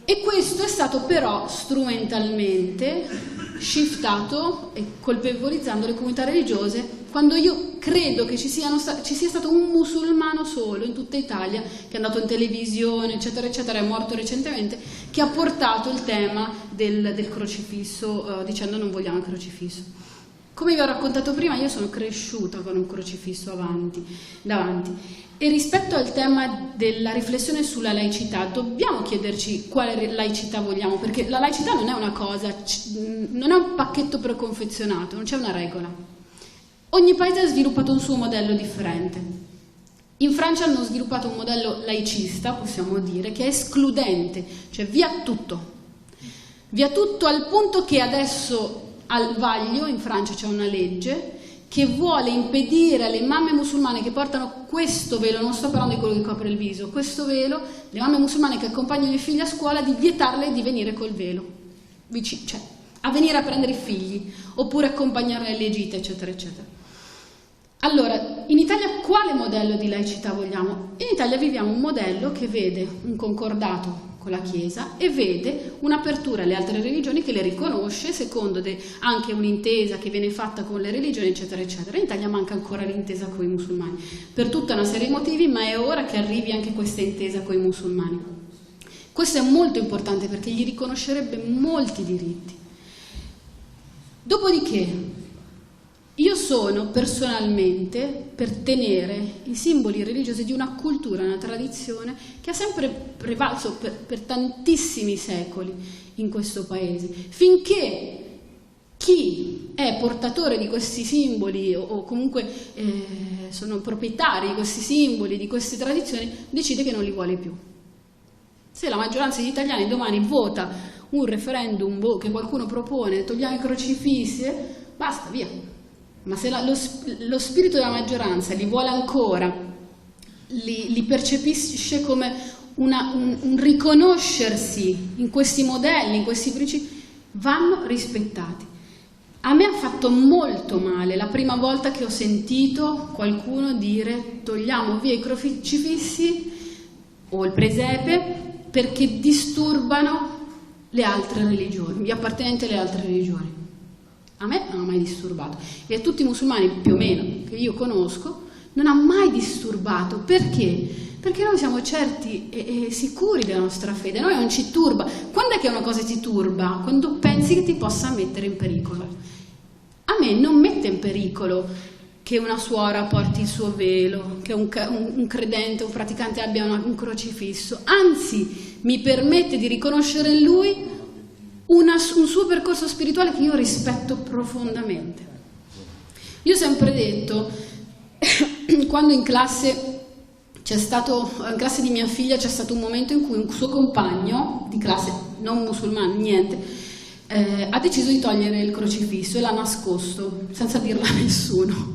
E questo è stato però strumentalmente shiftato e colpevolizzando le comunità religiose, quando io credo che ci sia stato un musulmano solo in tutta Italia che è andato in televisione, eccetera, eccetera, è morto recentemente, che ha portato il tema del crocifisso, dicendo non vogliamo il crocifisso. Come vi ho raccontato prima, io sono cresciuta con un crocifisso davanti. E rispetto al tema della riflessione sulla laicità, dobbiamo chiederci quale laicità vogliamo, perché la laicità non è una cosa, non è un pacchetto preconfezionato, non c'è una regola. Ogni paese ha sviluppato un suo modello differente. In Francia hanno sviluppato un modello laicista, possiamo dire, che è escludente, cioè via tutto. Via tutto al punto che adesso al vaglio, in Francia c'è una legge che vuole impedire alle mamme musulmane che portano questo velo, non sto parlando di quello che copre il viso, questo velo, le mamme musulmane che accompagnano i figli a scuola, di vietarle di venire col velo, cioè a venire a prendere i figli, oppure accompagnarle alle gite, eccetera, eccetera. Allora, in Italia quale modello di laicità vogliamo? In Italia viviamo un modello che vede un concordato con la Chiesa e vede un'apertura alle altre religioni che le riconosce secondo anche un'intesa che viene fatta con le religioni, eccetera, eccetera. In Italia manca ancora l'intesa con i musulmani, per tutta una serie di motivi, ma è ora che arrivi anche questa intesa con i musulmani. Questo è molto importante perché gli riconoscerebbe molti diritti. Dopodiché, io sono personalmente per tenere i simboli religiosi di una cultura, una tradizione che ha sempre prevalso per tantissimi secoli in questo paese, finché chi è portatore di questi simboli o comunque sono proprietari di questi simboli, di queste tradizioni, decide che non li vuole più. Se la maggioranza degli italiani domani vota un referendum che qualcuno propone, togliamo i crocifissi, basta, via. Ma se lo spirito della maggioranza li vuole ancora, li percepisce come un riconoscersi in questi modelli, in questi principi, vanno rispettati. A me ha fatto molto male la prima volta che ho sentito qualcuno dire togliamo via i crocifissi o il presepe perché disturbano le altre religioni, gli appartenenti alle altre religioni. A me non ha mai disturbato e a tutti i musulmani più o meno che io conosco non ha mai disturbato. Perché? Perché noi siamo certi e sicuri della nostra fede, noi non ci turba. Quando è che una cosa ti turba? Quando pensi che ti possa mettere in pericolo. A me non mette in pericolo che una suora porti il suo velo, che un credente, un praticante abbia un crocifisso, anzi mi permette di riconoscere in lui un suo percorso spirituale che io rispetto profondamente. Io ho sempre detto, quando in classe di mia figlia c'è stato un momento in cui un suo compagno di classe, non musulmano, niente, ha deciso di togliere il crocifisso e l'ha nascosto, senza dirlo a nessuno.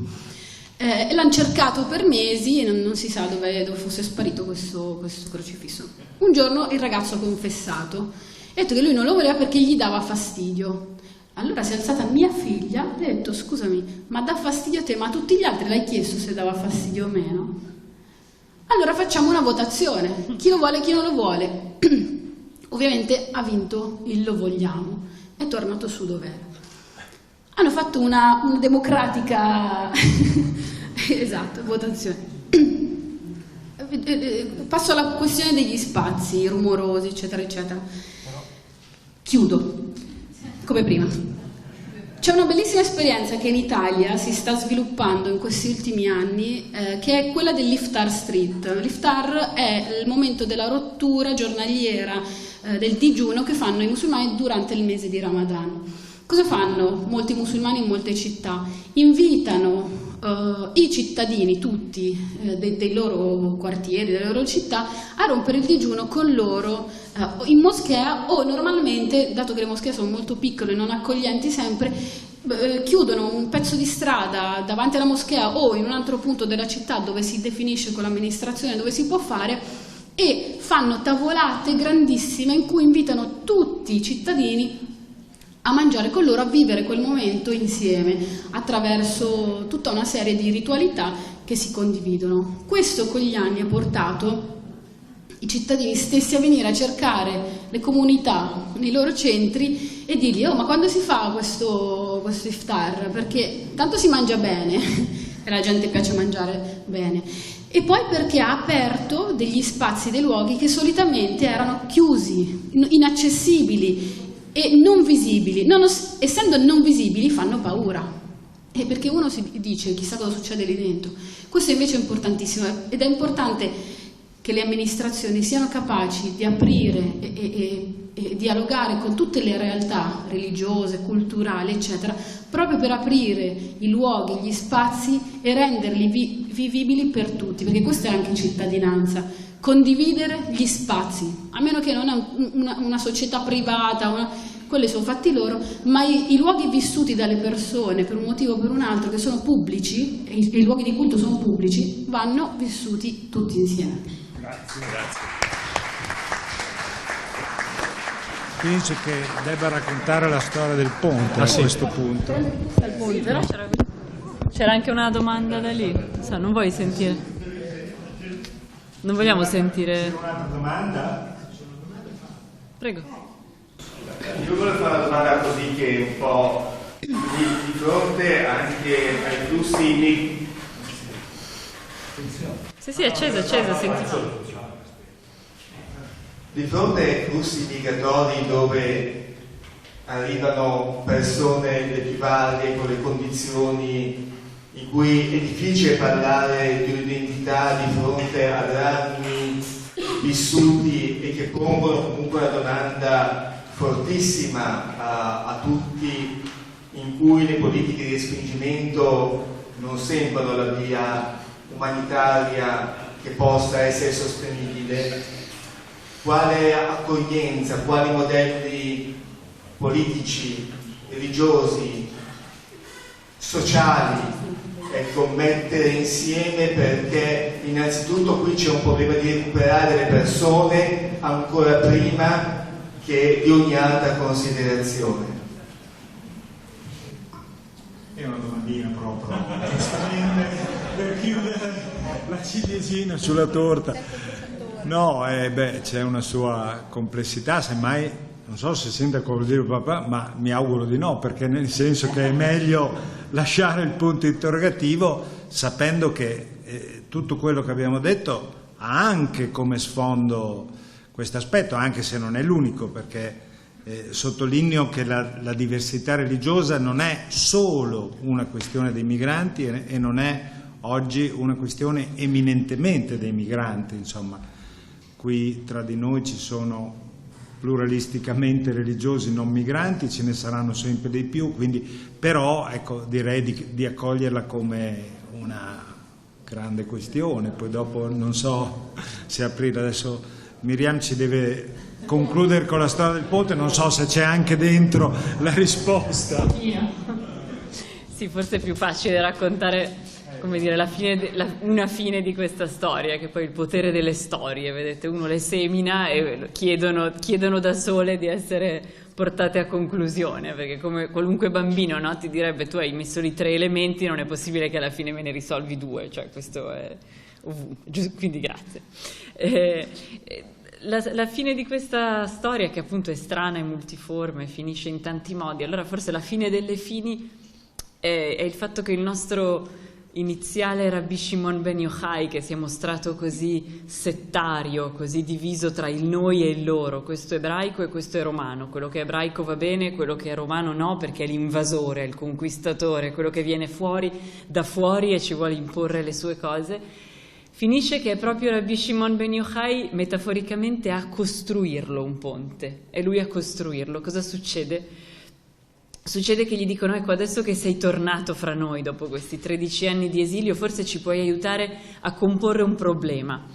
E l'hanno cercato per mesi e non si sa dove fosse sparito questo crocifisso. Un giorno il ragazzo ha confessato, ha detto che lui non lo voleva perché gli dava fastidio. Allora si è alzata mia figlia e ha detto scusami, ma dà fastidio a te, ma a tutti gli altri l'hai chiesto se dava fastidio o meno? Allora facciamo una votazione, chi lo vuole e chi non lo vuole. Ovviamente ha vinto il lo vogliamo, è tornato su dov'era. Hanno fatto una democratica esatto, votazione. Passo alla questione degli spazi rumorosi, eccetera, eccetera. Chiudo, come prima. C'è una bellissima esperienza che in Italia si sta sviluppando in questi ultimi anni, che è quella dell'Iftar Street. L'Iftar è il momento della rottura giornaliera del digiuno che fanno i musulmani durante il mese di Ramadan. Cosa fanno molti musulmani in molte città? Invitano i cittadini tutti dei loro quartieri, delle loro città, a rompere il digiuno con loro in moschea o normalmente, dato che le moschee sono molto piccole e non accoglienti sempre, chiudono un pezzo di strada davanti alla moschea o in un altro punto della città dove si definisce con l'amministrazione dove si può fare e fanno tavolate grandissime in cui invitano tutti i cittadini a mangiare con loro, a vivere quel momento insieme attraverso tutta una serie di ritualità che si condividono. Questo con gli anni ha portato i cittadini stessi a venire a cercare le comunità nei loro centri e dirgli: oh, ma quando si fa questo iftar? Perché tanto si mangia bene e la gente piace mangiare bene, e poi perché ha aperto degli spazi, dei luoghi che solitamente erano chiusi, inaccessibili e non visibili. Essendo non visibili fanno paura, e perché uno si dice chissà cosa succede lì dentro. Questo invece è importantissimo, ed è importante che le amministrazioni siano capaci di aprire e dialogare con tutte le realtà religiose, culturali, eccetera, proprio per aprire i luoghi, gli spazi e renderli vivibili per tutti, perché questa è anche cittadinanza, condividere gli spazi, a meno che non è una società privata, quelli sono fatti loro, ma i luoghi vissuti dalle persone per un motivo o per un altro, che sono pubblici, e i luoghi di culto sono pubblici, vanno vissuti tutti insieme. Grazie. Penso che debba raccontare la storia del ponte a questo punto. Però c'era anche una domanda da lì. Non vuoi sentire? Non vogliamo sentire? C'è un'altra domanda? Prego. Io volevo fare una domanda così che un po' di fronte anche ai flussi. Sì, è acceso, senti. Di fronte ai flussi migratori dove arrivano persone delle varie con le condizioni in cui è difficile parlare di un'identità di fronte a drammi vissuti e che pongono comunque una domanda fortissima a tutti, in cui le politiche di respingimento non sembrano la via umanitaria che possa essere sostenibile. Quale accoglienza, quali modelli politici, religiosi, sociali, mettere insieme, perché innanzitutto qui c'è un problema di recuperare le persone ancora prima che di ogni altra considerazione. È una domandina proprio, giustamente, per chiudere la ciliegina sulla torta. No, c'è una sua complessità, semmai, non so se sindaco vuol dire papà, ma mi auguro di no, perché nel senso che è meglio lasciare il punto interrogativo sapendo che tutto quello che abbiamo detto ha anche come sfondo questo aspetto, anche se non è l'unico, perché sottolineo che la diversità religiosa non è solo una questione dei migranti e non è oggi una questione eminentemente dei migranti, insomma. Qui tra di noi ci sono pluralisticamente religiosi non migranti, ce ne saranno sempre di più, quindi, però direi di accoglierla come una grande questione. Poi dopo non so se aprire, adesso Miriam ci deve concludere con la storia del ponte, non so se c'è anche dentro la risposta. Sì, forse è più facile raccontare, come dire, una fine di questa storia, che poi il potere delle storie, vedete, uno le semina e chiedono da sole di essere portate a conclusione, perché come qualunque bambino, no, ti direbbe: tu hai messo lì 3 elementi, non è possibile che alla fine me ne risolvi 2, cioè questo è ovunque, quindi grazie. La fine di questa storia, che appunto è strana e multiforme, finisce in tanti modi. Allora forse la fine delle fini è il fatto che il nostro iniziale Rabbi Shimon ben Yochai, che si è mostrato così settario, così diviso tra il noi e il loro, questo è ebraico e questo è romano, quello che è ebraico va bene, quello che è romano no, perché è l'invasore, è il conquistatore, quello che viene da fuori e ci vuole imporre le sue cose, finisce che è proprio Rabbi Shimon ben Yochai metaforicamente a costruirlo un ponte, è lui a costruirlo. Cosa succede? Succede che gli dicono: ecco, adesso che sei tornato fra noi dopo questi 13 anni di esilio, forse ci puoi aiutare a comporre un problema.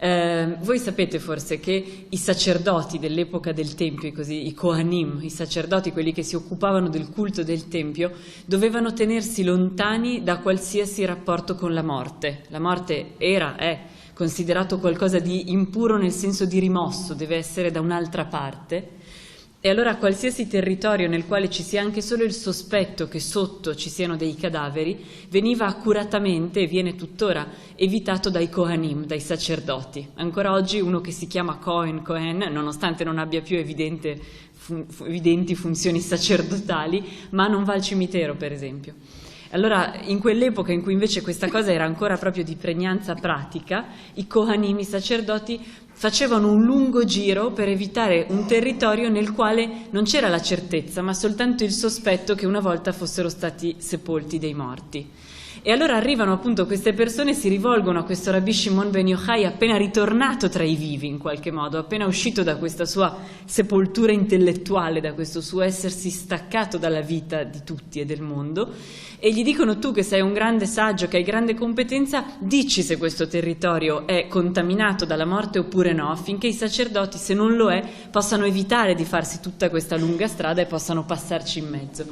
Voi sapete forse che i sacerdoti dell'epoca del Tempio, così, i Kohanim, i sacerdoti, quelli che si occupavano del culto del Tempio, dovevano tenersi lontani da qualsiasi rapporto con la morte. La morte è considerato qualcosa di impuro nel senso di rimosso, deve essere da un'altra parte. E allora qualsiasi territorio nel quale ci sia anche solo il sospetto che sotto ci siano dei cadaveri veniva accuratamente, e viene tuttora, evitato dai Kohanim, dai sacerdoti. Ancora oggi uno che si chiama Cohen, nonostante non abbia più evidenti funzioni sacerdotali, ma non va al cimitero, per esempio. Allora, in quell'epoca in cui invece questa cosa era ancora proprio di pregnanza pratica, i Kohanim, i sacerdoti, facevano un lungo giro per evitare un territorio nel quale non c'era la certezza, ma soltanto il sospetto che una volta fossero stati sepolti dei morti. E allora arrivano appunto queste persone, si rivolgono a questo Rabbi Shimon ben Yochai appena ritornato tra i vivi in qualche modo, appena uscito da questa sua sepoltura intellettuale, da questo suo essersi staccato dalla vita di tutti e del mondo, e gli dicono: tu che sei un grande saggio, che hai grande competenza, dici se questo territorio è contaminato dalla morte oppure no, affinché i sacerdoti, se non lo è, possano evitare di farsi tutta questa lunga strada e possano passarci in mezzo.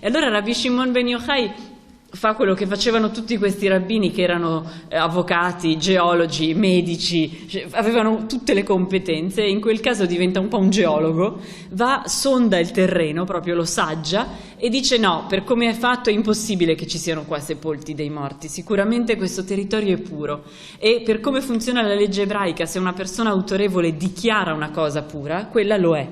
E allora Rabbi Shimon ben Yochai fa quello che facevano tutti questi rabbini, che erano avvocati, geologi, medici, avevano tutte le competenze, e in quel caso diventa un po' un geologo, va, sonda il terreno, proprio lo saggia, e dice: no, per come è fatto è impossibile che ci siano qua sepolti dei morti, sicuramente questo territorio è puro, e per come funziona la legge ebraica, se una persona autorevole dichiara una cosa pura, quella lo è,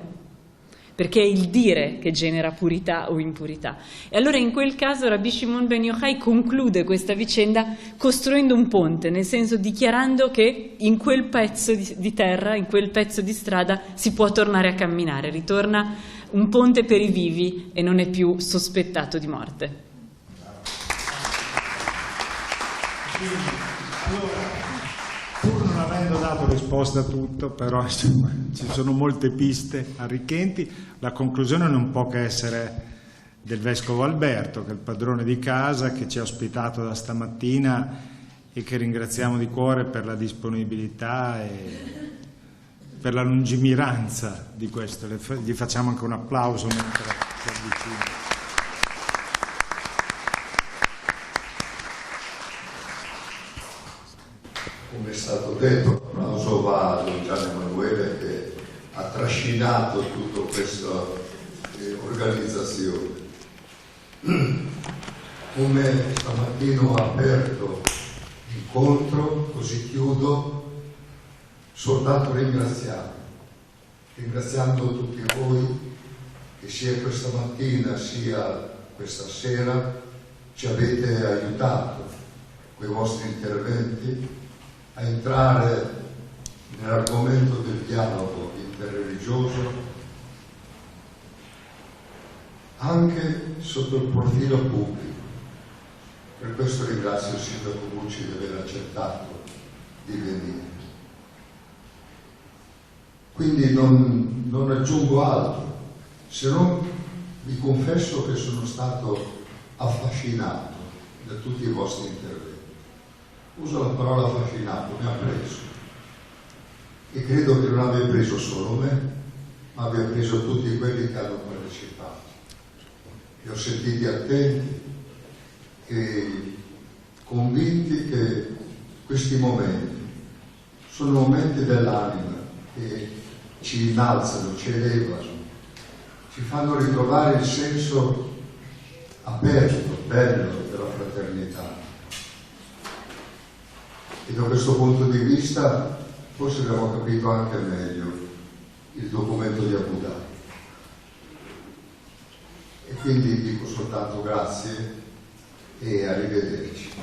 perché è il dire che genera purità o impurità. E allora in quel caso Rabbi Shimon ben Yochai conclude questa vicenda costruendo un ponte, nel senso dichiarando che in quel pezzo di terra, in quel pezzo di strada si può tornare a camminare, ritorna un ponte per i vivi e non è più sospettato di morte. Pur non avendo dato risposta a tutto, però insomma, ci sono molte piste arricchenti. La conclusione non può che essere del Vescovo Alberto, che è il padrone di casa, che ci ha ospitato da stamattina e che ringraziamo di cuore per la disponibilità e per la lungimiranza di questo. Gli facciamo anche un applauso mentre si avvicina. Come è stato detto, l'applauso va a Don Gian Emanuele che ha trascinato tutta questa organizzazione. Come stamattina ho aperto l'incontro, così chiudo, soltanto ringraziando tutti voi che sia questa mattina sia questa sera ci avete aiutato con i vostri interventi a entrare nell'argomento del dialogo interreligioso anche sotto il profilo pubblico. Per questo ringrazio il Sindaco Bucci di aver accettato di venire. Quindi non aggiungo altro, se non vi confesso che sono stato affascinato da tutti i vostri interventi. Uso la parola affascinato, mi ha preso, e credo che non abbia preso solo me, ma abbia preso tutti quelli che hanno partecipato. Li ho sentiti attenti e convinti che questi momenti sono momenti dell'anima che ci innalzano, ci elevano, ci fanno ritrovare il senso aperto, bello della fraternità. E da questo punto di vista forse abbiamo capito anche meglio il documento di Abu Dhabi. E quindi dico soltanto grazie e arrivederci.